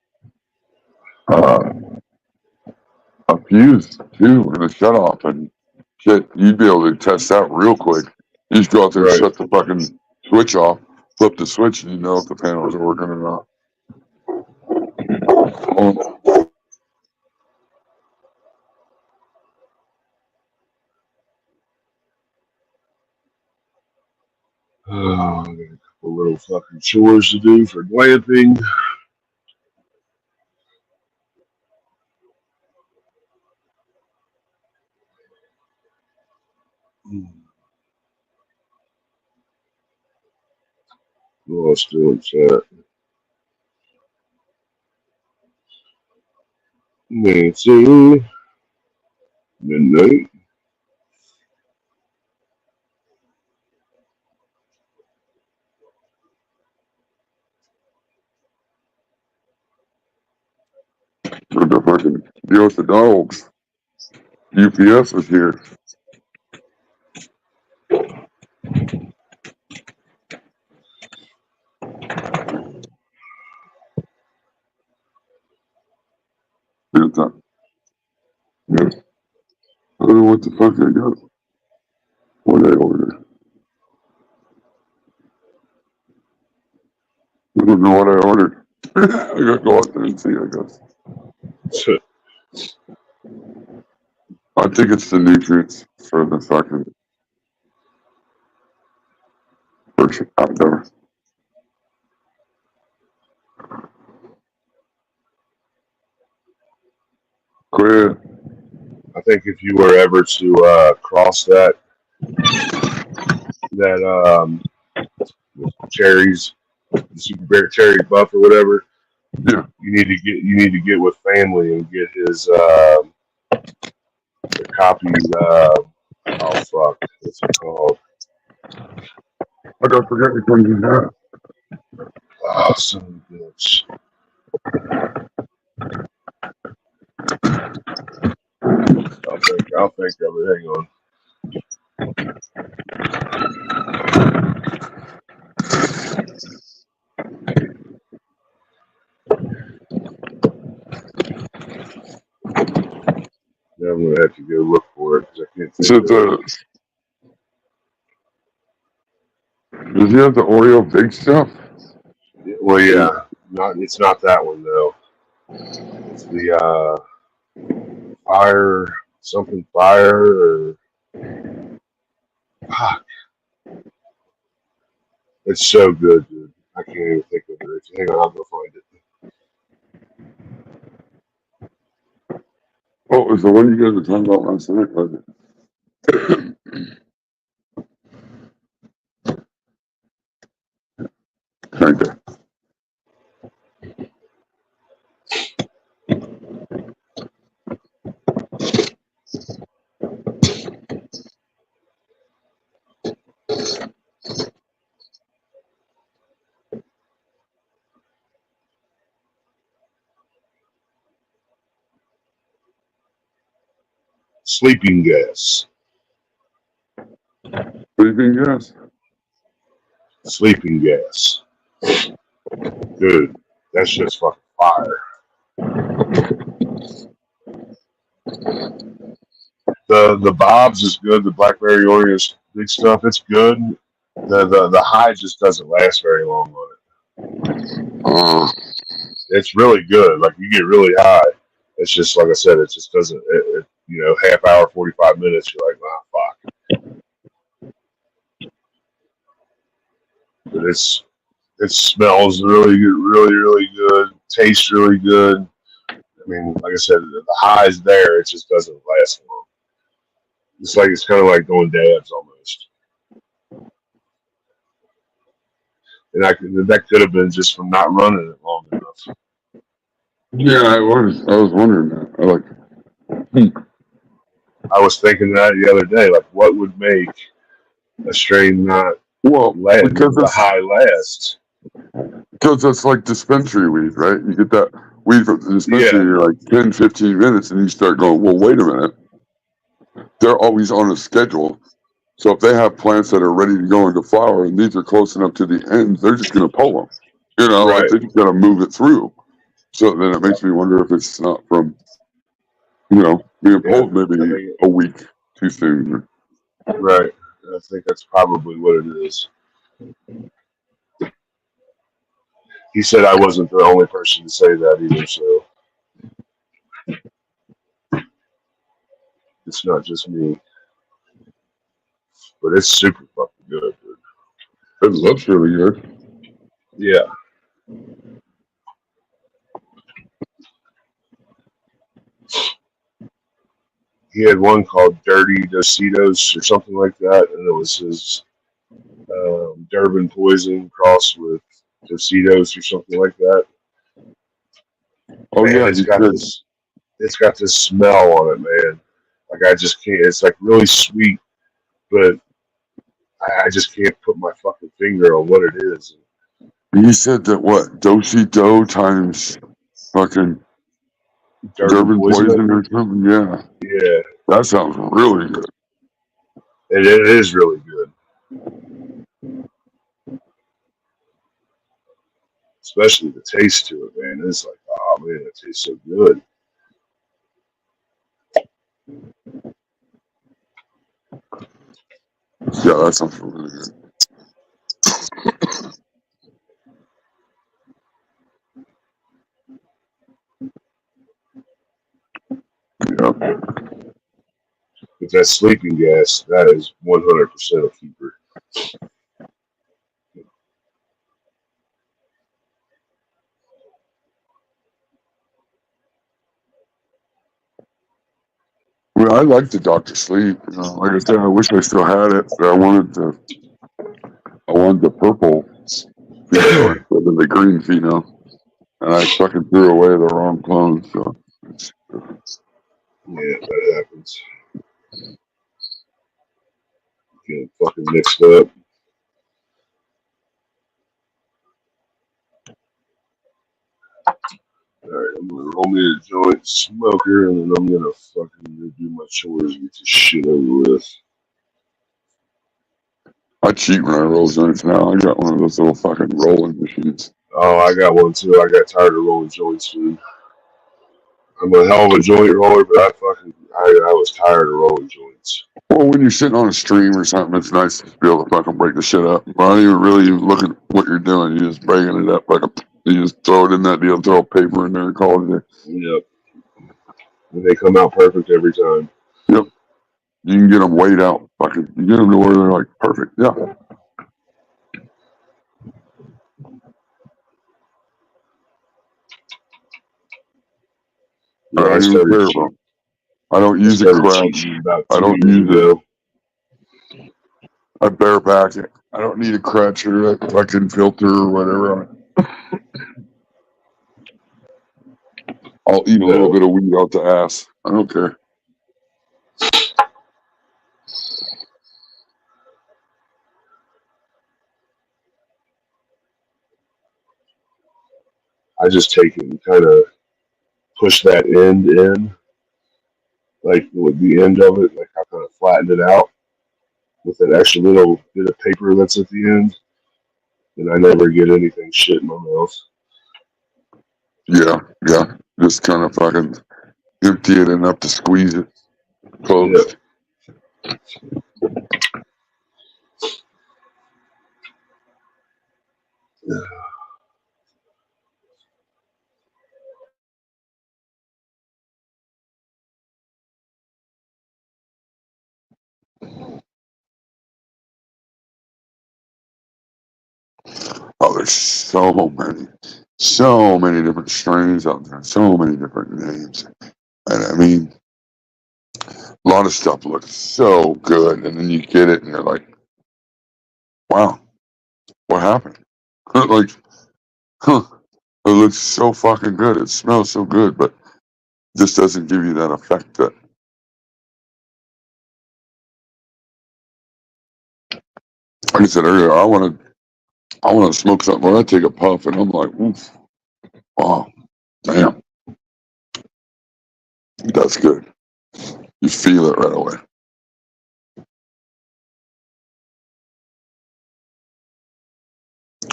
fuse too and a shut off and shit. You'd be able to test that real quick. You just go out there and Right. shut the fucking switch off, flip the switch, and you know if the panels are working or not. I got a couple little fucking chores to do for glamping. What else doing chat? Nancy. Midnight. With the fucking deal with the dogs. UPS is here. It's not. Yes. I don't know what the fuck I got. What I ordered. I don't know what I ordered. I gotta go out there and see, I guess. I think it's the nutrients for the fucking person out there. Quit. I think if you were ever to cross that cherries, the super bear cherry buff or whatever, Yeah. you need to get with family and get his the copy. Oh fuck, what's it called? I don't forget which one you got. Oh, son of a bitch. I'll think of it. Hang on. Now I'm gonna have to go look for it because I can't Is think it of it. does he have the Oreo big stuff? Well, yeah, it's not that one though. It's the fire something fire or fuck. It's so good, dude. I can't even think of it. Hang on, I'll go find it. Oh, it was the one you guys were talking about last night, wasn't it? Sleeping gas. Sleeping gas. Sleeping gas. Dude, that shit's fucking fire. The Bob's is good. The Blackberry Oreo big stuff, it's good. The high just doesn't last very long on it. It's really good. Like, you get really high. It's just, like I said, it just doesn't, half hour, 45 minutes, you're like, fuck. But it smells really good, really good. Tastes really good. I mean, like I said, the high's there. It just doesn't last long. It's kind of like going dabs almost. And that could have been just from not running it long enough. Yeah, I was wondering that. I was thinking that the other day. Like, what would make a strain not last? Because the high lasts. Because it's like dispensary weed, right? You get that weed from the dispensary, you're like 10, 15 minutes, and you start going, well, wait a minute. They're always on a schedule. So if they have plants that are ready to go into flower and these are close enough to the end, they're just going to pull them. Like they just got to move it through. So then it makes me wonder if it's not from, being pulled maybe a week too soon. Right. I think that's probably what it is. He said I wasn't the only person to say that either, so it's not just me. But it's super fucking good, dude. It looks really good. Yeah. He had one called Dirty Dositos or something like that, and it was his Durban Poison crossed with Dositos or something like that. Oh, man, yeah, it's got this smell on it, man. Like, I just can't. It's like really sweet, but I just can't put my fucking finger on what it is. You said that what? Do-si-do times fucking Durban Poison or something? Yeah. Yeah. That sounds really good. And it is really good. Especially the taste to it, man. It's like, oh, man, it tastes so good. Yeah, that sounds really good. Yeah. But that sleeping gas, that is 100% a keeper. Well, I like the Dr. Sleep. Like I said, I wish I still had it, but I wanted the purple Pheno instead of the green Pheno. And I fucking threw away the wrong clone, so. Yeah, that happens. Getting fucking mixed up. Alright, I'm gonna roll me a joint smoker, and then I'm gonna fucking do my chores and get this shit over with. I cheat when I roll joints now. I got one of those little fucking rolling machines. Oh, I got one too. I got tired of rolling joints, dude. I'm a hell of a joint roller, but I was tired of rolling joints. Well, when you're sitting on a stream or something, it's nice to be able to fucking break the shit up. But I don't even really look at what you're doing. You're just breaking it up. You just throw it in that deal, throw a paper in there, and call it a day. Yep. And they come out perfect every time. Yep. You can get them weighed out. Fucking, you get them to where they're like perfect. Yeah. Yeah, I don't use a crutch. I don't use it. I bareback it. I don't need a crutch or a fucking filter or whatever. I'll eat a little bit of weed out the ass. I don't care. I just take it and kind of push that end in, like with the end of it, like I kind of flattened it out with an extra little bit of paper that's at the end, and I never get anything shit in my mouth. Yeah, yeah. Just kind of fucking empty it enough to squeeze it Yeah. closed. Oh, there's so many different strains out there, so many different names. And I mean, a lot of stuff looks so good, and then you get it and you're like, wow, what happened? Like, huh, it looks so fucking good. It smells so good, but this doesn't give you that effect that, like I said earlier, I want to smoke something where I take a puff and I'm like, oof, wow, damn, that's good. You feel it right away.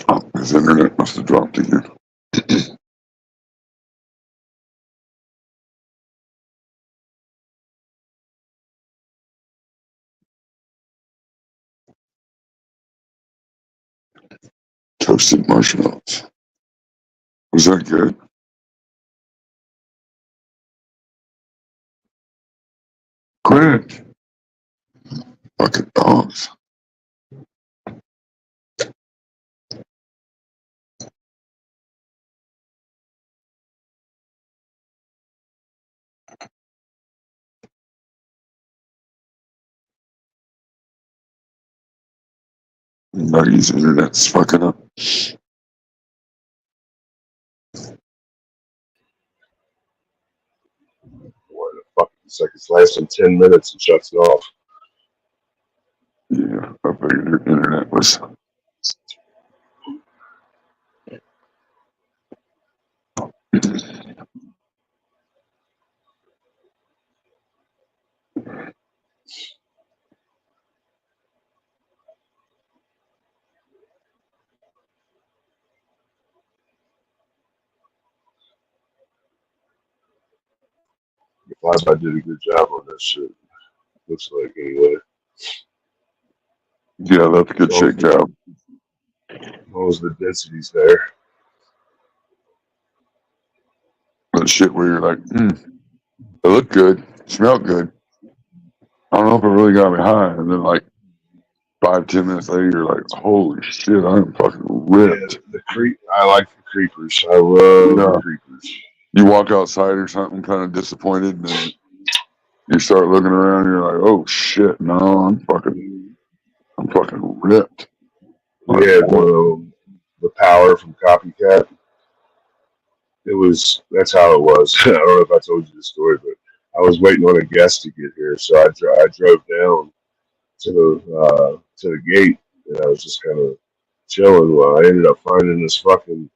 Oh, his internet must have dropped again. Toasted marshmallows. Was that good? Quit. Fucking dogs. Buddy's internet's fucking up. What the fuck? It's like it's lasting 10 minutes and shuts it off. Yeah, I figured your internet was. I did a good job on that shit. Looks like anyway. Yeah, that's a good shit job. What was the densities there? That shit where you're like, it looked good, smelled good. I don't know if it really got me high. And then like 5-10 minutes later, you're like, holy shit, I'm fucking ripped. Yeah, I like the creepers. I love the creepers. You walk outside or something, kind of disappointed, and then you start looking around, and you're like, oh shit, no, I'm fucking ripped. We had the power from Copycat. That's how it was. I don't know if I told you the story, but I was waiting on a guest to get here, so I drove down to the gate, and I was just kind of chilling. Well, I ended up finding this fucking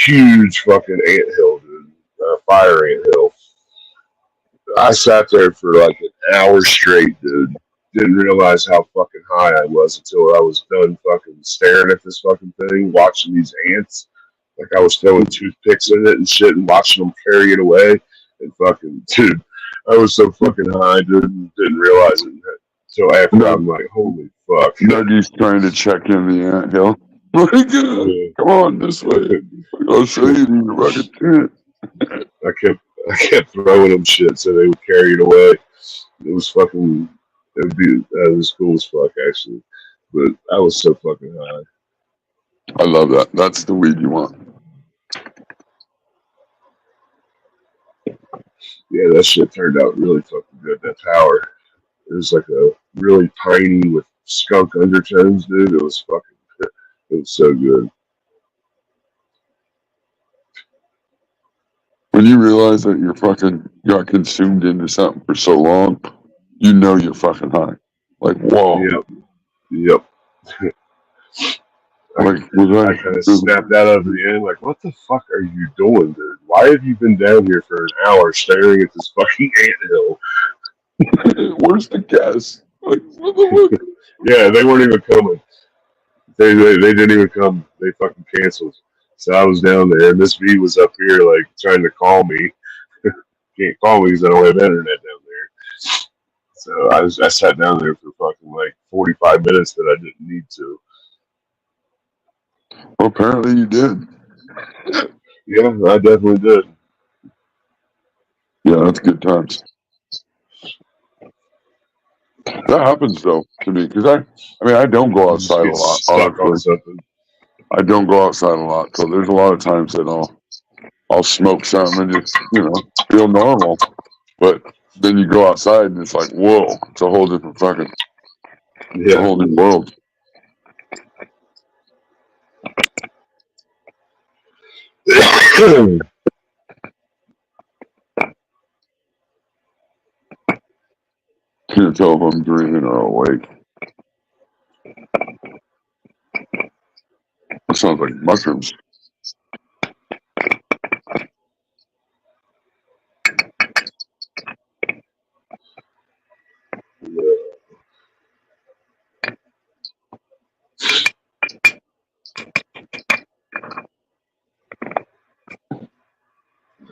huge fucking anthill, dude, fire anthill. I sat there for like an hour straight, dude. Didn't realize how fucking high I was until I was done fucking staring at this fucking thing, watching these ants. Like I was throwing toothpicks in it and shit and watching them carry it away. And fucking, dude, I was so fucking high, dude, didn't realize it until after. I'm like, holy fuck. Dougie's trying to check in the anthill. Come on this way. I'll show you the rugged tent. I kept throwing them shit so they would carry it away. It was fucking. It was cool as fuck actually, but I was so fucking high. I love that. That's the weed you want. Yeah, that shit turned out really fucking good. That power. It was like a really piney with skunk undertones, dude. It was fucking. It was so good. When you realize that you're fucking got consumed into something for so long, you know you're fucking high. Like, whoa. Yep. Like, I kind of snapped out of the end, like, what the fuck are you doing, dude? Why have you been down here for an hour staring at this fucking anthill? Where's the gas? Like, what the fuck? Yeah, they weren't even coming. They didn't even come. They fucking canceled. So I was down there, and this V was up here, like, trying to call me. Can't call me because I don't have internet down there. So I sat down there for fucking, like, 45 minutes that I didn't need to. Well, apparently you did. Yeah, I definitely did. Yeah, that's good times. That happens though to me because I don't go outside a lot. Stuck on something. I don't go outside a lot, so there's a lot of times that I'll smoke something and just feel normal, but then you go outside and it's like, whoa, it's a whole different fucking, it's a whole new world. Can't tell if I'm dreaming or awake. That sounds like mushrooms.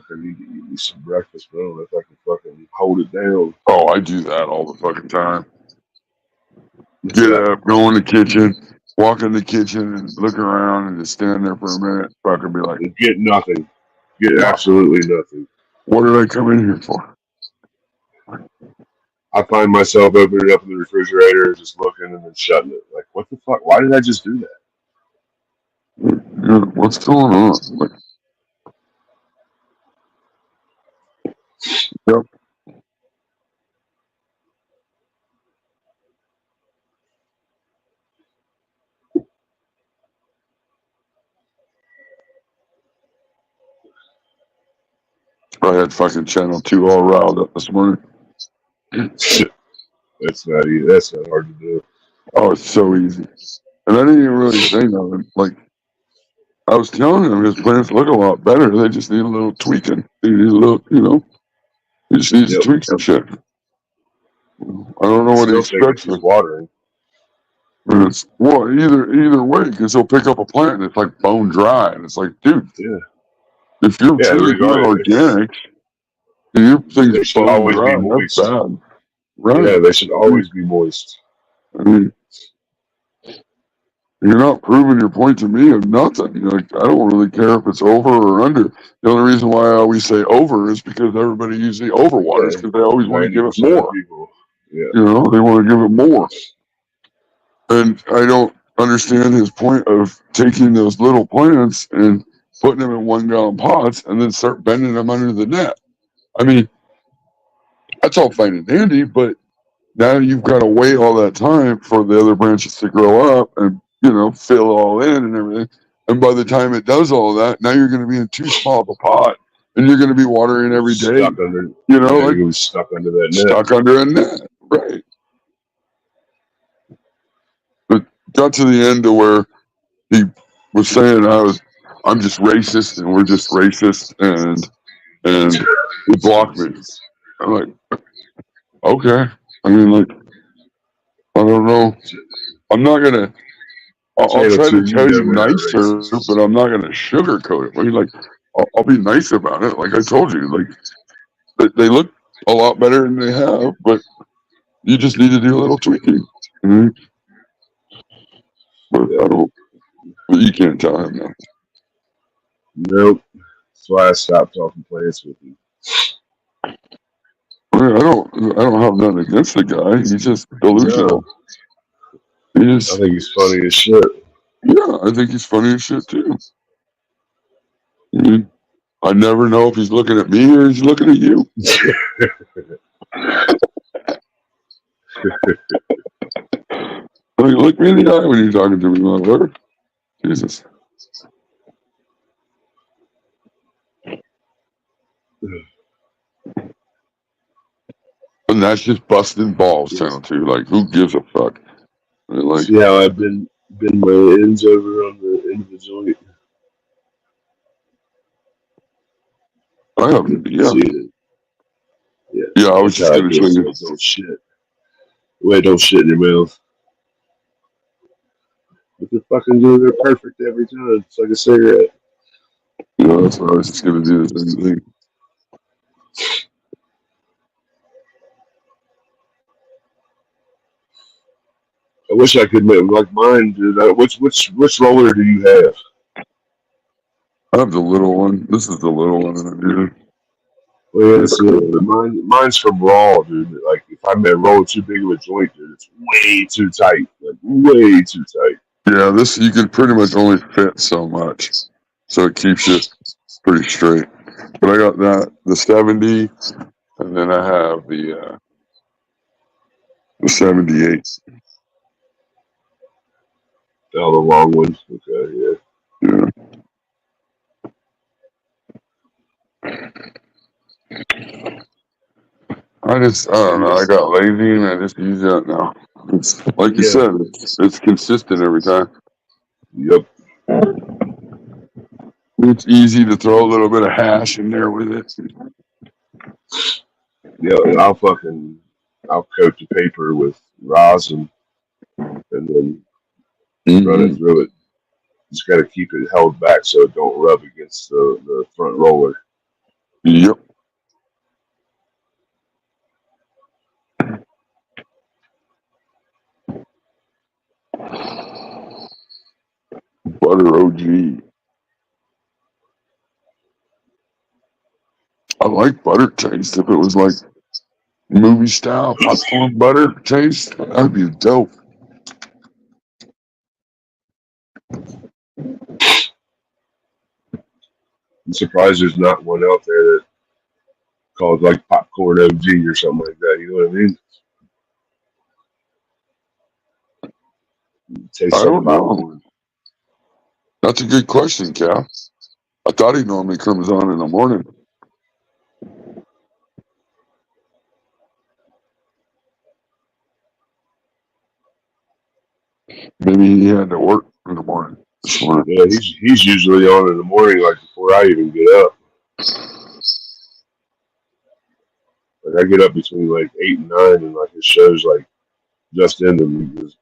I need to eat me some breakfast, but I don't know if I can fucking hold it down. Oh, I do that all the fucking time. Get up, go in the kitchen, walk in the kitchen and look around and just stand there for a minute. Fucking be like, get nothing. Get absolutely nothing. What did I come in here for? I find myself opening up the refrigerator, just looking and then shutting it. Like, what the fuck? Why did I just do that? What's going on? Like, yep. I had fucking Channel 2 all riled up this morning. That's not easy. That's not hard to do. Oh, it's so easy. And I didn't even really say nothing. Like, I was telling him his plants look a lot better. They just need a little tweaking. They need a little, he just needs to tweak some shit. I don't know what he expects. Watering. Well, either way, because he'll pick up a plant and it's like bone dry, and it's like, dude, if you're truly doing organics, and your things should always dry, be moist. That's bad. Right? Yeah, they should always be moist. I mean, you're not proving your point to me of nothing. Like, I don't really care if it's over or under. The only reason why I always say over is because everybody usually overwaters because they always want to give it more. Yeah. They want to give it more. And I don't understand his point of taking those little plants and putting them in 1 gallon pots and then start bending them under the net. I mean, that's all fine and dandy, but now you've got to wait all that time for the other branches to grow up and, fill all in and everything. And by the time it does all that, now you're going to be in too small of a pot and you're going to be watering every day. Stuck under, stuck under that net. Stuck under a net, right. But got to the end to where he was saying I'm just racist and we're just racist and he blocked me. I'm like, okay. I mean, like, I don't know. I'm not gonna. I'll try to tell you nicer, but I'm not gonna sugarcoat it. I mean, like, I'll be nice about it. Like I told you, like they look a lot better than they have, but you just need to do a little tweaking. Mm-hmm. But I don't. But you can't tell him that. Nope. That's why I stopped talking plants with him. I don't have nothing against the guy. He's just delusional. I think he's funny as shit. Yeah, I think he's funny as shit too. I mean, I never know if he's looking at me or he's looking at you. I mean, look me in the eye when you're talking to me, motherfucker. Jesus. And that's just busting balls, Channel 2. Like, who gives a fuck? I mean, like, see how I've been my ends over on I have, yeah. See it. Yeah, I was That's just how I going to do show it. So you. it don't shit. Wait, don't shit in your mouth. But they're fucking doing it perfect every time. It's like a cigarette. Yeah, that's what I was just going to do the same thing. I wish I could make like mine, dude. Which roller do you have? I have the little one. This is the little one that I'm using. Well, yeah, see, mine's from Raw, dude. Like if I roll too big of a joint, dude, it's way too tight. Like way too tight. Yeah, this you can pretty much only fit so much, so it keeps you pretty straight. But I got the 70, and then I have the 78. Oh, the long one. Okay, yeah. Yeah. I don't know. I got lazy and I just use that now. It's like you said, it's consistent every time. Yep. It's easy to throw a little bit of hash in there with it. Yeah, I'll coat the paper with rosin and then run it through it. Just got to keep it held back so it don't rub against the front roller. Yep. Butter OG. I like butter taste. If it was like movie style popcorn butter taste, that'd be dope. I'm surprised there's not one out there that called like popcorn OG or something like that. You know what I mean? It tastes I like don't popcorn. know. That's a good question, Cal. I thought he normally comes on in the morning. Maybe he had to work in the morning this morning. Yeah, he's usually on in the morning, like before I even get up. Like I get up between like 8 and 9, and like his show's like just ended because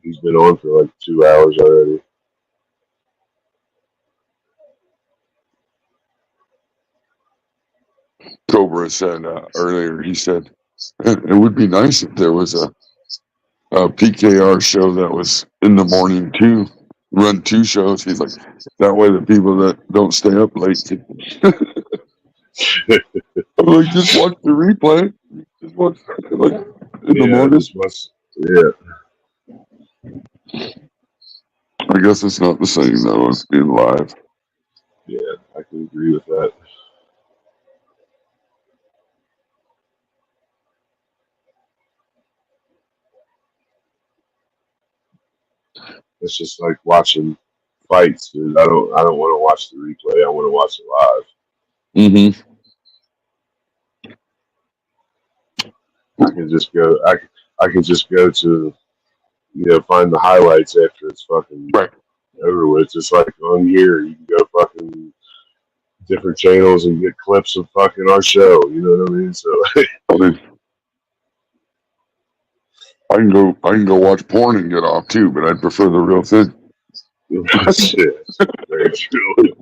he's been on for like 2 hours already. Cobra said earlier, he said, it would be nice if there was a PKR show that was in the morning too. Run 2 shows. He's like, that way the people that don't stay up late can. I'm like, just watch the replay. Just watch like in the morning. I guess it's not the same though as being live. Yeah, I can agree with that. It's just like watching fights, dude. I don't want to watch the replay. I want to watch it live. Mm-hmm. I can just go. I can just go to find the highlights after it's fucking over with. Just like on here, you can go fucking different channels and get clips of fucking our show. You know what I mean? So I can go watch porn and get off too, but I'd prefer the real thing. Shit, very true.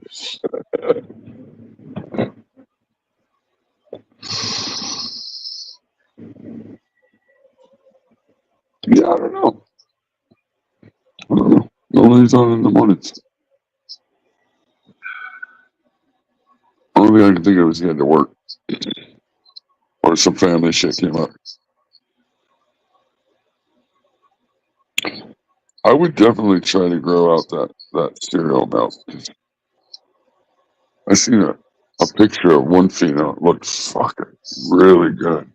Yeah, I don't know. Nobody's on in the mornings. Only thing I can think of is he had to work. Or some family shit came up. I would definitely try to grow out that cereal milk. I seen a picture of one female. It looked fucking really good.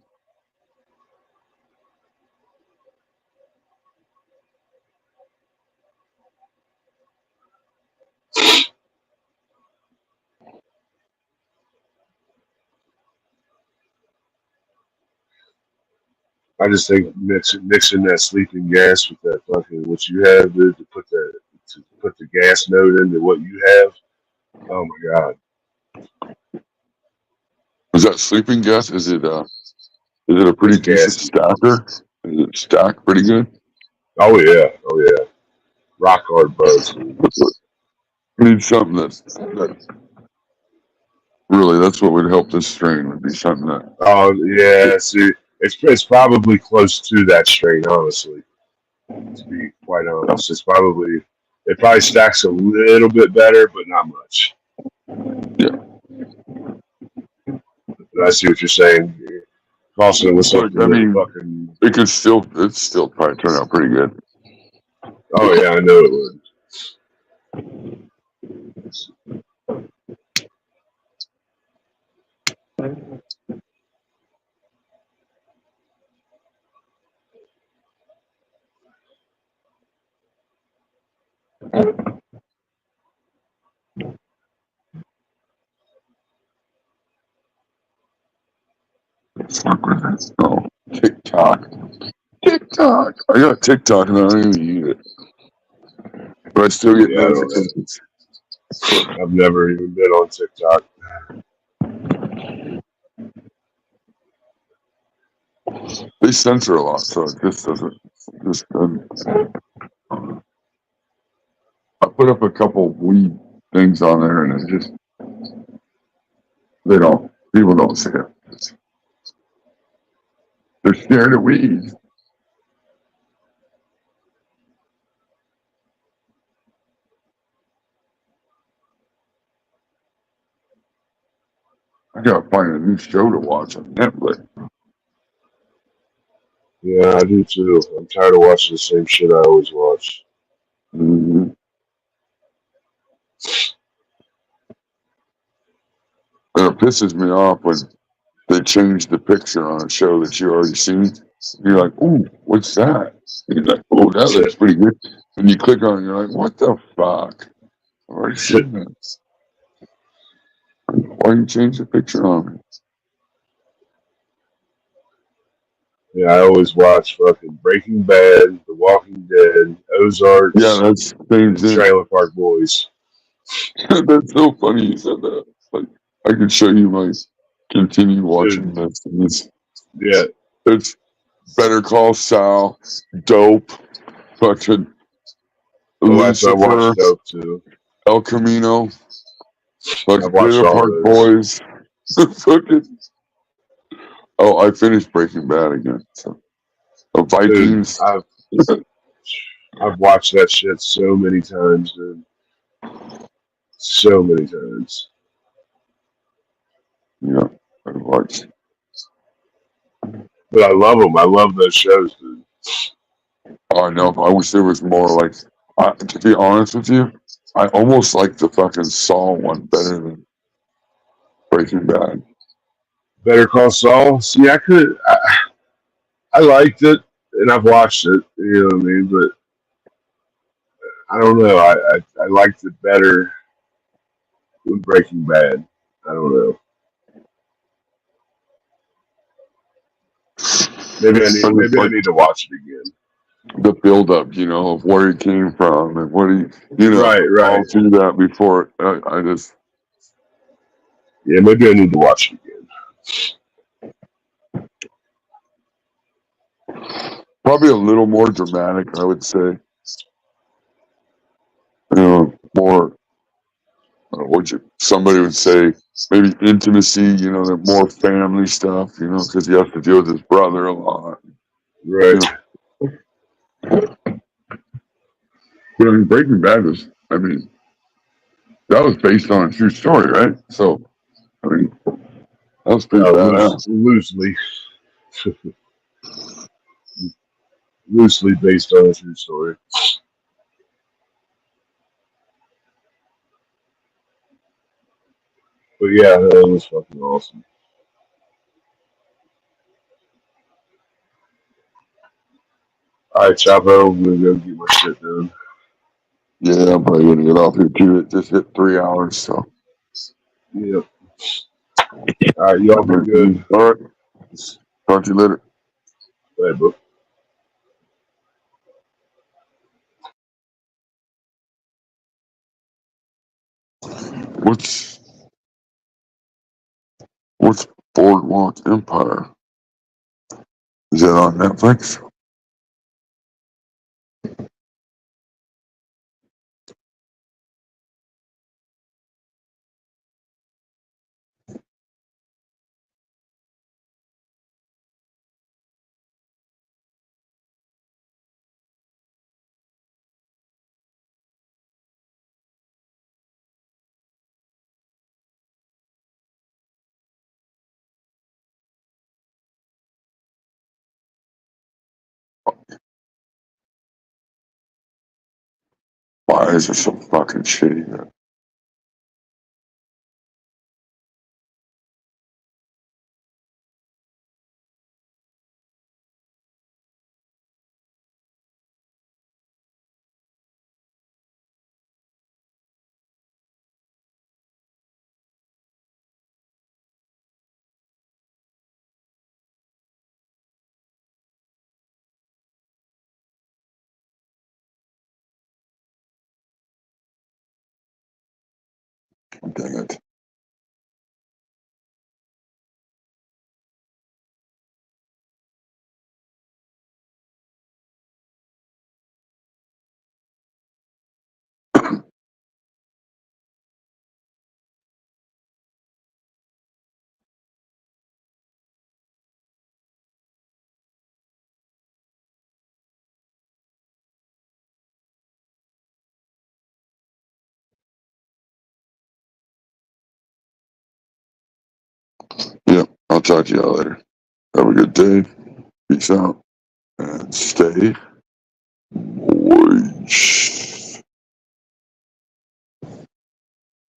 I just think mixing that sleeping gas with that fucking what you have, dude, to put the gas note into what you have. Oh my god. Is that sleeping gas? Is it a pretty It's decent gassy. stacker? Is it stacked pretty good? Oh yeah, oh yeah. Rock hard buds, dude. We need something that really, that's what would help this strain, would be something that, Oh yeah, see, it's probably close to that strain, honestly. To be quite honest, it probably stacks a little bit better, but not much. yeah. But I see what you're saying. Crossing with But, something I that mean, fucking. it's still probably turn out pretty good. Oh yeah, I know it would. Fuck with it. Oh, TikTok. TikTok. I got TikTok and I don't even use it. But I still get Yeah, I don't know. notifications. I've never even been on TikTok. They censor a lot, so it just doesn't. I put up a couple weed things on there, and it just people don't see it. They're scared of weed. I gotta find a new show to watch on Netflix. Yeah, I do too. I'm tired of watching the same shit I always watch. Mm-hmm. And it pisses me off when they change the picture on a show that you already seen. You're like, "Ooh, what's that?" And you're like, "Oh, that looks pretty good." And you click on it, and you're like, "What the fuck? I've already seen this. Why you change the picture on me?" Yeah, I always watch fucking Breaking Bad, The Walking Dead, Yeah, Ozarks, that's the same and thing. Trailer Park Boys. That's so funny you said that. Like, I could show you my continue watching Dude, this. And yeah. it's Better Call Saul, Dope, fucking Oh, I Lucifer, watched Dope too. El Camino, I've fucking watched Trailer all Park those. Boys. Fucking, oh, I finished Breaking Bad again. So, the Dude, Vikings. I've watched that shit so many times, dude. So many times. Yeah, I watched. But I love them. I love those shows, dude. Oh, I know. I wish there was more like. To be honest with you, I almost like the fucking Saul one better than Breaking Bad. Better Call Saul. See, I liked it, and I've watched it. You know what I mean? But I don't know. I liked it better than Breaking Bad. I don't know. But it's Maybe I like need to watch it again. the build up, of where he came from and what Right, all right. through that before. I just, Yeah, maybe I need to watch it again. probably a little more dramatic, I would say. More, somebody would say, maybe intimacy, the more family stuff, because he has to deal with his brother a lot. Right. But I mean, Breaking Bad that was based on a true story, right? So, I mean, that was pretty badass. Loosely, loosely based on a true story. But yeah, that was fucking awesome. All right, Chapo, I'm gonna go get my shit done. Yeah, I'm probably gonna get off here too. It just hit 3 hours, so. Yep. All right, y'all be good. All right. Talk to you later. Bye, bro. What's Boardwalk Empire. Is that on Netflix? Why is it so fucking shitty? Dang it. Yep. I'll talk to y'all later. Have a good day. Peace out. And stay moist.